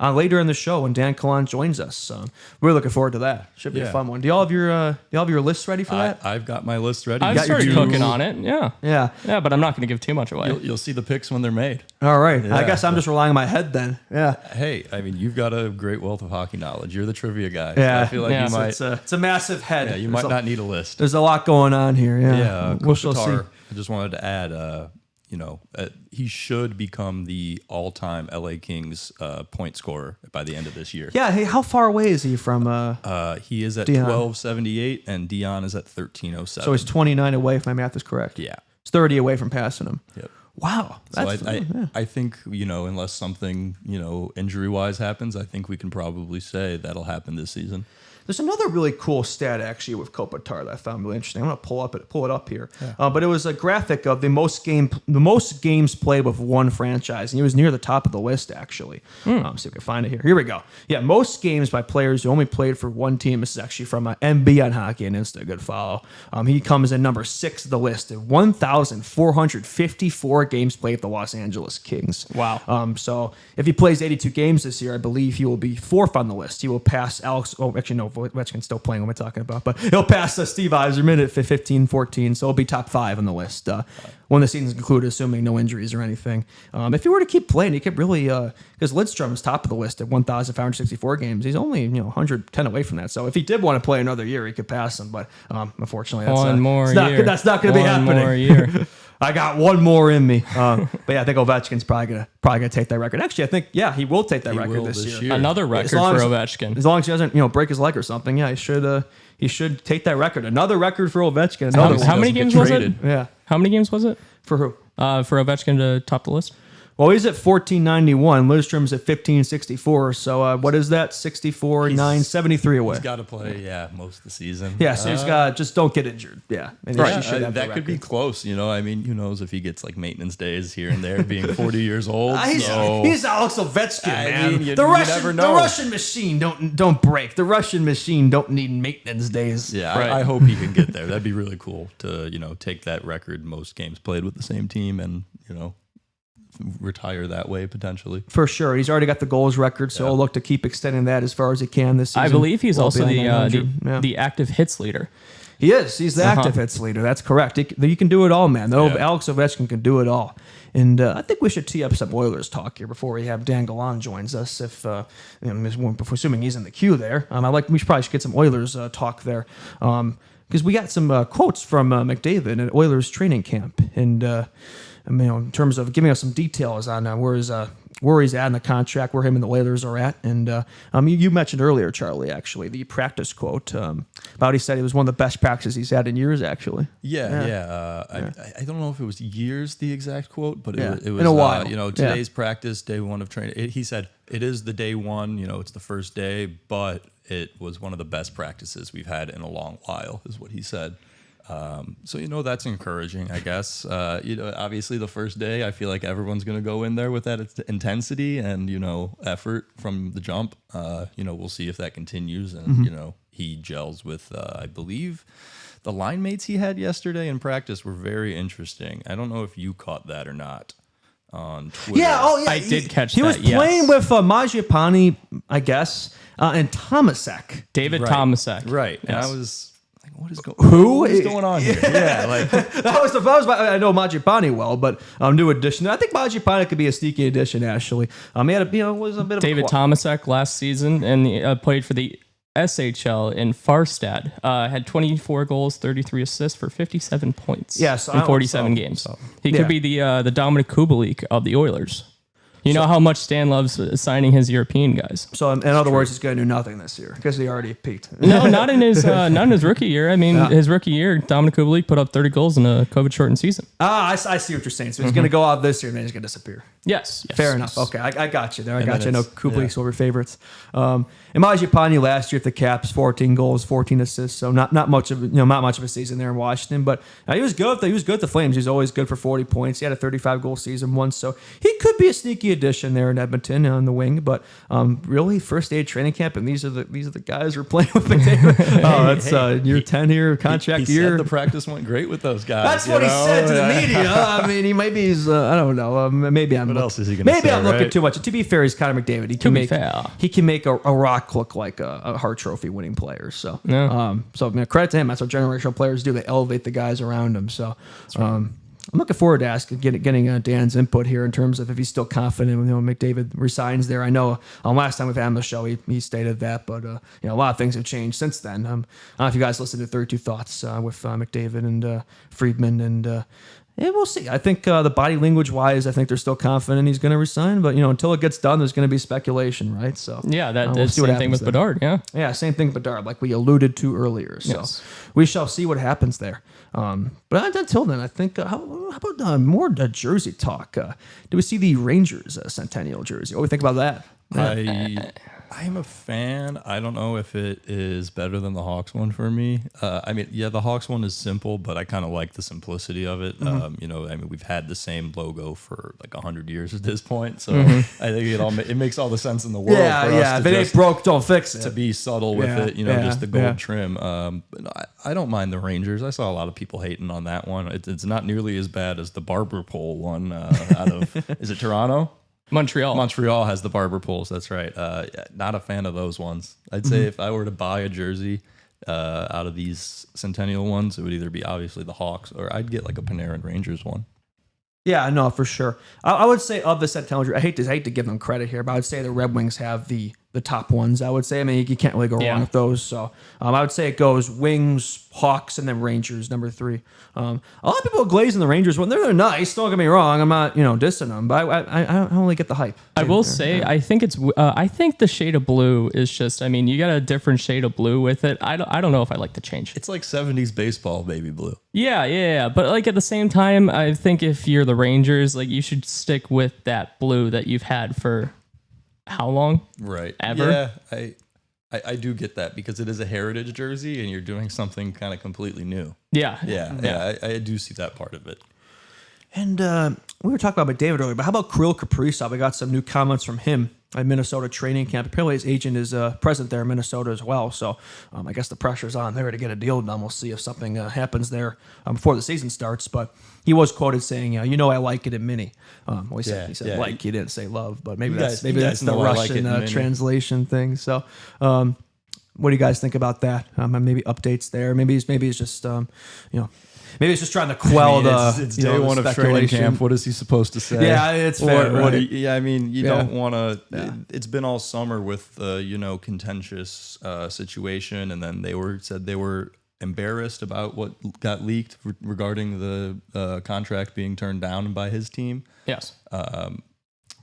Speaker 2: later in the show when Dan Kalan joins us. We're looking forward to that. Should be a fun one. Do y'all have your lists ready for that?
Speaker 3: I've got my list ready.
Speaker 4: I've started cooking on it.
Speaker 2: Yeah,
Speaker 4: but I'm not going to give too much away.
Speaker 3: You'll see the picks when they're made.
Speaker 2: All right. I guess I'm just relying on my head then. Yeah.
Speaker 3: Hey, I mean, you've got a great wealth of hockey knowledge. You're the trivia guy.
Speaker 2: Yeah.
Speaker 3: I feel like you might.
Speaker 2: It's a massive head.
Speaker 3: Yeah, you might not need a list.
Speaker 2: There's a lot going on here. Yeah.
Speaker 3: Yeah.
Speaker 2: We'll see.
Speaker 3: I just wanted to add, he should become the all-time LA Kings point scorer by the end of this year.
Speaker 2: Yeah. Hey, how far away is he from?
Speaker 3: He is at
Speaker 2: Dion?
Speaker 3: 1278, and Dion is at 1307.
Speaker 2: So he's 29 away, if my math is correct.
Speaker 3: Yeah.
Speaker 2: It's 30 away from passing him.
Speaker 3: Yep.
Speaker 2: Wow.
Speaker 3: So I think, unless something, injury-wise happens, I think we can probably say that'll happen this season.
Speaker 2: There's another really cool stat actually with Kopitar that I found really interesting. I'm going to pull it up here. Yeah. But it was a graphic of the most games played with one franchise, and he was near the top of the list actually. See if we can find it here. Here we go. Yeah, most games by players who only played for one team. This is actually from MB on Hockey and Insta. Good follow. He comes in number 6 of the list at 1,454 games played with the Los Angeles Kings.
Speaker 4: Wow.
Speaker 2: So if he plays 82 games this year, I believe he will be 4th on the list. He will pass Alex. Oh, actually no. Ovechkin's still playing. What am I talking about? But he'll pass Steve Yzerman at 15, 14, so he'll be top 5 on the list when the season's concluded, assuming no injuries or anything. If he were to keep playing, he could really, because Lidstrom's top of the list at 1,564 games. He's only 110 away from that. So if he did want to play another year, he could pass him. But unfortunately, that's not going to be happening.
Speaker 4: One more year.
Speaker 2: I got one more in me. But yeah, I think Ovechkin's probably gonna take that record. Actually, I think he will take that record this year.
Speaker 4: Another record for Ovechkin.
Speaker 2: As long as he doesn't, break his leg or something. Yeah, he should take that record. Another record for Ovechkin.
Speaker 4: How many games was it?
Speaker 2: Yeah.
Speaker 4: How many games was it?
Speaker 2: For who?
Speaker 4: For Ovechkin to top the list?
Speaker 2: Well, he's at 1491. Lidstrom's at 1564. So what is that? 64, 973 away.
Speaker 3: He's got to play, most of the season.
Speaker 2: Yeah, so he's got just don't get injured. Yeah, and
Speaker 3: right. That could be close. I mean, who knows if he gets like maintenance days here and there, being 40 years old.
Speaker 2: He's Alex Ovechkin, man.
Speaker 3: Mean, you never know.
Speaker 2: The Russian machine don't break. The Russian machine don't need maintenance days.
Speaker 3: Yeah, right. I hope he can get there. That'd be really cool to take that record, most games played with the same team, and retire that way potentially.
Speaker 2: For sure. He's already got the goals record, so he'll look to keep extending that as far as he can this season.
Speaker 4: I believe he's also the active hits leader.
Speaker 2: He is. He's the active hits leader. That's correct. He can do it all, man. Alex Ovechkin can do it all. And I think we should tee up some Oilers talk here before we have Dan Galan joins us. Assuming he's in the queue there, we should probably get some Oilers talk there. Because we got some quotes from McDavid at Oilers training camp, and in terms of giving us some details on where he's at in the contract, where him and the Oilers are at. And you mentioned earlier, Charlie, actually, the practice quote about he said it was one of the best practices he's had in years, actually.
Speaker 3: Yeah. I don't know if it was years, the exact quote, but it was
Speaker 2: in a while.
Speaker 3: Today's practice, day one of training. He said it is the day one, it's the first day, but it was one of the best practices we've had in a long while, is what he said. So, that's encouraging, I guess. Obviously the first day, I feel like everyone's going to go in there with that intensity and, effort from the jump. We'll see if that continues and, he gels with, I believe the line mates he had yesterday in practice were very interesting. I don't know if you caught that or not on Twitter.
Speaker 4: I did catch that.
Speaker 2: He was playing with Mangiapane, I guess, and Tomasek.
Speaker 4: David Tomasek.
Speaker 3: Right. And
Speaker 4: Yes.
Speaker 3: I was... What is going on here?
Speaker 2: I know Mangiapane well, but new addition. I think Mangiapane could be a sneaky addition. Actually, he had was a bit of
Speaker 4: David Tomasek last season and played for the SHL in Farstad. Had 24 goals, 33 assists for 57 points.
Speaker 2: Yes,
Speaker 4: in 47 games. He could be the Dominic Kubalik of the Oilers. You know how much Stan loves signing his European guys.
Speaker 2: So in other words, he's going to do nothing this year because he already peaked.
Speaker 4: No, not in his rookie year. I mean, his rookie year, Dominic Kubalik put up 30 goals in a COVID-shortened season.
Speaker 2: I see what you're saying. So he's going to go out this year and then he's going to disappear.
Speaker 4: Yes.
Speaker 2: Fair enough. Okay, I got you there. I got you. I know Kubalik's one of your favorites. Imajipani last year at the Caps, 14 goals, 14 assists. So not much of a season there in Washington, but he was good. He was good at the Flames. He's always good for 40 points. He had a 35 goal season once, so he could be a sneaky addition there in Edmonton on the wing. But really, first day of training camp, and these are the guys we're playing with. That's year 10 here, contract
Speaker 3: he
Speaker 2: year.
Speaker 3: Said the practice went great with those guys.
Speaker 2: That's what he said to the media. I mean, he maybe he's I don't know. Maybe I'm.
Speaker 3: What else is he going to say?
Speaker 2: Maybe I'm looking
Speaker 3: right?
Speaker 2: too much. To be fair, he's Connor McDavid. He can make a rock look like a Hart Trophy winning player. So, credit to him. That's what generational players do. They elevate the guys around them. So, I'm looking forward to getting Dan's input here in terms of if he's still confident when McDavid resigns there. I know last time we've had him on the show, he stated that, but a lot of things have changed since then. I don't know if you guys listened to 32 Thoughts with McDavid and Friedman and. Yeah, we'll see. I think the body language wise, I think they're still confident he's going to resign. But until it gets done, there's going to be speculation, right? So
Speaker 4: yeah, that's the same thing with Bedard.
Speaker 2: Yeah, same thing with Bedard, like we alluded to earlier. So we shall see what happens there. But until then, I think how about more jersey talk? Do we see the Rangers Centennial jersey? What do we think about that?
Speaker 3: I'm a fan. I don't know if it is better than the Hawks one for me. The Hawks one is simple, but I kind of like the simplicity of it. We've had the same logo for like 100 years at this point, so I think it makes all the sense in the world.
Speaker 2: If it ain't broke, don't fix it.
Speaker 3: To be subtle with it, just the gold trim. I don't mind the Rangers. I saw a lot of people hating on that one. It's not nearly as bad as the barber pole one out of is it Toronto? Montreal has the barber poles. That's right. Not a fan of those ones. I'd say if I were to buy a jersey out of these Centennial ones, it would either be obviously the Hawks or I'd get like a Panarin Rangers one.
Speaker 2: Yeah, no, for sure. I would say of the Centennial jersey, I hate to give them credit here, but I would say the Red Wings have the top ones. I would say. I mean, you can't really go wrong with those. So I would say it goes Wings, Hawks, and then Rangers number 3. A lot of people are glazing the Rangers when they're nice. Don't get me wrong. I'm not dissing them, but I don't really get the hype.
Speaker 4: I will say I think it's I think the shade of blue is just. I mean, you got a different shade of blue with it. I don't know if I like the change.
Speaker 3: It's like 70s baseball, baby blue.
Speaker 4: Yeah. But like at the same time, I think if you're the Rangers, like you should stick with that blue that you've had for. How long?
Speaker 3: Right.
Speaker 4: Ever?
Speaker 3: Yeah, I do get that because it is a heritage jersey and you're doing something kind of completely new.
Speaker 4: Yeah.
Speaker 3: I do see that part of it.
Speaker 2: And we were talking about McDavid earlier, but how about Kirill Kaprizov? I got some new comments from him at Minnesota training camp. Apparently his agent is present there in Minnesota as well. So I guess the pressure's on there to get a deal done. We'll see if something happens there before the season starts. But he was quoted saying, I like it in Mini. He said like, he didn't say love, but maybe that's the Russian translation thing. So what do you guys think about that? Maybe updates there. Maybe it's just, maybe it's just trying to quell
Speaker 3: it's day one of training camp. What is he supposed to say?
Speaker 2: Yeah, it's fair.
Speaker 3: You don't want to. It's been all summer with contentious situation, and then said they were embarrassed about what got leaked regarding the contract being turned down by his team.
Speaker 4: Yes.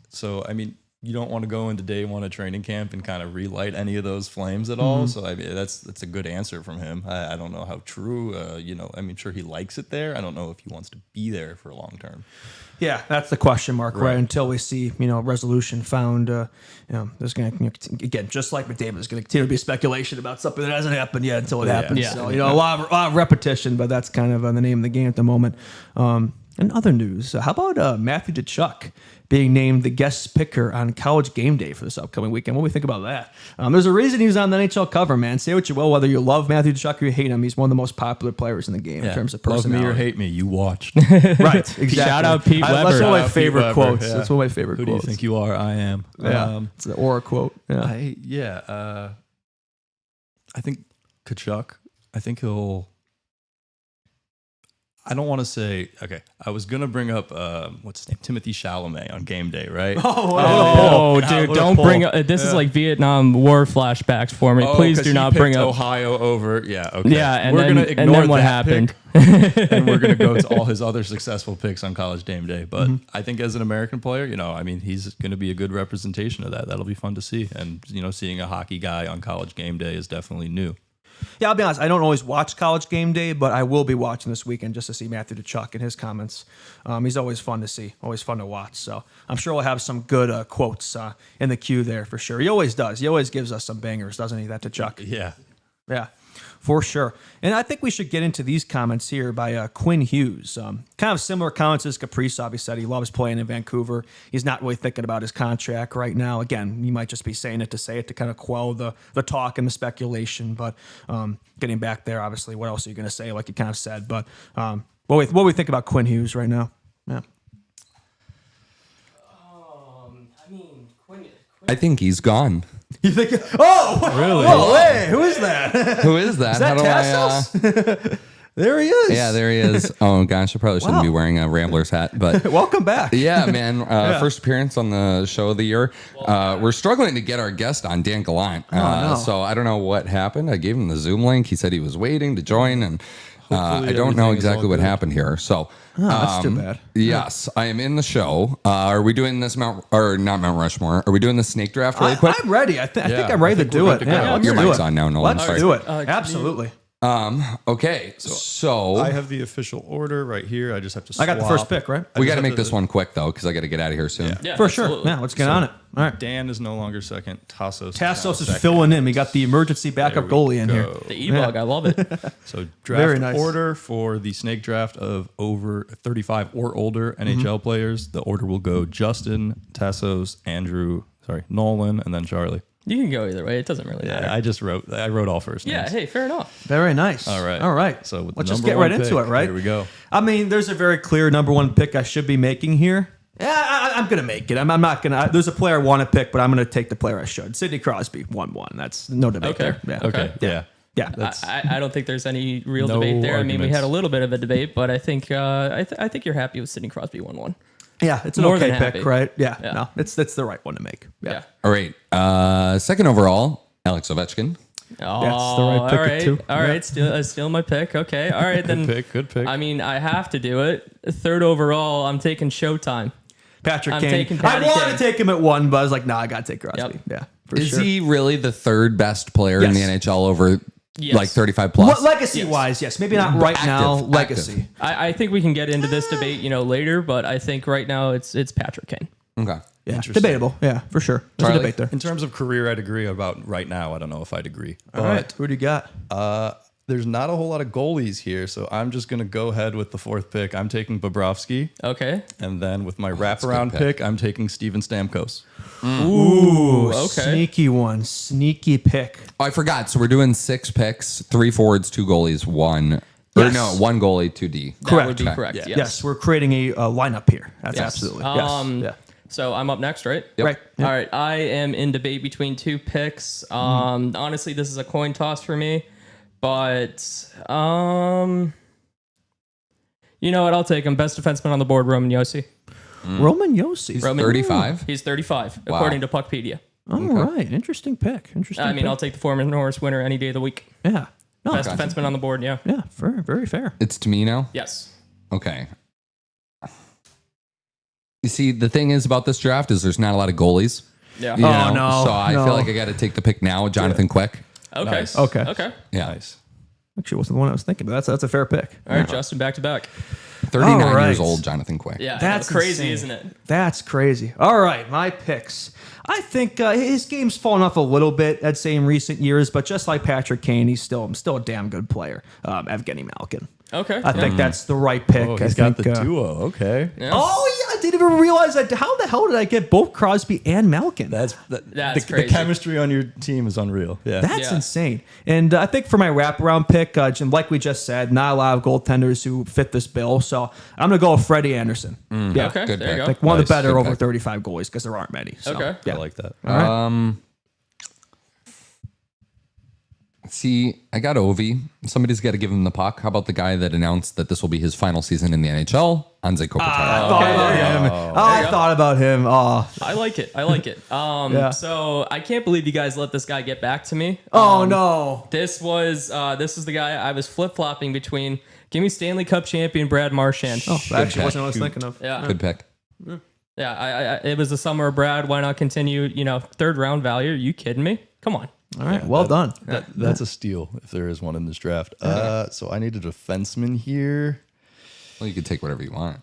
Speaker 3: So I mean, you don't want to go into day one of training camp and kind of relight any of those flames at all. So I mean, that's a good answer from him. I don't know how true. Sure he likes it there. I don't know if he wants to be there for long term.
Speaker 2: Yeah, that's the question mark, right? Until we see, resolution found. There's going to again, just like McDavid, there's going to continue to be speculation about something that hasn't happened yet until it happens.
Speaker 4: Yeah.
Speaker 2: So a lot of repetition, but that's kind of the name of the game at the moment. In other news, how about Matthew Tkachuk being named the guest picker on College Game Day for this upcoming weekend? What do we think about that? There's a reason he was on the NHL cover, man. Say what you will, whether you love Matthew Tkachuk or you hate him, he's one of the most popular players in the game in terms of personality.
Speaker 3: Love me or hate me, you watched.
Speaker 2: Right, exactly.
Speaker 4: Shout out Pete Weber.
Speaker 2: That's one of my favorite
Speaker 3: Weber,
Speaker 2: quotes.
Speaker 3: yeah.
Speaker 2: That's one of my favorite
Speaker 3: Who
Speaker 2: quotes.
Speaker 3: do you think you are? I am.
Speaker 2: Yeah, it's the Aura quote. Yeah.
Speaker 3: I think Tkachuk, I think he'll... I don't want to say, okay, I was going to bring up, what's his name? Timothy Chalamet on game day, right?
Speaker 4: Oh, dude, don't bring up. This is like Vietnam War flashbacks for me. Please
Speaker 3: 'cause
Speaker 4: do
Speaker 3: he
Speaker 4: not
Speaker 3: picked
Speaker 4: bring up.
Speaker 3: Ohio over. Yeah, okay.
Speaker 4: Yeah, and
Speaker 3: we're
Speaker 4: then,
Speaker 3: gonna
Speaker 4: and
Speaker 3: ignore
Speaker 4: then what
Speaker 3: that
Speaker 4: happened?
Speaker 3: pick, and we're going to go to all his other successful picks on college game day. But I think as an American player, I mean, he's going to be a good representation of that. That'll be fun to see. And, seeing a hockey guy on college game day is definitely new.
Speaker 2: Yeah, I'll be honest. I don't always watch College Game Day, but I will be watching this weekend just to see Matthew Tkachuk and his comments. He's always fun to see, always fun to watch. So I'm sure we'll have some good quotes in the queue there for sure. He always does. He always gives us some bangers, doesn't he, that Tkachuk?
Speaker 3: Yeah.
Speaker 2: Yeah, for sure. And I think we should get into these comments here by Quinn Hughes. Kind of similar comments as Kaprizov. He said he loves playing in Vancouver. He's not really thinking about his contract right now. Again, he might just be saying it to say it to kind of quell the talk and the speculation. But getting back there, obviously, what else are you going to say, like you kind of said? But what we think about Quinn Hughes right now? Yeah.
Speaker 6: I think he's gone.
Speaker 2: You think? Oh,
Speaker 3: Really?
Speaker 2: Oh, hey, who is that?
Speaker 6: Who is that?
Speaker 2: Is that Tassos? There he is.
Speaker 6: Yeah, there he is. Oh gosh, I probably shouldn't
Speaker 2: Wow.
Speaker 6: be wearing a Ramblers hat, but
Speaker 2: Welcome back.
Speaker 6: yeah, man. First appearance on the show of the year. We're struggling to get our guest on, Dan Gallant.
Speaker 2: no.
Speaker 6: So I don't know what happened. I gave him the Zoom link. He said he was waiting to join, and I don't know
Speaker 3: everything is
Speaker 6: exactly
Speaker 3: all
Speaker 6: what
Speaker 3: good.
Speaker 6: happened here. So
Speaker 2: that's too bad.
Speaker 6: Yes, I am in the show. Are we doing this not Mount Rushmore? Are we doing the snake draft really quick?
Speaker 2: I'm ready. I think
Speaker 3: Yeah,
Speaker 2: I'm ready
Speaker 3: I
Speaker 2: to
Speaker 3: think
Speaker 2: do
Speaker 3: we're
Speaker 2: it.
Speaker 3: good to go.
Speaker 2: Yeah, let's
Speaker 6: Your
Speaker 2: do
Speaker 6: mic's
Speaker 2: it.
Speaker 6: on now, Nolan.
Speaker 2: Let's
Speaker 6: Sorry.
Speaker 2: do it.
Speaker 4: can
Speaker 2: Absolutely.
Speaker 6: Okay, so
Speaker 3: I have the official order right here. I just have to
Speaker 2: I got the
Speaker 3: swap.
Speaker 2: first pick, right?
Speaker 6: we got to make this one quick though, because I got to get out of here soon.
Speaker 4: Yeah,
Speaker 2: For sure.
Speaker 4: absolutely.
Speaker 2: Yeah, let's get on it. All right.
Speaker 3: Dan is no longer second. Tassos
Speaker 2: Tassos is
Speaker 3: second.
Speaker 2: filling in. We got the emergency backup
Speaker 3: There we
Speaker 2: goalie in here.
Speaker 3: go.
Speaker 4: The E-Bug, I love it.
Speaker 3: So
Speaker 2: Very
Speaker 3: draft
Speaker 2: nice.
Speaker 3: order for the snake draft of over 35 or older NHL players. The order will go Justin, Tassos, Nolan, and then Charlie.
Speaker 4: You can go either way. It doesn't really matter.
Speaker 3: I wrote all first
Speaker 4: Yeah,
Speaker 3: names.
Speaker 4: hey, fair enough.
Speaker 2: Very nice.
Speaker 3: All right.
Speaker 2: All right.
Speaker 3: So with the
Speaker 2: let's just
Speaker 3: number
Speaker 2: get right
Speaker 3: one
Speaker 2: into
Speaker 3: pick,
Speaker 2: it, right?
Speaker 3: Here we go.
Speaker 2: I mean, there's a very clear number one pick I should be making here. Yeah, I'm going to make it. I'm not going to. There's a player I want to pick, but I'm going to take the player I should. Sidney Crosby, 1-1. That's no debate
Speaker 4: Okay.
Speaker 2: there. Yeah.
Speaker 3: Okay. Yeah.
Speaker 2: Yeah.
Speaker 4: I don't think there's any real
Speaker 3: No
Speaker 4: debate there. I mean, we
Speaker 3: arguments.
Speaker 4: had a little bit of a debate, but I think I think you're happy with Sidney Crosby 1-1.
Speaker 2: Yeah, it's an
Speaker 4: More
Speaker 2: okay
Speaker 4: than
Speaker 2: pick,
Speaker 4: happy.
Speaker 2: right? Yeah.
Speaker 4: Yeah.
Speaker 2: No, it's the right one to make.
Speaker 4: Yeah.
Speaker 6: All right. Second overall, Alex Ovechkin.
Speaker 4: Oh,
Speaker 2: That's the right pick
Speaker 4: all
Speaker 2: of
Speaker 4: right.
Speaker 2: two.
Speaker 4: All right. Steal my pick. Okay. All right. Then.
Speaker 3: Good pick.
Speaker 4: I mean, I have to do it. Third overall, I'm taking Showtime.
Speaker 2: Patrick
Speaker 4: I'm
Speaker 2: Kane.
Speaker 4: taking
Speaker 2: I
Speaker 4: Patty
Speaker 2: wanted
Speaker 4: Kane.
Speaker 2: to take him at 1, but I was like, nah, I got to take Crosby.
Speaker 4: Yep.
Speaker 2: Yeah, for
Speaker 6: Is
Speaker 2: sure.
Speaker 6: he really the third best player in the
Speaker 2: Yes.
Speaker 6: NHL over
Speaker 4: Yes.
Speaker 6: like 35 plus?
Speaker 2: Legacy-wise, yes. Maybe not right now.
Speaker 6: Active.
Speaker 2: Legacy.
Speaker 4: I think we can get into this debate, later, but I think right now it's Patrick Kane.
Speaker 6: Okay.
Speaker 2: Yeah,
Speaker 3: Interesting.
Speaker 2: debatable. Yeah, for sure. There's a
Speaker 6: Charlie?
Speaker 2: debate there.
Speaker 3: In terms of career, I'd agree about right now. I don't know if I'd agree.
Speaker 2: All right, who do you got?
Speaker 3: There's not a whole lot of goalies here, so I'm just going to go ahead with the fourth pick. I'm taking Bobrovsky,
Speaker 4: Okay.
Speaker 3: and then with my
Speaker 6: that's a good
Speaker 3: wraparound
Speaker 6: pick.
Speaker 3: pick, I'm taking Steven Stamkos.
Speaker 2: Ooh,
Speaker 4: okay.
Speaker 2: Sneaky one. Sneaky pick.
Speaker 6: Oh, I forgot. So we're doing 6 picks, 3 forwards, 2 goalies, 1.
Speaker 2: Yes.
Speaker 6: Or no, 1 goalie, 2 D.
Speaker 4: That
Speaker 2: Correct.
Speaker 4: would be
Speaker 6: Okay.
Speaker 4: correct.
Speaker 3: Yeah.
Speaker 4: Yes.
Speaker 2: Yes, we're creating a lineup here. That's
Speaker 4: Yes.
Speaker 2: absolutely. Yes. Yeah.
Speaker 4: So I'm up next, right?
Speaker 6: Yep.
Speaker 2: Right.
Speaker 4: All right. I am in debate between 2 picks. Honestly, this is a coin toss for me, but you know what? I'll take him. Best defenseman on the board, Roman Josi.
Speaker 2: Roman Josi.
Speaker 4: Roman
Speaker 6: 35?
Speaker 4: He's 35,
Speaker 6: Wow.
Speaker 4: according to Puckpedia.
Speaker 2: All right. Interesting pick. Interesting.
Speaker 4: I mean,
Speaker 2: pick.
Speaker 4: I'll take the former Norris winner any day of the week.
Speaker 2: Yeah. No.
Speaker 4: Best defenseman on the board. Yeah.
Speaker 2: Yeah. Very fair.
Speaker 6: It's to me now?
Speaker 4: Yes.
Speaker 6: Okay. You see, the thing is about this draft is there's not a lot of goalies.
Speaker 4: Yeah.
Speaker 6: You
Speaker 2: Oh,
Speaker 6: know?
Speaker 2: no,
Speaker 6: So I
Speaker 2: no.
Speaker 6: feel like I got to take the pick now with Jonathan Quick.
Speaker 4: Okay.
Speaker 3: Nice.
Speaker 2: Okay.
Speaker 4: Okay.
Speaker 6: Yeah.
Speaker 3: Nice.
Speaker 2: Actually, wasn't the one I was thinking, but that's a fair pick.
Speaker 4: All right, Justin, back to back.
Speaker 6: 39
Speaker 2: All right.
Speaker 6: years old, Jonathan Quick.
Speaker 4: Yeah.
Speaker 2: That's
Speaker 4: crazy,
Speaker 2: insane.
Speaker 4: isn't it?
Speaker 2: That's crazy. All right, my picks. I think his game's fallen off a little bit, I'd say, in recent years, but just like Patrick Kane, he's still a damn good player. Evgeny Malkin.
Speaker 4: Okay.
Speaker 2: I think that's the right pick.
Speaker 3: Oh,
Speaker 2: I
Speaker 3: he's got
Speaker 2: think,
Speaker 3: the duo. Okay.
Speaker 4: Yeah.
Speaker 2: Oh yeah, I didn't even realize that. How the hell did I get both Crosby and Malkin?
Speaker 3: That's
Speaker 4: That's
Speaker 3: the
Speaker 4: crazy.
Speaker 3: chemistry on your team is unreal. Yeah.
Speaker 2: That's
Speaker 4: Yeah.
Speaker 2: insane. And I think for my wraparound pick, like we just said, not a lot of goaltenders who fit this bill. So I'm going to go with Freddie Anderson. Yeah.
Speaker 4: Okay.
Speaker 6: Good
Speaker 4: there you
Speaker 6: pick.
Speaker 4: go.
Speaker 2: Like one of the
Speaker 3: Nice.
Speaker 2: better
Speaker 6: Good
Speaker 2: over
Speaker 6: pick.
Speaker 2: 35 goalies because there aren't many. So,
Speaker 4: Okay.
Speaker 2: yeah.
Speaker 3: I like that.
Speaker 6: See, I got Ovi. Somebody's got to give him the puck. How about the guy that announced that this will be his final season in the NHL? Anze Kopitar.
Speaker 2: I thought about him. Oh,
Speaker 4: I like it. I like it.
Speaker 2: Yeah.
Speaker 4: So I can't believe you guys let this guy get back to me.
Speaker 2: oh no.
Speaker 4: This was the guy I was flip flopping between. Give me Stanley Cup champion Brad Marchand.
Speaker 2: Oh, that actually
Speaker 6: pick.
Speaker 2: wasn't what I was thinking of.
Speaker 4: Yeah,
Speaker 6: Good pick.
Speaker 4: yeah. It was the summer of Brad. Why not continue? Third round value. Are you kidding me? Come on.
Speaker 2: All right. Well done.
Speaker 3: That's a steal if there is one in this draft. So I need a defenseman here.
Speaker 6: Well, you could take whatever you want.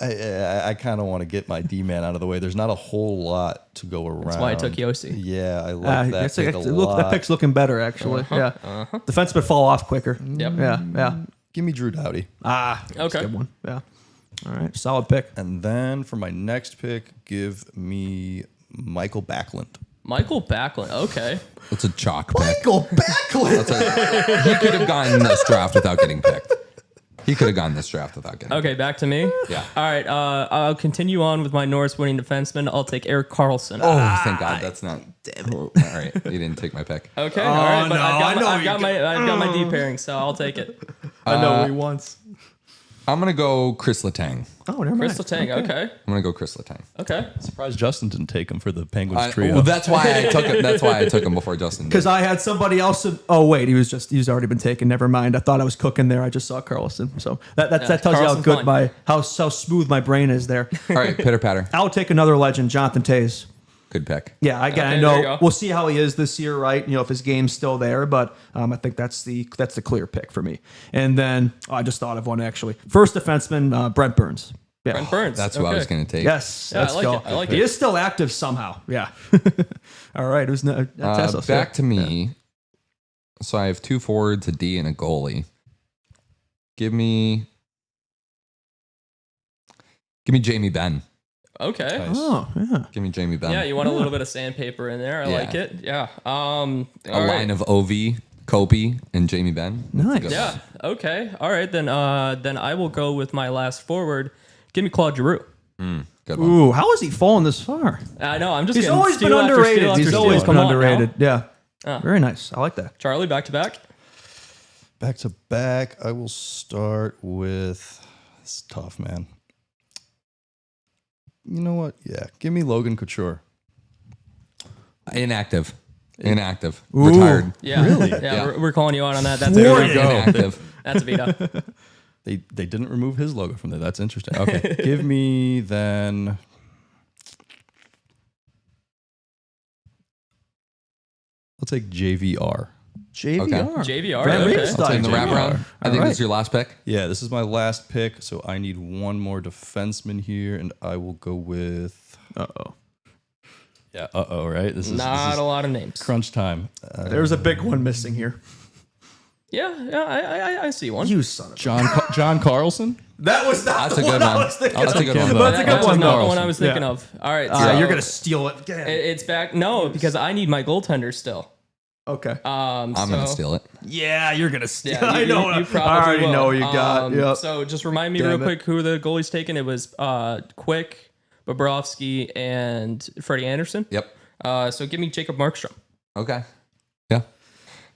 Speaker 3: I kind of want to get my D-man out of the way. There's not a whole lot to go around.
Speaker 4: That's why I took Yossi.
Speaker 3: Yeah, I like that pick a
Speaker 2: that
Speaker 3: lot.
Speaker 2: pick's looking better, actually. Yeah. Defensemen fall off quicker.
Speaker 4: Yep.
Speaker 2: Yeah.
Speaker 3: Give me Drew Doughty.
Speaker 2: That's a
Speaker 4: Okay.
Speaker 2: good one. Yeah. All right. Solid pick.
Speaker 3: And then for my next pick, give me Michael Backlund.
Speaker 4: Michael Backlund. Okay.
Speaker 6: It's a chalk pick.
Speaker 2: Michael Backlund.
Speaker 6: He could have gotten this draft without getting picked. He could have gotten this draft without getting picked.
Speaker 4: Okay. Back to me.
Speaker 6: Yeah.
Speaker 4: All right. I'll continue on with my Norris winning defenseman. I'll take Eric Carlson.
Speaker 6: Oh, thank God that's not. Damn it. All right. You didn't take my pick.
Speaker 4: Okay. All right. But
Speaker 2: no,
Speaker 4: I've got my D pairing, so I'll take it.
Speaker 2: I know what he wants.
Speaker 6: I'm going to go Chris Letang.
Speaker 2: Oh, never mind.
Speaker 4: Crystal Tang. Okay.
Speaker 6: I'm going to go Chris Letang.
Speaker 4: Okay.
Speaker 3: Surprised Justin didn't take him for the Penguins trio.
Speaker 6: Well, that's why I took him. That's why I took him before Justin did.
Speaker 2: Because I had somebody else. Oh wait, he's already been taken. Never mind. I thought I was cooking there. I just saw Carlson. So that tells you how
Speaker 4: Carlson's
Speaker 2: good
Speaker 4: fine.
Speaker 2: how smooth my brain is there.
Speaker 6: All right, pitter patter.
Speaker 2: I would take another legend, Jonathan Taves.
Speaker 6: Good pick.
Speaker 2: Yeah, I
Speaker 4: Okay,
Speaker 2: I
Speaker 4: there you
Speaker 2: know.
Speaker 4: go.
Speaker 2: We'll see how he is this year, right? If his game's still there, but I think that's the clear pick for me. And then I just thought of one actually. First defenseman, Brent Burns. Yeah.
Speaker 4: Brent Burns.
Speaker 6: That's who I was going to take.
Speaker 2: Yes,
Speaker 4: Yeah, I
Speaker 2: let's
Speaker 4: like
Speaker 2: go.
Speaker 4: it. I like
Speaker 2: he
Speaker 4: it.
Speaker 2: is still active somehow. Yeah. All right. Who's Tessos?
Speaker 6: Back to me. So I have 2 forwards, a D, and a goalie. Give me Jamie Benn.
Speaker 4: Okay.
Speaker 3: Nice.
Speaker 2: Oh yeah.
Speaker 6: Give me Jamie Benn.
Speaker 4: Yeah, you want a little bit of sandpaper in there. I
Speaker 6: Yeah.
Speaker 4: like it. Yeah.
Speaker 6: A line of Ovi, Kobe, and Jamie Benn. That's a
Speaker 2: Nice.
Speaker 6: good
Speaker 4: Yeah.
Speaker 6: one.
Speaker 4: Okay. All right. Then I will go with my last forward. Give me Claude Giroux.
Speaker 6: Good one.
Speaker 2: Ooh, how has he fallen this far?
Speaker 4: I know. I'm just.
Speaker 2: He's
Speaker 4: getting
Speaker 2: always been
Speaker 4: steal after
Speaker 2: underrated.
Speaker 4: steal after
Speaker 2: He's
Speaker 4: steal.
Speaker 2: always been
Speaker 4: Come on now.
Speaker 2: underrated. Yeah. Very nice. I like that.
Speaker 4: Charlie, back to back.
Speaker 3: Back to back, I will start with. It's tough, man. You know what? Yeah, give me Logan Couture.
Speaker 6: Inactive. Retired.
Speaker 4: Yeah.
Speaker 3: Really?
Speaker 4: Yeah.
Speaker 6: Yeah.
Speaker 4: We're calling you out on that. That's
Speaker 6: There
Speaker 4: a
Speaker 6: we go. Inactive.
Speaker 4: That's a veto.
Speaker 3: They didn't remove his logo from there. That's interesting. Okay, give me then. I'll take JVR.
Speaker 2: JVR.
Speaker 4: JVR.
Speaker 2: Brand
Speaker 4: Okay.
Speaker 2: Reed style.
Speaker 6: In the wraparound. I think
Speaker 2: All
Speaker 6: this is your last pick.
Speaker 3: Yeah, this is my last pick, so I need one more defenseman here, and I will go with. Yeah. Right. This is
Speaker 4: Not a lot of names.
Speaker 3: crunch time.
Speaker 2: There's a big one missing here.
Speaker 4: Yeah. I see one.
Speaker 2: You son of a...
Speaker 3: John Carlson.
Speaker 2: That was not
Speaker 6: That's
Speaker 2: the
Speaker 6: a good
Speaker 2: I
Speaker 6: one.
Speaker 2: was thinking
Speaker 6: That's a
Speaker 2: of.
Speaker 6: good one.
Speaker 2: That's a good
Speaker 4: That's
Speaker 2: one,
Speaker 4: not
Speaker 2: though.
Speaker 4: the one I was thinking
Speaker 2: Yeah.
Speaker 4: of. All right. So
Speaker 2: You're going to steal it. Get it.
Speaker 4: It's back. No, because I need my goaltender still.
Speaker 2: Okay.
Speaker 6: I'm going to steal it.
Speaker 2: Yeah, you're going to steal
Speaker 4: Yeah,
Speaker 2: I know.
Speaker 4: You probably
Speaker 2: I already
Speaker 4: will.
Speaker 2: know you got. Yep.
Speaker 4: So just remind me
Speaker 2: Damn
Speaker 4: real
Speaker 2: it.
Speaker 4: quick who the goalie's taken. It was Quick, Bobrovsky, and Freddie Anderson.
Speaker 6: Yep.
Speaker 4: So give me Jacob Markstrom.
Speaker 6: Okay. Yeah.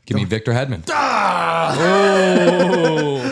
Speaker 6: Give me Victor Hedman.
Speaker 4: Oh,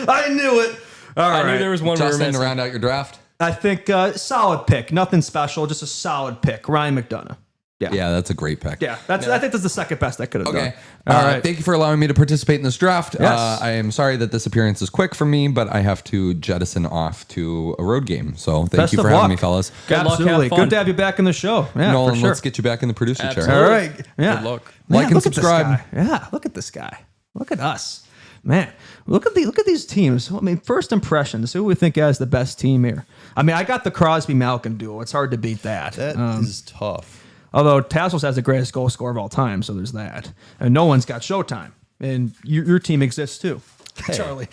Speaker 2: I knew it. All
Speaker 4: I
Speaker 2: right.
Speaker 4: knew there was one we were
Speaker 6: Justin, to
Speaker 4: missing.
Speaker 6: round out your draft.
Speaker 2: I think solid pick. Nothing special. Just a solid pick. Ryan McDonough.
Speaker 6: Yeah, that's a great pick.
Speaker 2: Yeah, I think that's the second best I could have
Speaker 6: Okay.
Speaker 2: done. All right.
Speaker 6: Thank you for allowing me to participate in this draft.
Speaker 2: Yes.
Speaker 6: I am sorry that this appearance is quick for me, but I have to jettison off to a road game. So thank
Speaker 2: Best
Speaker 6: you
Speaker 2: of
Speaker 6: for having
Speaker 2: luck.
Speaker 6: me, fellas.
Speaker 4: Good luck,
Speaker 2: Absolutely.
Speaker 4: have fun.
Speaker 2: Good to have you back in the show. Yeah,
Speaker 6: Nolan,
Speaker 2: for sure.
Speaker 6: let's get you back in the producer chair.
Speaker 4: Absolutely.
Speaker 2: All right. Yeah.
Speaker 3: Good luck.
Speaker 6: Like and
Speaker 2: look at this
Speaker 6: subscribe.
Speaker 2: guy. Yeah, look at this guy. Look at us. Man, look at these teams. I mean, first impressions. Who we think has the best team here? I mean, I got the Crosby-Malkin duo. It's hard to beat that.
Speaker 3: That is tough.
Speaker 2: Although Tassos has the greatest goal scorer of all time, so there's that. And no one's got Showtime. And your team exists too. Charlie.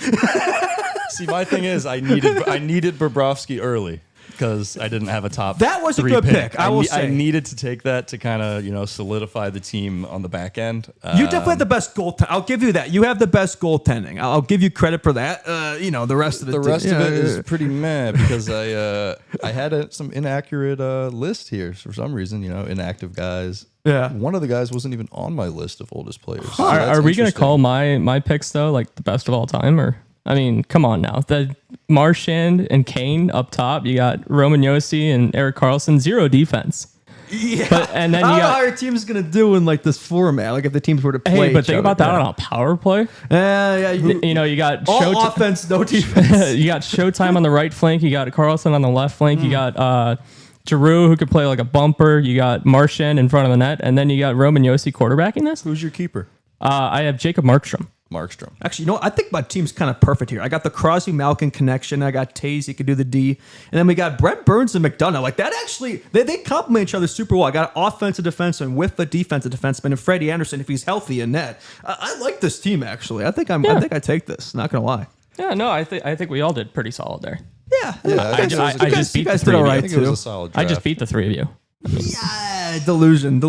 Speaker 3: See, my thing is, I needed Bobrovsky early. because I didn't have a top.
Speaker 2: That was a
Speaker 3: 3
Speaker 2: good pick, I will say.
Speaker 3: I needed to take that to kind of solidify the team on the back end.
Speaker 2: You definitely have the best goaltending. I'll give you that. You have the best goaltending. I'll give you credit for that. The rest of
Speaker 3: The rest of it is pretty meh because I had some inaccurate list here for some reason. Inactive guys.
Speaker 2: Yeah.
Speaker 3: One of the guys wasn't even on my list of oldest players. So
Speaker 4: Are
Speaker 3: that's
Speaker 4: we going to
Speaker 3: interesting.
Speaker 4: call my picks though like the best of all time? Or I mean, come on now. The Marchand and Kane up top. You got Roman Josi and Erik Karlsson. 0 defense.
Speaker 2: Yeah.
Speaker 4: And then
Speaker 2: I
Speaker 4: you
Speaker 2: don't know
Speaker 4: got.
Speaker 2: how your team's going to do in like this format. Like if the teams were to play.
Speaker 4: Hey, but
Speaker 2: each
Speaker 4: think
Speaker 2: other.
Speaker 4: about that on a power play.
Speaker 2: Yeah.
Speaker 4: You got
Speaker 2: All offense, no defense.
Speaker 4: you got Showtime on the right flank. You got Carlson on the left flank. You got Giroux, who could play like a bumper. You got Marchand in front of the net. And then you got Roman Josi quarterbacking this.
Speaker 3: Who's your keeper?
Speaker 4: I have Jacob Markstrom.
Speaker 3: Markstrom.
Speaker 2: Actually, I think my team's kind of perfect here. I got the Crosby-Malkin connection. I got Taze, he could do the D. And then we got Brent Burns and McDonough. Like that actually, they complement each other super well. I got an offensive defenseman with a defensive defenseman and Freddie Anderson if he's healthy in net. I like this team actually. I think I take this. Not gonna lie.
Speaker 4: Yeah, no, I think we all did pretty solid there.
Speaker 2: Yeah.
Speaker 3: I
Speaker 2: You guys did all
Speaker 3: I
Speaker 2: right
Speaker 3: think it was
Speaker 2: too.
Speaker 3: a solid
Speaker 4: I
Speaker 3: draft.
Speaker 4: just beat the 3 of you.
Speaker 2: Yeah, delusion.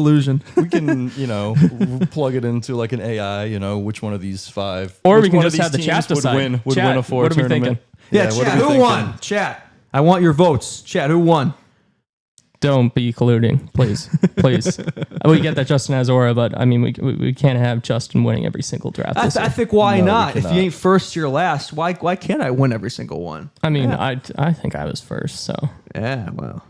Speaker 3: We can, plug it into like an AI, which one of these 5.
Speaker 4: Or
Speaker 3: which
Speaker 4: we can
Speaker 3: one of
Speaker 4: just have the
Speaker 3: these
Speaker 4: chat
Speaker 3: teams
Speaker 4: decide.
Speaker 3: would win a 4
Speaker 4: what are we
Speaker 3: tournament.
Speaker 4: thinking?
Speaker 2: Yeah,
Speaker 3: what are
Speaker 2: chat.
Speaker 3: we
Speaker 2: Who
Speaker 3: thinking?
Speaker 2: won? Chat. I want your votes. Chat. Who won?
Speaker 4: Don't be colluding, please. We get that Justin Azora, but I mean, we can't have Justin winning every single draft. This
Speaker 2: I
Speaker 4: year.
Speaker 2: think why
Speaker 3: No, we
Speaker 2: not? If you
Speaker 3: cannot.
Speaker 2: ain't first, you're last. Why can't I win every single one?
Speaker 4: I mean, I think I was first, so
Speaker 2: Yeah, well,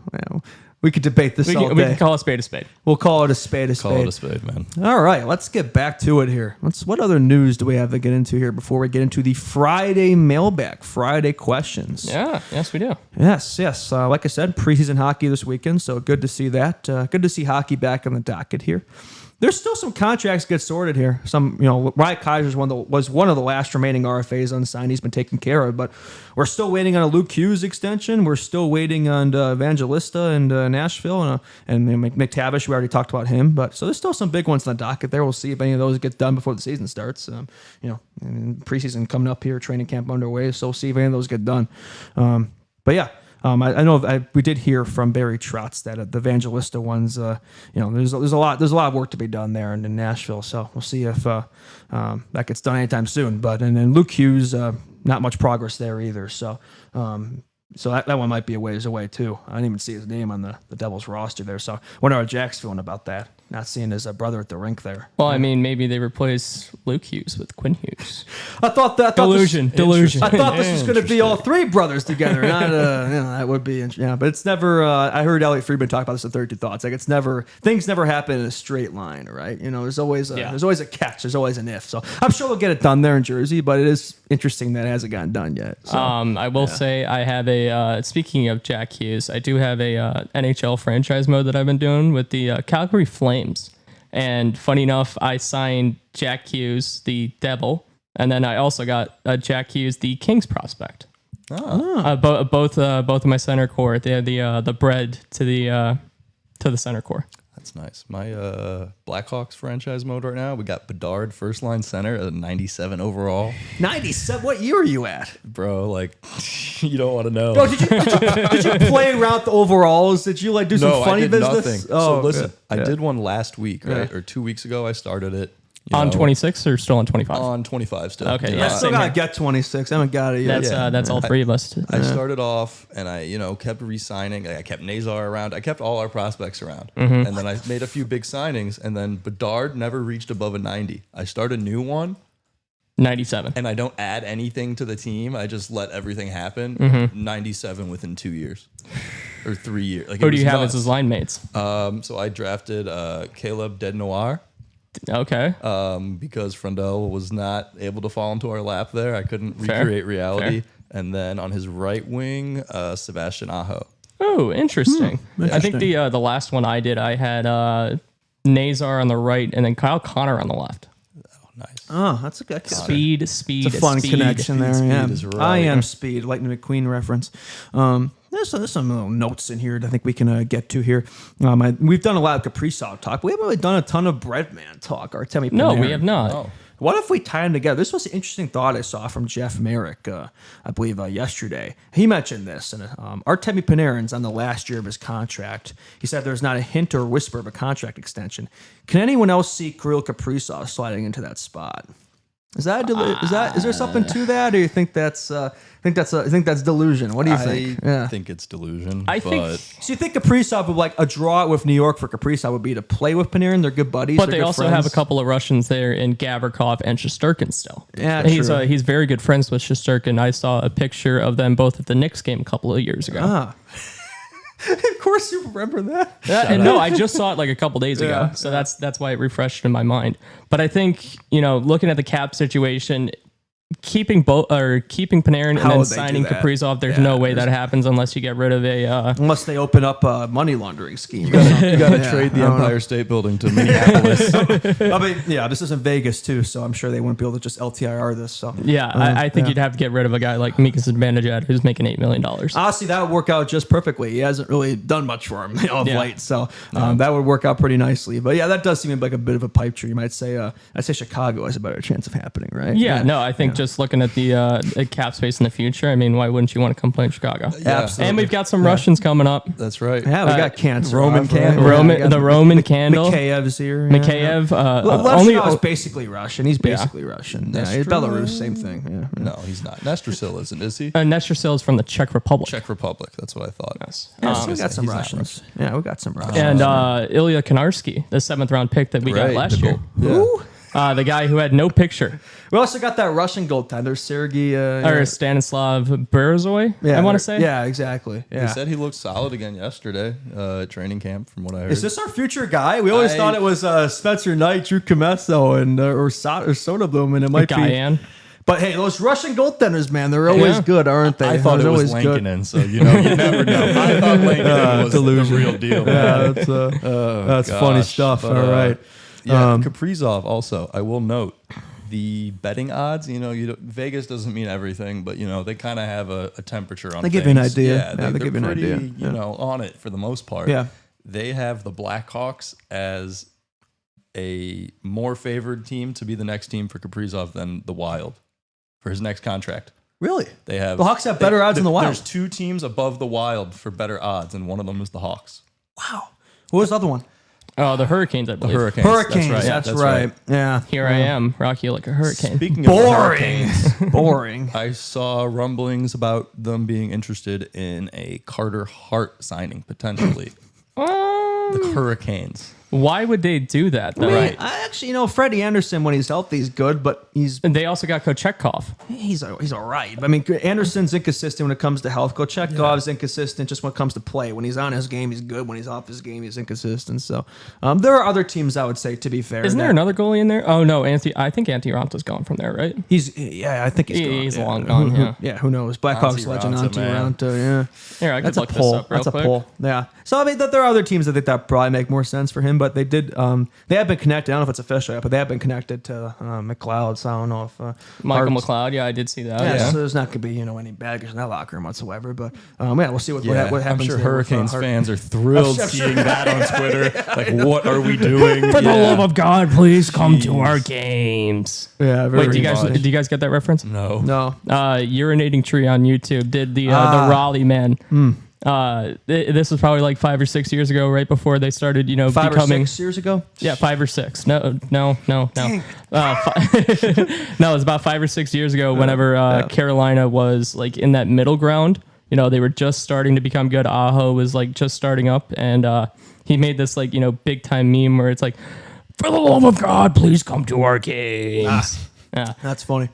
Speaker 2: we could debate this all
Speaker 4: we
Speaker 2: day.
Speaker 4: can call a spade a spade.
Speaker 2: We'll call it a spade.
Speaker 3: Call it a spade, man.
Speaker 2: All right, let's get back to it here. What other news do we have to get into here before we get into the Friday mailbag, Friday questions?
Speaker 4: Yeah, yes, we do.
Speaker 2: Yes. Like I said, preseason hockey this weekend, so good to see that. Good to see hockey back on the docket here. There's still some contracts get sorted here. Some, Wyatt Kaiser was one of the last remaining RFAs unsigned. He's been taken care of, but we're still waiting on a Luke Hughes extension. We're still waiting on Evangelista and Nashville and McTavish. We already talked about him, but so there's still some big ones on the docket there. We'll see if any of those get done before the season starts. And preseason coming up here, training camp underway, so we'll see if any of those get done. But yeah. I know we did hear from Barry Trotz that the Evangelista ones, there's a lot of work to be done there in Nashville. So we'll see if that gets done anytime soon. But and then Luke Hughes, not much progress there either. So that one might be a ways away too. I didn't even see his name on the Devils roster there. So I wonder how Jack's feeling about that. Not seeing his brother at the rink there.
Speaker 4: Well, I mean, maybe they replace Luke Hughes with Quinn Hughes.
Speaker 2: I thought
Speaker 4: Delusion.
Speaker 2: I thought this was going to be all 3 brothers together. Not, that would be, but it's never. I heard Elliot Friedman talk about this in 32 Thoughts. Like things never happen in a straight line, right? There's always a catch. There's always an if. So I'm sure they'll get it done there in Jersey, but it is interesting that it hasn't gotten done yet. So,
Speaker 4: I will say I have a. Speaking of Jack Hughes, I do have a NHL franchise mode that I've been doing with the Calgary Flames. And funny enough, I signed Jack Hughes, the Devil, and then I also got Jack Hughes, the Kings prospect. Both of my center core. They have the bread to the center core.
Speaker 3: That's nice. My Blackhawks franchise mode right now, we got Bedard first line center at 97 overall.
Speaker 2: 97. What year are you at?
Speaker 3: Bro, like, you don't want to know.
Speaker 2: Bro, did you play around with the overalls? Did you do some funny
Speaker 3: I did
Speaker 2: business?
Speaker 3: nothing.
Speaker 2: Oh,
Speaker 3: so listen,
Speaker 2: okay.
Speaker 3: I did one last week, right?
Speaker 2: Yeah.
Speaker 3: Or 2 weeks ago I started it.
Speaker 4: On 26 or still on 25?
Speaker 3: On 25 still.
Speaker 4: Okay,
Speaker 3: You know,
Speaker 4: yeah,
Speaker 2: I still
Speaker 4: same
Speaker 2: gotta
Speaker 4: here.
Speaker 2: get 26. I haven't got it yet.
Speaker 4: That's all 3 of us.
Speaker 3: I started off and I, kept re-signing. I kept Nazar around. I kept all our prospects around.
Speaker 4: Mm-hmm.
Speaker 3: And then I made a few big signings. And then Bedard never reached above a 90. I start a new one
Speaker 4: 97.
Speaker 3: and I don't add anything to the team. I just let everything happen. 97 within 2 years or 3 years. Like,
Speaker 4: Who do you have as his line mates?
Speaker 3: So I drafted Caleb Dead Noir.
Speaker 4: Okay.
Speaker 3: Because Frundell was not able to fall into our lap there. I couldn't
Speaker 4: Fair.
Speaker 3: recreate reality. And then on his right wing, Sebastian Aho.
Speaker 4: Oh, interesting. I think
Speaker 2: interesting.
Speaker 4: the last one I did, I had Nazar on the right and then Kyle Connor on the left.
Speaker 3: Oh, nice.
Speaker 2: Oh, that's a good
Speaker 4: Speed.
Speaker 2: It's a fun
Speaker 4: speed.
Speaker 2: connection there.
Speaker 3: Speed
Speaker 2: Yeah.
Speaker 3: is right.
Speaker 2: I am Speed, Lightning McQueen reference. There's some little notes in here that I think we can get to here. We've done a lot of Kaprizov talk. We haven't really done a ton of Breadman talk. Artemi
Speaker 4: No,
Speaker 2: Panarin.
Speaker 4: we have not.
Speaker 3: Oh.
Speaker 2: What if we tie them together? This was an interesting thought I saw from Jeff Merrick, I believe, yesterday. He mentioned this, and Artemi Panarin's on the last year of his contract. He said there's not a hint or whisper of a contract extension. Can anyone else see Kirill Kaprizov sliding into that spot? Is there something to that, or you think that's delusion? What do you think?
Speaker 3: I think it's delusion.
Speaker 2: So you think Kaprizov would, like, a draw with New York for Kaprizov would be to play with Panarin? They're good buddies,
Speaker 4: but they also have a couple of Russians there in Gavrikov and Shesterkin still.
Speaker 2: Yeah,
Speaker 4: he's very good friends with Shesterkin. I saw a picture of them both at the Knicks game a couple of years ago.
Speaker 2: Of course you remember that.
Speaker 4: No, I just saw it like a couple days ago, so that's why it refreshed in my mind. But I think, looking at the cap situation, keeping Panarin and then signing Kaprizov, there's no way that happens unless you get rid of
Speaker 2: unless they open up a money laundering scheme.
Speaker 3: You got to trade the Empire State Building to Minneapolis.
Speaker 2: I mean, this isn't Vegas too, so I'm sure they wouldn't be able to just LTIR this. So
Speaker 4: I think you'd have to get rid of a guy like Mika Zibanejad who's making $8 million.
Speaker 2: Honestly, that would work out just perfectly. He hasn't really done much for him of late, so that would work out pretty nicely. But that does seem like a bit of a pipe dream. I'd say Chicago has a better chance of happening, right?
Speaker 4: I think just looking at the cap space in the future, I mean, why wouldn't you want to come play in Chicago?
Speaker 2: Absolutely.
Speaker 4: And we've got some Russians coming up.
Speaker 3: That's right.
Speaker 2: Yeah, we got Cancer.
Speaker 3: Roman Candle.
Speaker 4: The Roman Candle.
Speaker 2: Mikheyev's here.
Speaker 4: Mikheyev.
Speaker 2: Levchenkov's basically Russian. He's basically Russian. Yeah, he's Belarus, same thing. Yeah.
Speaker 3: No, he's not. Nestrasil isn't, is he?
Speaker 4: Nestrasil is from the Czech Republic.
Speaker 3: Czech Republic. That's what I thought.
Speaker 2: Yes. So we got some Russians. Yeah, we got some Russians.
Speaker 4: And Ilya Konarski, the 7th round pick that we got last year.
Speaker 2: Who?
Speaker 4: The guy who had no picture.
Speaker 2: We also got that Russian goaltender, Sergei...
Speaker 4: or Stanislav Berezovy, I want to say.
Speaker 2: Yeah, exactly. Yeah.
Speaker 3: He said he looked solid again yesterday at training camp, from what I heard.
Speaker 2: Is this our future guy? We always thought it was Spencer Knight, Drew Comesso, and or Soderblom, and it might be... But hey, those Russian goaltenders, man, they're always good, aren't they?
Speaker 3: I thought it was Lankinen, so you never know. I thought Lankinen was the real deal. Man.
Speaker 2: That's funny stuff. All right.
Speaker 3: Kaprizov also, I will note, the betting odds, Vegas doesn't mean everything, but, they kind of have a temperature on things.
Speaker 2: They give you an idea.
Speaker 3: Yeah,
Speaker 2: they give you an idea.
Speaker 3: On it for the most part.
Speaker 2: Yeah.
Speaker 3: They have the Blackhawks as a more favored team to be the next team for Kaprizov than the Wild for his next contract.
Speaker 2: Really?
Speaker 3: They have
Speaker 2: the Hawks have better odds than the Wild.
Speaker 3: There's 2 teams above the Wild for better odds, and one of them is the Hawks.
Speaker 2: Wow. What was the other one?
Speaker 4: Oh, the Hurricanes, I believe.
Speaker 2: Hurricanes, that's right. Yeah.
Speaker 4: Here I am, rocky like a hurricane.
Speaker 3: Speaking of Hurricanes,
Speaker 2: boring.
Speaker 3: I saw rumblings about them being interested in a Carter Hart signing, potentially. The Hurricanes.
Speaker 4: Why would they do that, though?
Speaker 2: I actually, Freddie Anderson, when he's healthy, he's good, but
Speaker 4: And they also got Kochetkov.
Speaker 2: He's all right. I mean, Anderson's inconsistent when it comes to health. Kochetkov's inconsistent just when it comes to play. When he's on his game, he's good. When he's off his game, he's inconsistent. So there are other teams, I would say, to be fair.
Speaker 4: Isn't there another goalie in there? Oh, no. I think Antti Ranta's gone from there, right?
Speaker 2: I think he's gone.
Speaker 4: He's long gone,
Speaker 2: yeah. Who knows? Blackhawks legend Antti Ranta, yeah.
Speaker 4: Here, I could look this up real quick.
Speaker 2: That's a poll, yeah. So, I mean, there are other teams that think that probably make more sense for him, but they did... they have been connected. I don't know if it's official yet, but they have been connected to McLeod. So I don't know if
Speaker 4: Michael McLeod. Yeah, I did see that.
Speaker 2: Yeah, so there's not going to be any baggage in that locker room whatsoever. But we'll see what happens.
Speaker 3: I'm sure Hurricanes fans are thrilled seeing that on Twitter. Like, what are we doing?
Speaker 4: For the love of God, please come to our games.
Speaker 2: Yeah.
Speaker 4: Wait, do you guys get that reference?
Speaker 3: No.
Speaker 4: Urinating Tree on YouTube did the Raleigh man. This was probably like 5 or 6 years ago, right before they started,
Speaker 2: 5
Speaker 4: becoming...
Speaker 2: or 6 years ago?
Speaker 4: Yeah, 5 or 6. No. No, it was about 5 or 6 years ago whenever Carolina was like in that middle ground. They were just starting to become good. Aho was like just starting up, and he made this like, big time meme where it's like, for the love of God, please come to our games. Yeah.
Speaker 2: That's funny.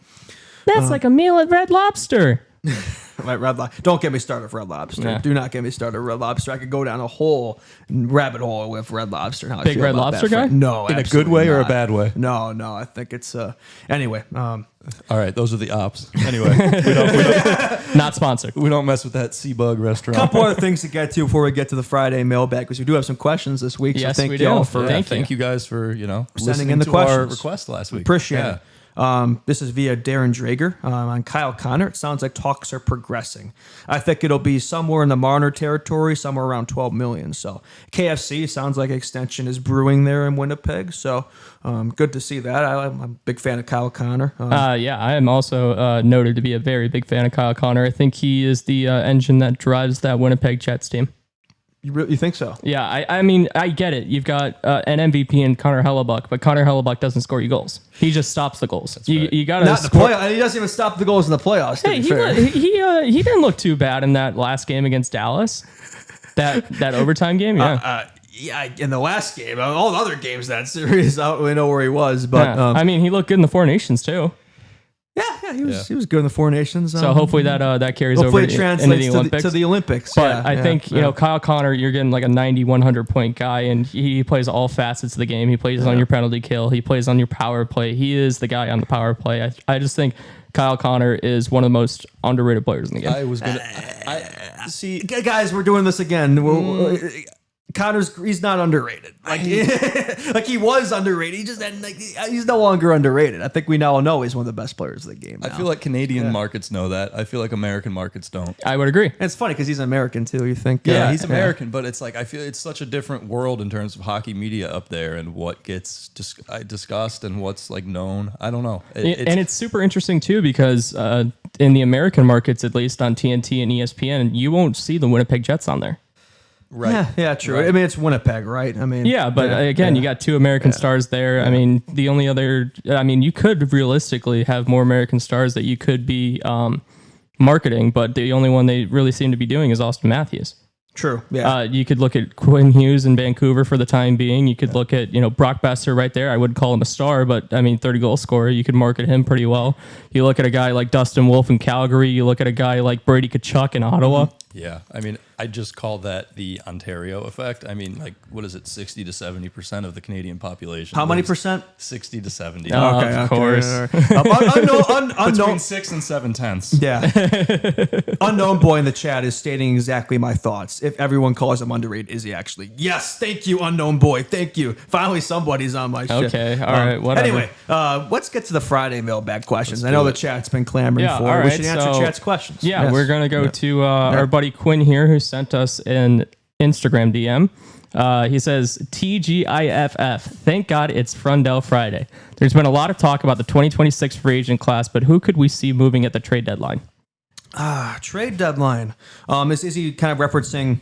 Speaker 4: That's like a meal at Red Lobster.
Speaker 2: Right, Red Lobster. Don't get me started with Red Lobster.
Speaker 4: Yeah.
Speaker 2: Do not get me started with Red Lobster. I could go down a whole rabbit hole with Red Lobster. How
Speaker 4: Big Red Lobster guy?
Speaker 2: No,
Speaker 3: in a good way or a bad way?
Speaker 2: No. I think it's anyway.
Speaker 3: All right, those are the ops. Anyway, we don't
Speaker 4: not sponsored.
Speaker 3: We don't mess with that Seabug restaurant.
Speaker 2: A couple other things to get to before we get to the Friday mailbag, because we do have some questions this week.
Speaker 4: Yes,
Speaker 2: so thank
Speaker 4: we
Speaker 2: you all
Speaker 4: do.
Speaker 2: for
Speaker 3: thank you guys for
Speaker 2: sending in the
Speaker 3: to
Speaker 2: questions.
Speaker 3: our request last week.
Speaker 2: Appreciate it. This is via Darren Drager on Kyle Connor. It sounds like talks are progressing. I think it'll be somewhere in the Marner territory, somewhere around 12 million. So KFC sounds like extension is brewing there in Winnipeg. So good to see that. I'm a big fan of Kyle Connor.
Speaker 4: Yeah, I am also noted to be a very big fan of Kyle Connor. I think he is the engine that drives that Winnipeg Jets team.
Speaker 2: You think so?
Speaker 4: Yeah, I mean, I get it. You've got an MVP in Connor Hellebuck, but Connor Hellebuck doesn't score you goals. He just stops the goals. You got to
Speaker 2: not the playoffs. He doesn't even stop the goals in the playoffs.
Speaker 4: Hey, he didn't look too bad in that last game against Dallas. That overtime game, yeah.
Speaker 2: Yeah, in the last game, all the other games that series, I don't really know where he was, but
Speaker 4: yeah. I mean, he looked good in the Four Nations too.
Speaker 2: Yeah, he was good in the Four Nations.
Speaker 4: So hopefully that carries over into the Olympics.
Speaker 2: To the Olympics.
Speaker 4: But I think Kyle Connor, you're getting like a 90, 100 point guy, and he plays all facets of the game. He plays on your penalty kill. He plays on your power play. He is the guy on the power play. I just think Kyle Connor is one of the most underrated players in the game.
Speaker 3: I was gonna see,
Speaker 2: guys, we're doing this again. He's not underrated. Like he was underrated. He just he's no longer underrated. I think we now know he's one of the best players of the game.
Speaker 3: I feel like Canadian markets know that. I feel like American markets don't.
Speaker 4: I would agree.
Speaker 2: And it's funny because he's American too. You think?
Speaker 3: Yeah, he's American, but it's like I feel it's such a different world in terms of hockey media up there and what gets discussed and what's like known. I don't know.
Speaker 4: And it's super interesting too because in the American markets, at least on TNT and ESPN, you won't see the Winnipeg Jets on there.
Speaker 3: Right.
Speaker 2: Yeah, true.
Speaker 3: Right.
Speaker 2: I mean, it's Winnipeg, right? I mean,
Speaker 4: yeah, but again, you got two American stars there. Yeah. I mean, the only other, you could realistically have more American stars that you could be marketing, but the only one they really seem to be doing is Austin Matthews.
Speaker 2: True. Yeah.
Speaker 4: You could look at Quinn Hughes in Vancouver for the time being. You could look at, Brock Besser right there. I wouldn't call him a star, but 30-goal scorer. You could market him pretty well. You look at a guy like Dustin Wolf in Calgary. You look at a guy like Brady Tkachuk in Ottawa.
Speaker 3: Yeah. I mean, I just call that the Ontario effect. I mean, like, what is it? 60 to 70% of the Canadian population.
Speaker 2: How many percent?
Speaker 3: 60 to 70.
Speaker 4: Oh, okay, of course.
Speaker 2: Unknown.
Speaker 3: Between 6 and 7/10.
Speaker 2: Yeah. Unknown boy in the chat is stating exactly my thoughts. If everyone calls him underrated, is he actually? Yes. Thank you, unknown boy. Thank you. Finally, somebody's on my shit.
Speaker 4: Okay. All right. Whatever.
Speaker 2: Anyway, let's get to the Friday mailbag questions. I know the chat's been clamoring for.
Speaker 4: All right,
Speaker 2: we should answer chat's questions.
Speaker 4: Yeah, yes. We're going to go to our buddy Quinn here, who sent us an Instagram DM. He says, TGIFF, thank God it's Frundell Friday. There's been a lot of talk about the 2026 free agent class, but who could we see moving at the trade deadline?
Speaker 2: Trade deadline. Is he kind of referencing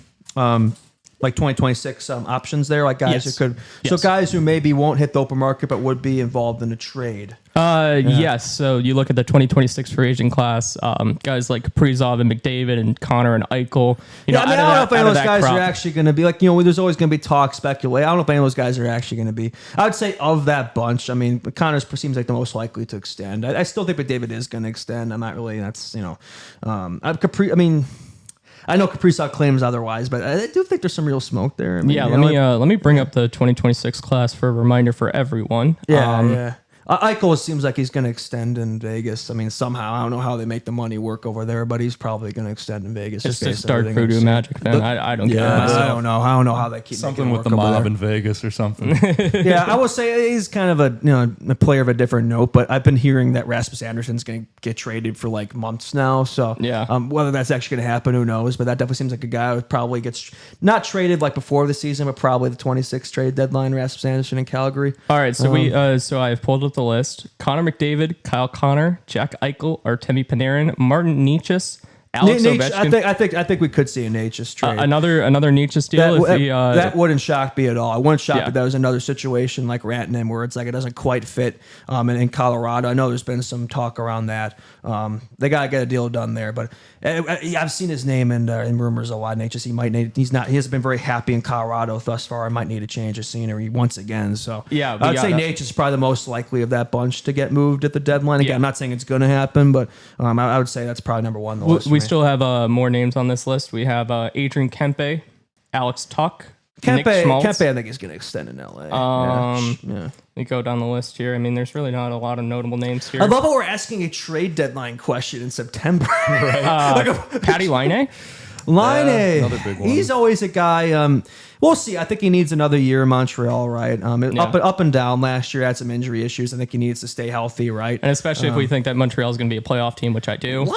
Speaker 2: like 2026 options there, like guys who could, so guys who maybe won't hit the open market but would be involved in a trade?
Speaker 4: Yes. So you look at the 2026 free agent class, guys like Kaprizov and McDavid and Connor and Eichel. I don't
Speaker 2: know if any of those guys are actually going to be there's always going to be talk, speculate. I don't know if any of those guys are actually going to be. I would say of that bunch, Connor seems like the most likely to extend. I still think McDavid is going to extend. I'm not really. That's I know Kaprizov claims otherwise, but I do think there's some real smoke there.
Speaker 4: Let me bring up the 2026 class for a reminder for everyone.
Speaker 2: Eichel seems like he's going to extend in Vegas. Somehow I don't know how they make the money work over there, but he's probably going to extend in Vegas.
Speaker 4: It's just start Voodoo Magic, man. I don't get it.
Speaker 2: I don't know how they keep
Speaker 3: something with the mob in Vegas or something.
Speaker 2: Yeah, I will say he's kind of a player of a different note, but I've been hearing that Rasmus Anderson's going to get traded for like months now. So whether that's actually going to happen, who knows? But that definitely seems like a guy who probably gets not traded like before the season, but probably the 26th trade deadline. Rasmus Anderson in Calgary.
Speaker 4: All right, so so I've pulled up the list. Connor McDavid, Kyle Connor, Jack Eichel, Artemi Panarin, Martin Necas, Alex Ovechkin.
Speaker 2: I think we could see a Necas trade.
Speaker 4: Another Necas deal.
Speaker 2: That wouldn't shock me at all. I wouldn't shock if that was another situation like Rantanen where it's like it doesn't quite fit. In Colorado, I know there's been some talk around that. They gotta get a deal done there, but I've seen his name in rumors a lot. Necas, he hasn't been very happy in Colorado thus far. I might need a change of scenery once again. So I'd say Necas is probably the most likely of that bunch to get moved at the deadline. Again, I'm not saying it's going to happen, but I would say that's probably number one on the list.
Speaker 4: We still have more names on this list. We have Adrian Kempe, Alex Tuch, Nick Schmaltz.
Speaker 2: Kempe, I think he's going to extend in LA.
Speaker 4: We go down the list here. There's really not a lot of notable names here.
Speaker 2: I love how we're asking a trade deadline question in September.
Speaker 4: Patty Laine?
Speaker 2: Laine,
Speaker 3: another big one.
Speaker 2: He's always a guy. We'll see. I think he needs another year in Montreal, right? Up and down. Last year had some injury issues. I think he needs to stay healthy, right?
Speaker 4: And especially if we think that Montreal is going to be a playoff team, which I do.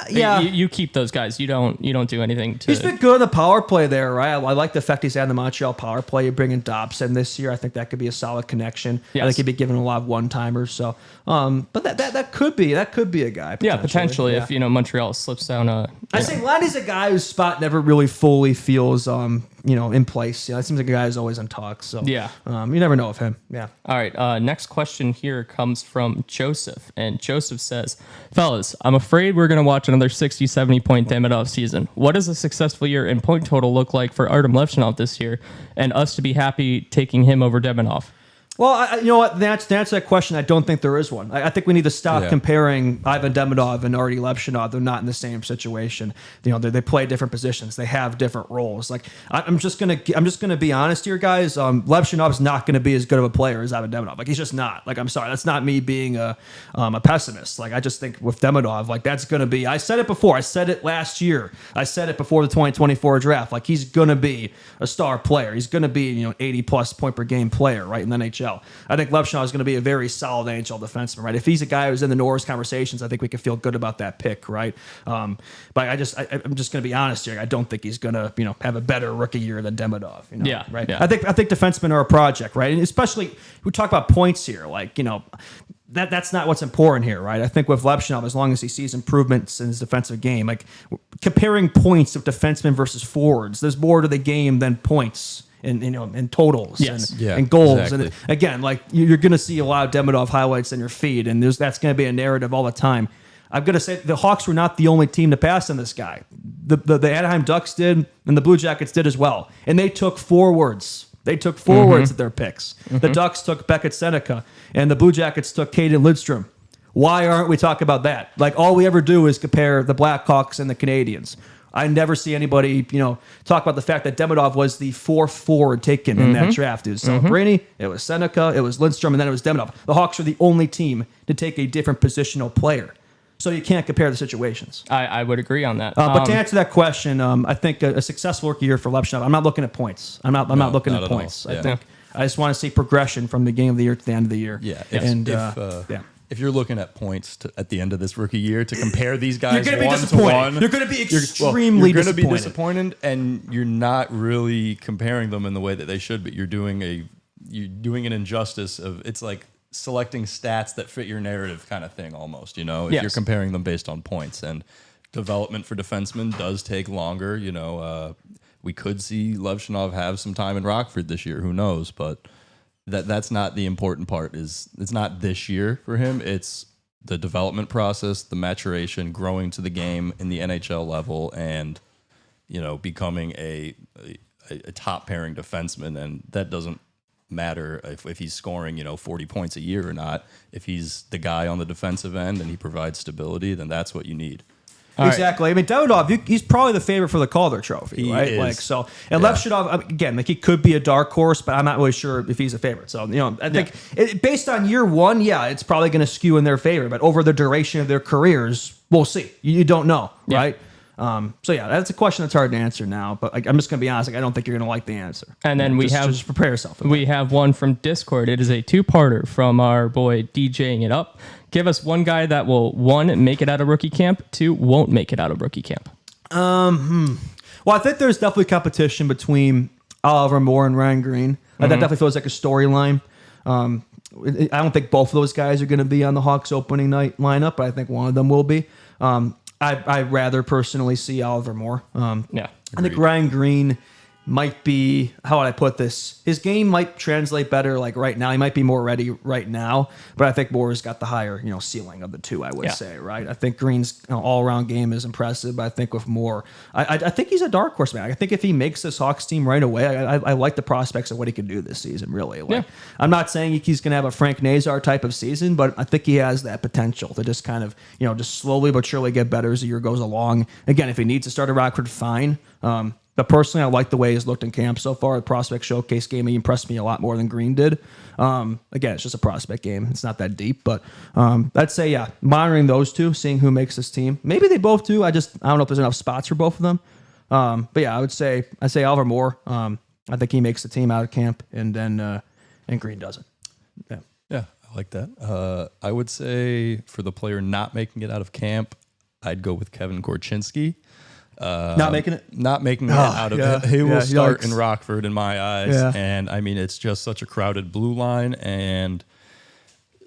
Speaker 2: Yeah.
Speaker 4: You keep those guys. You don't do anything to.
Speaker 2: He's been good in the power play there, right? I like the effect he's had in the Montreal power play. You're bringing Dobson this year. I think that could be a solid connection.
Speaker 4: Yes.
Speaker 2: I think he'd be given a lot of one-timers. So, but that could be a guy.
Speaker 4: Yeah, potentially if Montreal slips down a.
Speaker 2: I say Landy's a guy whose spot never really fully feels in place. It seems like a guy who's always in talks. So
Speaker 4: yeah,
Speaker 2: you never know of him. Yeah.
Speaker 4: All right. Next question here comes from Joseph, and Joseph says, "Fellas, I'm afraid we're gonna watch another 60, 70 point Demidov season. What does a successful year in point total look like for Artem Levchinov this year, and us to be happy taking him over Demidov?"
Speaker 2: Well, you know what? To answer that question, I don't think there is one. I think we need to stop comparing Ivan Demidov and Artie Levchinov. They're not in the same situation. They play different positions. They have different roles. Like I'm just gonna be honest here, guys. Levchinov is not gonna be as good of a player as Ivan Demidov. Like he's just not. Like I'm sorry, that's not me being a pessimist. Like I just think with Demidov, like that's gonna be. I said it before. I said it last year. I said it before the 2024 draft. Like he's gonna be a star player. He's gonna be 80+ point per game player, right, in the NHL. I think Levchinov is going to be a very solid NHL defenseman, right? If he's a guy who's in the Norris conversations, I think we can feel good about that pick, right? But I'm just going to be honest here. I don't think he's going to, have a better rookie year than Demidov. Right?
Speaker 4: Yeah.
Speaker 2: I think defensemen are a project, right? And especially we talk about points here, like that's not what's important here, right? I think with Levchinov, as long as he sees improvements in his defensive game, like comparing points of defensemen versus forwards, there's more to the game than points. In totals and goals.
Speaker 3: Exactly.
Speaker 2: And again, like you're going to see a lot of Demidov highlights in your feed, and that's going to be a narrative all the time. I'm going to say the Hawks were not the only team to pass on this guy. The Anaheim Ducks did, and the Blue Jackets did as well. And they took forwards. At their picks. The Ducks took Beckett Seneca, and the Blue Jackets took Caden Lidstrom. Why aren't we talking about that? Like all we ever do is compare the Blackhawks and the Canadians. I never see anybody, talk about the fact that Demidov was the fourth forward taken in that draft. It was Celebrini, it was Seneca, it was Lindstrom, and then it was Demidov. The Hawks are the only team to take a different positional player. So you can't compare the situations.
Speaker 4: I would agree on that.
Speaker 2: But to answer that question, I think a successful rookie year for Levchinov, I'm not looking at points. I'm not looking at points. I think I just want to see progression from the beginning of the year to the end of the year.
Speaker 3: Yeah. If you're looking at points at the end of this rookie year to compare these guys
Speaker 2: you're going to be
Speaker 3: disappointed.
Speaker 2: You're going to be extremely
Speaker 3: you're going to be
Speaker 2: disappointed,
Speaker 3: and you're not really comparing them in the way that they should. But you're doing an injustice of it's like selecting stats that fit your narrative kind of thing almost. If you're comparing them based on points, and development for defensemen does take longer. We could see Levchinov have some time in Rockford this year. Who knows? But that's not the important part. It's not this year for him. It's the development process, the maturation, growing to the game in the NHL level, and becoming a top pairing defenseman. And that doesn't matter if he's scoring 40 points a year or not. If he's the guy on the defensive end and he provides stability, then that's what you need.
Speaker 2: Exactly. Right. I mean, Demidov, he's probably the favorite for the Calder Trophy, right?
Speaker 3: Is.
Speaker 2: Like so, and Levchinov again, like he could be a dark horse, but I'm not really sure if he's a favorite. So I think based on year one, it's probably going to skew in their favor. But over the duration of their careers, we'll see. You don't know, right? That's a question that's hard to answer now. But I'm just going to be honest. I don't think you're going to like the answer.
Speaker 4: And then
Speaker 2: just prepare yourself.
Speaker 4: We have one from Discord. It is a two-parter from our boy DJing It Up. Give us one guy that will, 1, make it out of rookie camp, 2, won't make it out of rookie camp.
Speaker 2: Well, I think there's definitely competition between Oliver Moore and Ryan Green. That definitely feels like a storyline. I don't think both of those guys are going to be on the Hawks opening night lineup, but I think one of them will be. I'd rather personally see Oliver Moore. I think Ryan Green might be, how would I put this? His game might translate better like right now. He might be more ready right now, but I think Moore's got the higher, ceiling of the two, I would say, right? I think Green's all-around game is impressive, but I think with Moore, I think he's a dark horse, man. I think if he makes this Hawks team right away, I like the prospects of what he can do this season, really. I'm not saying he's going to have a Frank Nazar type of season, but I think he has that potential to just kind of, just slowly but surely get better as the year goes along. Again, if he needs to start a Rockford, fine. But personally, I like the way he's looked in camp so far. The prospect showcase game, he impressed me a lot more than Green did. Again, it's just a prospect game. It's not that deep, but I'd say, monitoring those two, seeing who makes this team. Maybe they both do. I don't know if there's enough spots for both of them. But I would say Oliver Moore. I think he makes the team out of camp, and then and Green doesn't. Yeah.
Speaker 3: Yeah, I like that. I would say for the player not making it out of camp, I'd go with Kevin Korchinski.
Speaker 2: Not making it?
Speaker 3: Not making it out of it. He will start in Rockford in my eyes.
Speaker 2: Yeah.
Speaker 3: And I mean, it's just such a crowded blue line, and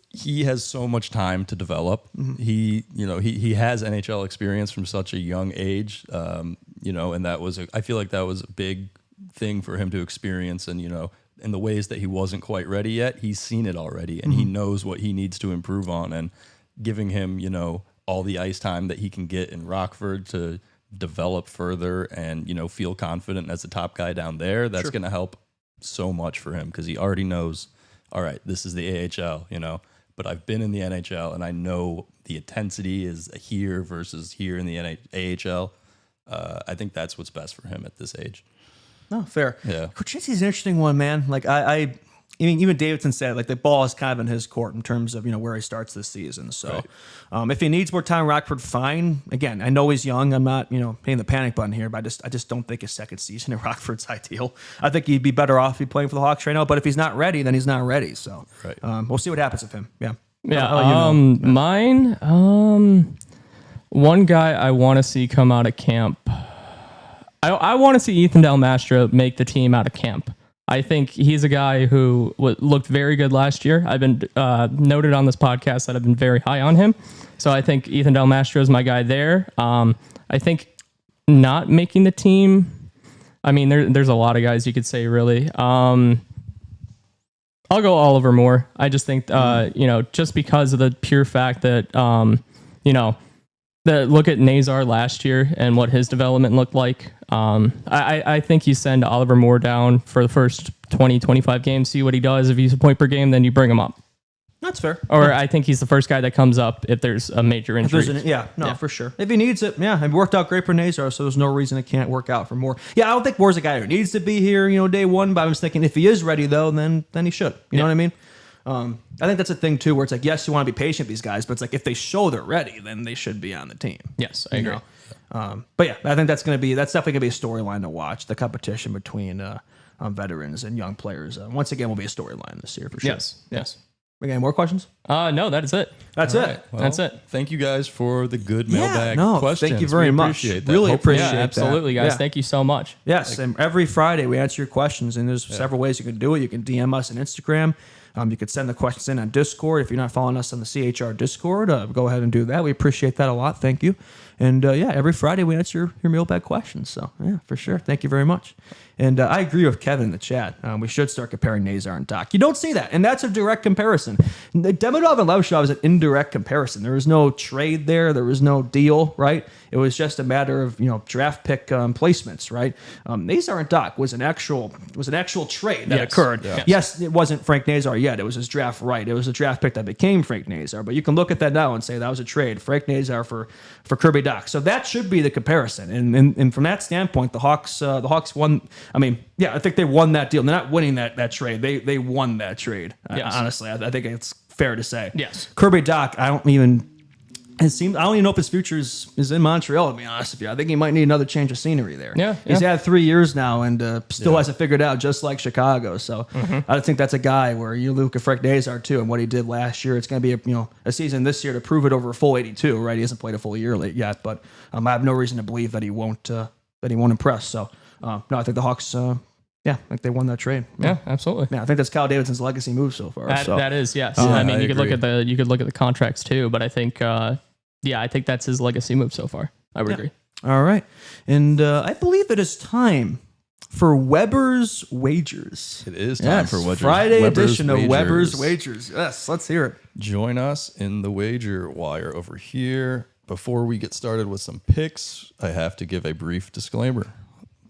Speaker 3: he has so much time to develop. He has NHL experience from such a young age. And that I feel like that was a big thing for him to experience. And, in the ways that he wasn't quite ready yet, he's seen it already, and he knows what he needs to improve on. And giving him, all the ice time that he can get in Rockford to develop further and, feel confident as the top guy down there, that's going to help so much for him, because he already knows, all right, this is the AHL, but I've been in the NHL and I know the intensity is here versus here in the AHL. I think that's what's best for him at this age.
Speaker 2: No, fair.
Speaker 3: Yeah.
Speaker 2: Korchinski's an interesting one, man. Like I mean, even Davidson said, like, the ball is kind of in his court in terms of, where he starts this season. So if he needs more time in Rockford, fine. Again, I know he's young. I'm not, hitting the panic button here, but I just don't think his second season in Rockford's ideal. I think he'd be better off if he's playing for the Hawks right now, but if he's not ready, then he's not ready. So we'll see what happens with him. Yeah.
Speaker 4: Yeah. Mine, one guy I want to see come out of camp. I want to see Ethan Del Mastro make the team out of camp. I think he's a guy who looked very good last year. I've been noted on this podcast that I've been very high on him. So I think Ethan Del Mastro is my guy there. I think not making the team, I mean, there's a lot of guys you could say, really. I'll go Oliver Moore. I just think, just because of the pure fact that, look at Nazar last year and what his development looked like. I think you send Oliver Moore down for the first 20, 25 games, see what he does. If he's a point per game, then you bring him up.
Speaker 2: That's fair.
Speaker 4: Or I think he's the first guy that comes up if there's a major injury.
Speaker 2: For sure. If he needs it, it worked out great for Nazar, so there's no reason it can't work out for Moore. Yeah, I don't think Moore's a guy who needs to be here, day one, but I was thinking if he is ready, though, then he should. You know what I mean? I think that's a thing, too, where it's like, yes, you want to be patient with these guys, but it's like if they show they're ready, then they should be on the team.
Speaker 4: Yes, I agree.
Speaker 2: But yeah, I think that's definitely going to be a storyline to watch, the competition between veterans and young players. Once again, will be a storyline this year for sure.
Speaker 4: Yes.
Speaker 2: Any more questions?
Speaker 4: No, that is it.
Speaker 2: That's
Speaker 3: All
Speaker 2: it.
Speaker 3: right. Well,
Speaker 4: That's it.
Speaker 3: Thank you guys for the good mailbag questions.
Speaker 2: Thank you very much.
Speaker 3: Appreciate that.
Speaker 2: Really
Speaker 3: Hopefully-
Speaker 2: appreciate
Speaker 4: Yeah, absolutely,
Speaker 2: that.
Speaker 4: guys.
Speaker 2: Yeah.
Speaker 4: Thank you so much.
Speaker 2: Yes, and every Friday we answer your questions, and there's several ways you can do it. You can DM us on Instagram. You could send the questions in on Discord. If you're not following us on the CHR Discord, go ahead and do that. We appreciate that a lot. Thank you. And every Friday we answer your mailbag questions. So yeah, for sure. Thank you very much. And I agree with Kevin in the chat. We should start comparing Nazar and Doc. You don't see that, and that's a direct comparison. Demidov and Levshov is an indirect comparison. There was no trade there. There was no deal, right? It was just a matter of draft pick placements, right? Nazar and Doc was an actual trade that occurred.
Speaker 3: Yeah.
Speaker 2: Yes, it wasn't Frank Nazar yet. It was his draft right. It was a draft pick that became Frank Nazar. But you can look at that now and say that was a trade, Frank Nazar for Kirby Doc. So that should be the comparison. And from that standpoint, the Hawks won. I mean, yeah, I think they won that deal. They're not winning that trade. They won that trade.
Speaker 4: Yes.
Speaker 2: Honestly, I think it's fair to say.
Speaker 4: Yes.
Speaker 2: Kirby Doc, I don't even know if his future is in Montreal, to be honest with you. I think he might need another change of scenery there.
Speaker 4: Yeah,
Speaker 2: He's
Speaker 4: yeah.
Speaker 2: had 3 years now and still hasn't figured out, just like Chicago. So I think that's a guy where you look at Frank Nazar too and what he did last year. It's going to be a season this year to prove it over a full 82, right? He hasn't played a full year yet, but I have no reason to believe that he won't impress. So no, I think the Hawks. I think they won that trade.
Speaker 4: Yeah, absolutely.
Speaker 2: Yeah, I think that's Kyle Davidson's legacy move so far.
Speaker 4: That is, yes.
Speaker 3: Yeah,
Speaker 4: I mean,
Speaker 3: I
Speaker 4: you could look
Speaker 3: agree.
Speaker 4: at the contracts too, but I think, I think that's his legacy move so far. I would agree.
Speaker 2: All right, and I believe it is time for Weber's Wagers.
Speaker 3: It is time for Weber's
Speaker 2: Friday
Speaker 3: Weber's
Speaker 2: edition of
Speaker 3: Wagers.
Speaker 2: Weber's Wagers. Yes, let's hear it.
Speaker 3: Join us in the wager wire over here. Before we get started with some picks, I have to give a brief disclaimer.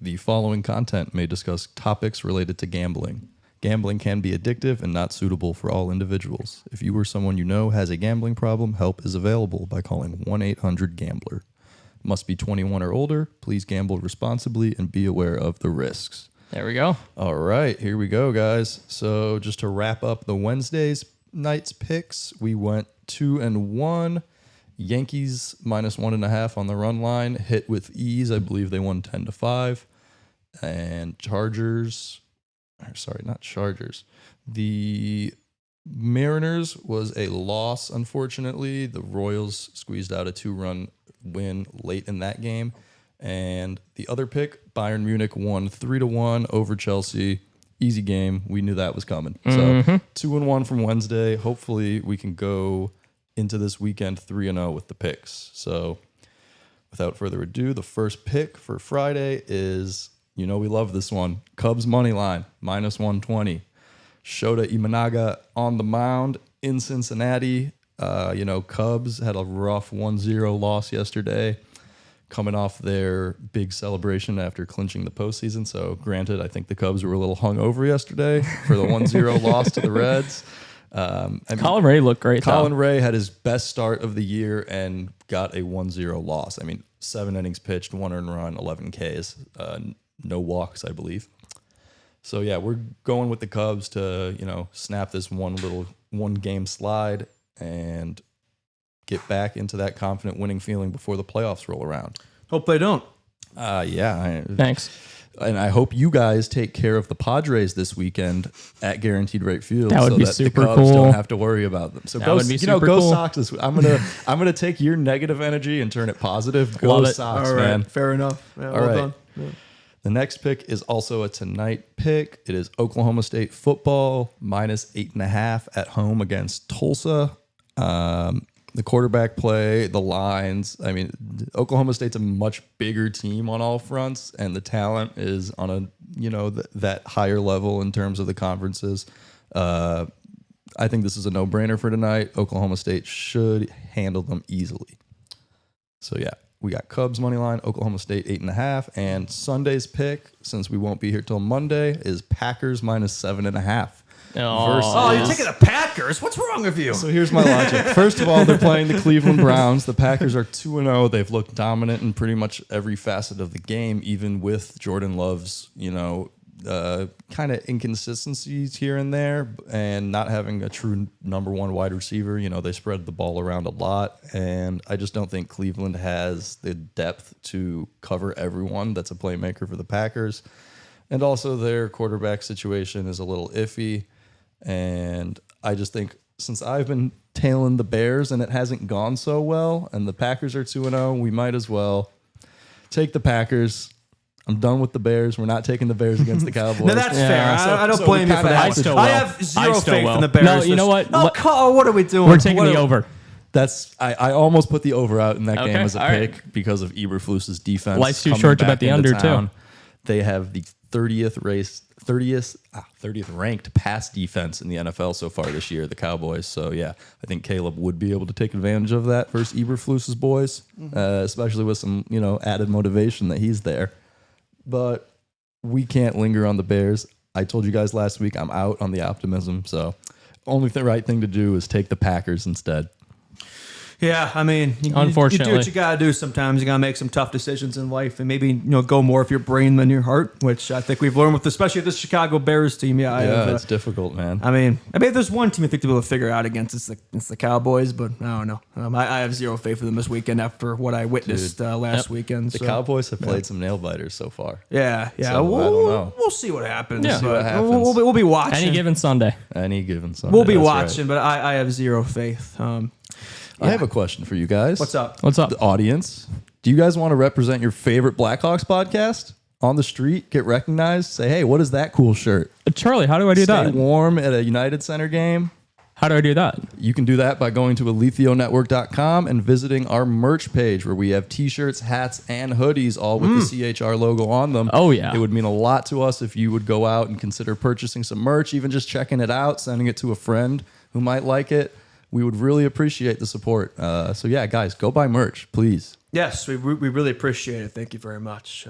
Speaker 3: The following content may discuss topics related to gambling. Gambling can be addictive and not suitable for all individuals. If you or someone you know has a gambling problem, help is available by calling 1-800-GAMBLER. Must be 21 or older. Please gamble responsibly and be aware of the risks.
Speaker 4: There we go.
Speaker 3: All right, here we go, guys. So just to wrap up the Wednesday's night's picks, we went 2-1. Yankees -1.5 on the run line. Hit with ease. I believe they won 10-5. And Chargers, sorry, not Chargers. The Mariners was a loss, unfortunately. The Royals squeezed out a 2-run win late in that game. And the other pick, Bayern Munich won 3-1 over Chelsea. Easy game. We knew that was coming. So 2-1 from Wednesday. Hopefully we can go into this weekend 3-0 with the picks. So without further ado, the first pick for Friday is, we love this one. Cubs money line, -120. Shota Imanaga on the mound in Cincinnati. Cubs had a rough 1-0 loss yesterday, coming off their big celebration after clinching the postseason. So granted, I think the Cubs were a little hungover yesterday for the 1-0 loss to the Reds.
Speaker 4: Colin Ray looked great.
Speaker 3: Colin Ray had his best start of the year and got a 1-0 loss. 7 innings pitched, 1 earned run, 11 Ks, no walks, I believe. So yeah, we're going with the Cubs to, snap this one game slide and get back into that confident winning feeling before the playoffs roll around.
Speaker 2: Hope they don't.
Speaker 4: Thanks.
Speaker 3: And I hope you guys take care of the Padres this weekend at Guaranteed Rate Field,
Speaker 4: That would be
Speaker 3: the
Speaker 4: super
Speaker 3: Cubs
Speaker 4: cool.
Speaker 3: don't have to worry about them. So
Speaker 4: That would be super
Speaker 3: go
Speaker 4: cool.
Speaker 3: Sox this week. I'm gonna take your negative energy and turn it positive. Go
Speaker 4: Love it.
Speaker 3: Sox,
Speaker 2: All right,
Speaker 3: man.
Speaker 2: fair enough. Yeah,
Speaker 3: All
Speaker 2: well
Speaker 3: right.
Speaker 2: done. Yeah.
Speaker 3: The next pick is also a tonight pick. It is Oklahoma State football -8.5 at home against Tulsa. The quarterback play, the lines. Oklahoma State's a much bigger team on all fronts, and the talent is on a that higher level in terms of the conferences. I think this is a no-brainer for tonight. Oklahoma State should handle them easily. So yeah, we got Cubs money line, Oklahoma State 8.5, and Sunday's pick, since we won't be here till Monday, is Packers -7.5.
Speaker 2: Oh, you're taking the Packers? What's wrong with you?
Speaker 3: So here's my logic. First of all, they're playing the Cleveland Browns. The Packers are 2-0. They've looked dominant in pretty much every facet of the game, even with Jordan Love's, kind of inconsistencies here and there, and not having a true number one wide receiver. They spread the ball around a lot, and I just don't think Cleveland has the depth to cover everyone that's a playmaker for the Packers. And also their quarterback situation is a little iffy. And I just think since I've been tailing the Bears and it hasn't gone so well, and the Packers are 2-0, we might as well take the Packers. I'm done with the Bears. We're not taking the Bears against the Cowboys.
Speaker 2: No, that's fair. I don't
Speaker 3: so
Speaker 2: blame
Speaker 3: we
Speaker 2: you for
Speaker 3: kinda
Speaker 2: that.
Speaker 3: have to-
Speaker 2: I have zero faith in the Bears.
Speaker 4: No, you know what?
Speaker 2: Oh, what are we doing?
Speaker 4: We're taking the over.
Speaker 3: That's I almost put the over out in that
Speaker 4: Okay,
Speaker 3: game as a
Speaker 4: all right.
Speaker 3: pick because of Eberflus's defense.
Speaker 4: Life's too
Speaker 3: coming
Speaker 4: short to
Speaker 3: back
Speaker 4: bet the
Speaker 3: into
Speaker 4: under,
Speaker 3: town.
Speaker 4: too.
Speaker 3: They have the 30th ranked pass defense in the NFL so far this year, the Cowboys. So yeah, I think Caleb would be able to take advantage of that versus Eberflus's boys, especially with some added motivation that he's there. But we can't linger on the Bears. I told you guys last week I'm out on the optimism. So only the right thing to do is take the Packers instead.
Speaker 2: Yeah,
Speaker 4: Unfortunately.
Speaker 2: you do what you gotta do. Sometimes you gotta make some tough decisions in life, and maybe go more with your brain than your heart, which I think we've learned with, especially this Chicago Bears team.
Speaker 3: It's difficult, man.
Speaker 2: If there's one team I think to be able to figure out against, it's the Cowboys, but I don't know. I have zero faith in them this weekend after what I witnessed last weekend.
Speaker 3: The
Speaker 2: so.
Speaker 3: Cowboys have played some nail biters so far.
Speaker 2: Yeah.
Speaker 3: So, I don't know.
Speaker 2: We'll see what happens.
Speaker 4: Yeah.
Speaker 3: See what
Speaker 2: but
Speaker 3: happens.
Speaker 2: We'll be watching.
Speaker 4: Any given Sunday.
Speaker 3: Any given Sunday.
Speaker 2: We'll be
Speaker 3: that's
Speaker 2: watching,
Speaker 3: right.
Speaker 2: but I have zero faith.
Speaker 3: I have a question for you guys.
Speaker 2: What's up?
Speaker 4: What's up?
Speaker 3: The audience. Do you guys want to represent your favorite Blackhawks podcast on the street? Get recognized? Say, hey, what is that cool shirt?
Speaker 4: Charlie, how do I do
Speaker 3: Stay
Speaker 4: that?
Speaker 3: warm at a United Center game.
Speaker 4: How do I do that?
Speaker 3: You can do that by going to alethionetwork.com and visiting our merch page where we have t-shirts, hats, and hoodies, all with the CHR logo on them.
Speaker 4: Oh, yeah.
Speaker 3: It would mean a lot to us if you would go out and consider purchasing some merch, even just checking it out, sending it to a friend who might like it. We would really appreciate the support. So yeah, guys, go buy merch, please.
Speaker 2: Yes, we really appreciate it. Thank you very much.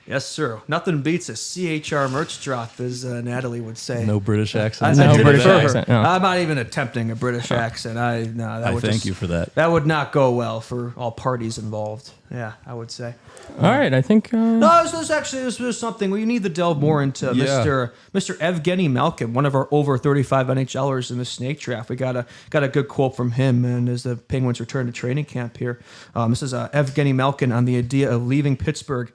Speaker 2: Yes, sir. Nothing beats a CHR merch drop, as Natalie would say.
Speaker 3: No British accent.
Speaker 4: No
Speaker 2: I did
Speaker 4: British
Speaker 2: it for her.
Speaker 4: accent, no.
Speaker 2: I'm not even attempting a British accent.
Speaker 3: I thank you for that.
Speaker 2: That would not go well for all parties involved. Yeah, I would say.
Speaker 4: All right, I think.
Speaker 2: No, this was something we need to delve more into.
Speaker 3: Yeah.
Speaker 2: Mr. Evgeny Malkin, one of our over 35 NHLers in the snake draft. We got a good quote from him, and as the Penguins return to training camp here, this is Evgeny Malkin on the idea of leaving Pittsburgh,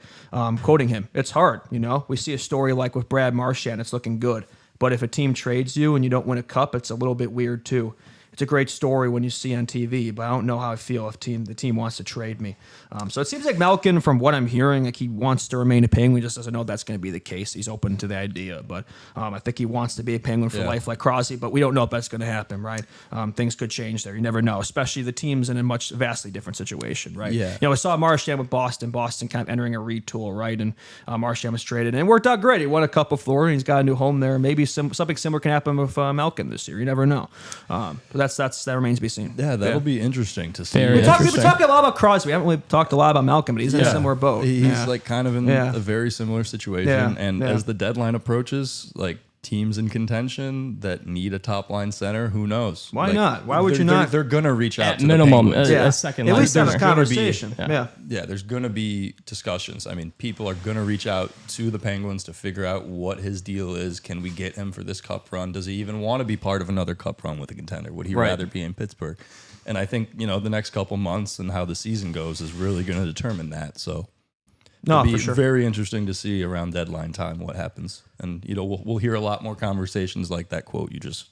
Speaker 2: quoting him, "It's hard, we see a story like with Brad Marchand, it's looking good. But if a team trades you and you don't win a cup, it's a little bit weird too. It's a great story when you see on TV, but I don't know how I feel if the team wants to trade me." So it seems like Malkin, from what I'm hearing, like he wants to remain a Penguin. He just doesn't know that's going to be the case. He's open to the idea, but I think he wants to be a Penguin for life like Crosby, but we don't know if that's going to happen, right? Things could change there. You never know, especially the team's in a vastly different situation, right?
Speaker 3: Yeah.
Speaker 2: We saw Marchand with Boston kind of entering a retool, right? And Marchand was traded, and it worked out great. He won a Cup of Florida, and he's got a new home there. Maybe something similar can happen with Malkin this year. You never know. But that remains to be seen.
Speaker 3: Yeah, that'll be interesting to see.
Speaker 2: We talk a lot about Crosby. We haven't really talked a lot about Malkin, but he's in a similar boat.
Speaker 3: He's like kind of in a very similar situation.
Speaker 2: Yeah.
Speaker 3: And as the deadline approaches, like teams in contention that need a top line center, who knows?
Speaker 2: Why not? Why would you not?
Speaker 3: They're gonna reach out
Speaker 4: At
Speaker 3: to
Speaker 4: minimum,
Speaker 3: the Penguins.
Speaker 4: a second
Speaker 2: At
Speaker 4: line.
Speaker 2: least have a
Speaker 3: There's gonna be-
Speaker 2: conversation. Yeah.
Speaker 3: Yeah, there's going to be discussions. I mean, people are going to reach out to the Penguins to figure out what his deal is. Can we get him for this cup run? Does he even want to be part of another cup run with a contender? Would he rather be in Pittsburgh? And I think, the next couple months and how the season goes is really going to determine that. So it'll be
Speaker 2: for sure.
Speaker 3: very interesting to see around deadline time what happens. And, we'll hear a lot more conversations like that quote you just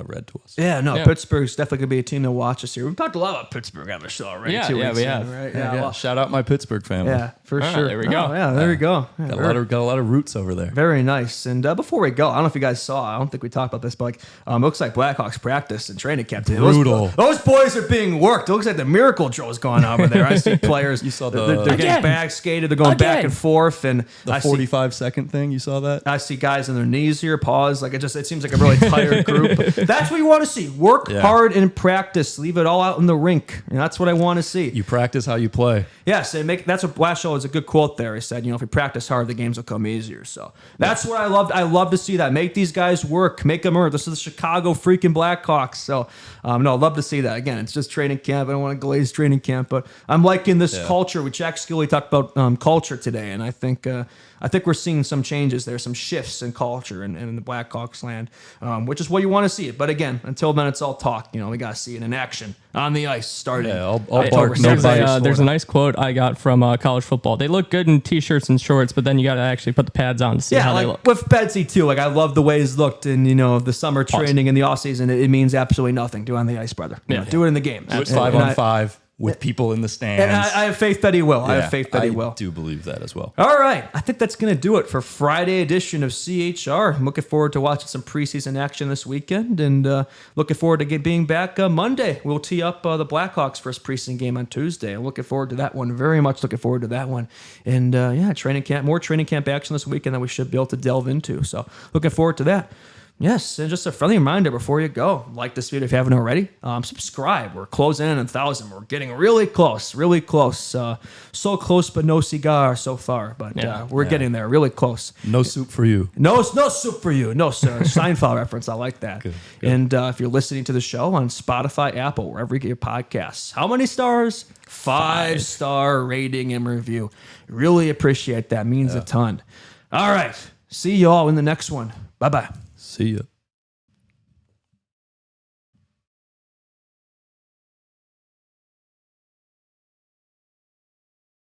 Speaker 3: read to us.
Speaker 2: Yeah, no,
Speaker 4: Yeah.
Speaker 2: Pittsburgh's definitely going to be a team to watch this year. We've talked a lot about Pittsburgh on the show already.
Speaker 4: Yeah,
Speaker 2: 2
Speaker 4: yeah,
Speaker 2: weeks
Speaker 4: we
Speaker 2: in,
Speaker 4: have.
Speaker 2: right?
Speaker 3: Yeah,
Speaker 2: well,
Speaker 3: shout out my Pittsburgh family.
Speaker 2: yeah, for
Speaker 4: Ah,
Speaker 2: sure.
Speaker 4: there we go.
Speaker 2: Oh, yeah, there we go. Yeah,
Speaker 3: Got a lot of roots over there.
Speaker 2: very nice. And before we go, I don't know if you guys saw, I don't think we talked about this, but it looks like Blackhawks practice and training camp today.
Speaker 3: Brutal.
Speaker 2: Those boys are being worked. It looks like the miracle drill's going on over there. I see players.
Speaker 3: You saw
Speaker 2: they're
Speaker 3: the-
Speaker 2: getting
Speaker 4: Again.
Speaker 2: back skated. They're going back
Speaker 4: Again.
Speaker 2: and forth. And
Speaker 3: The
Speaker 2: I see
Speaker 3: 45-second thing, you saw that?
Speaker 2: I see guys on their knees here, pause. Like it seems like a really tired group. That's what you want to see. Work hard in practice. Leave it all out in the rink. And that's what I want to see.
Speaker 3: You practice how you play.
Speaker 2: Yes, that's what Blashill is a good quote there. He said, if you practice hard, the games will come easier. So that's what I loved. I love to see that. Make these guys work. Make them earn. This is the Chicago freaking Blackhawks. So no, I'd love to see that. Again, it's just training camp. I don't want to glaze training camp, but I'm liking this culture. We Jack Skille talked about culture today, and I think we're seeing some changes there, some shifts in culture in the Blackhawks land, which is what you want to see. But again, until then, it's all talk. We got to see it in action on the ice starting.
Speaker 3: Yeah, all
Speaker 2: October
Speaker 3: bark, no
Speaker 2: 7th.
Speaker 3: bite.
Speaker 4: There's a nice quote I got from college football. They look good in t-shirts and shorts, but then you got to actually put the pads on to see how they look.
Speaker 2: With Betsy too. Like I love the way he's looked in the summer training in the off season. It means absolutely nothing. Do it on the ice, brother. Do it in the game.
Speaker 3: Do it 5-on-5 with people in the stands.
Speaker 2: And I have faith that he will. I have faith that he will.
Speaker 3: I do believe that as well.
Speaker 2: All right. I think that's going to do it for Friday edition of CHR. I'm looking forward to watching some preseason action this weekend and looking forward to being back Monday. We'll tee up the Blackhawks' first preseason game on Tuesday. I'm looking forward to that one. Very much looking forward to that one. And more training camp action this weekend that we should be able to delve into. So looking forward to that. Yes, and just a friendly reminder before you go, like this video if you haven't already, subscribe. We're closing in on 1,000. We're getting really close. So close, but no cigar so far. But we're getting there, really close.
Speaker 3: No soup for you.
Speaker 2: No soup for you. No, sir. Seinfeld reference. I like that. Good. And if you're listening to the show on Spotify, Apple, wherever you get your podcasts, how many stars? 5-star rating and review. Really appreciate that. Means a ton. All right. See you all in the next one. Bye-bye.
Speaker 3: See ya.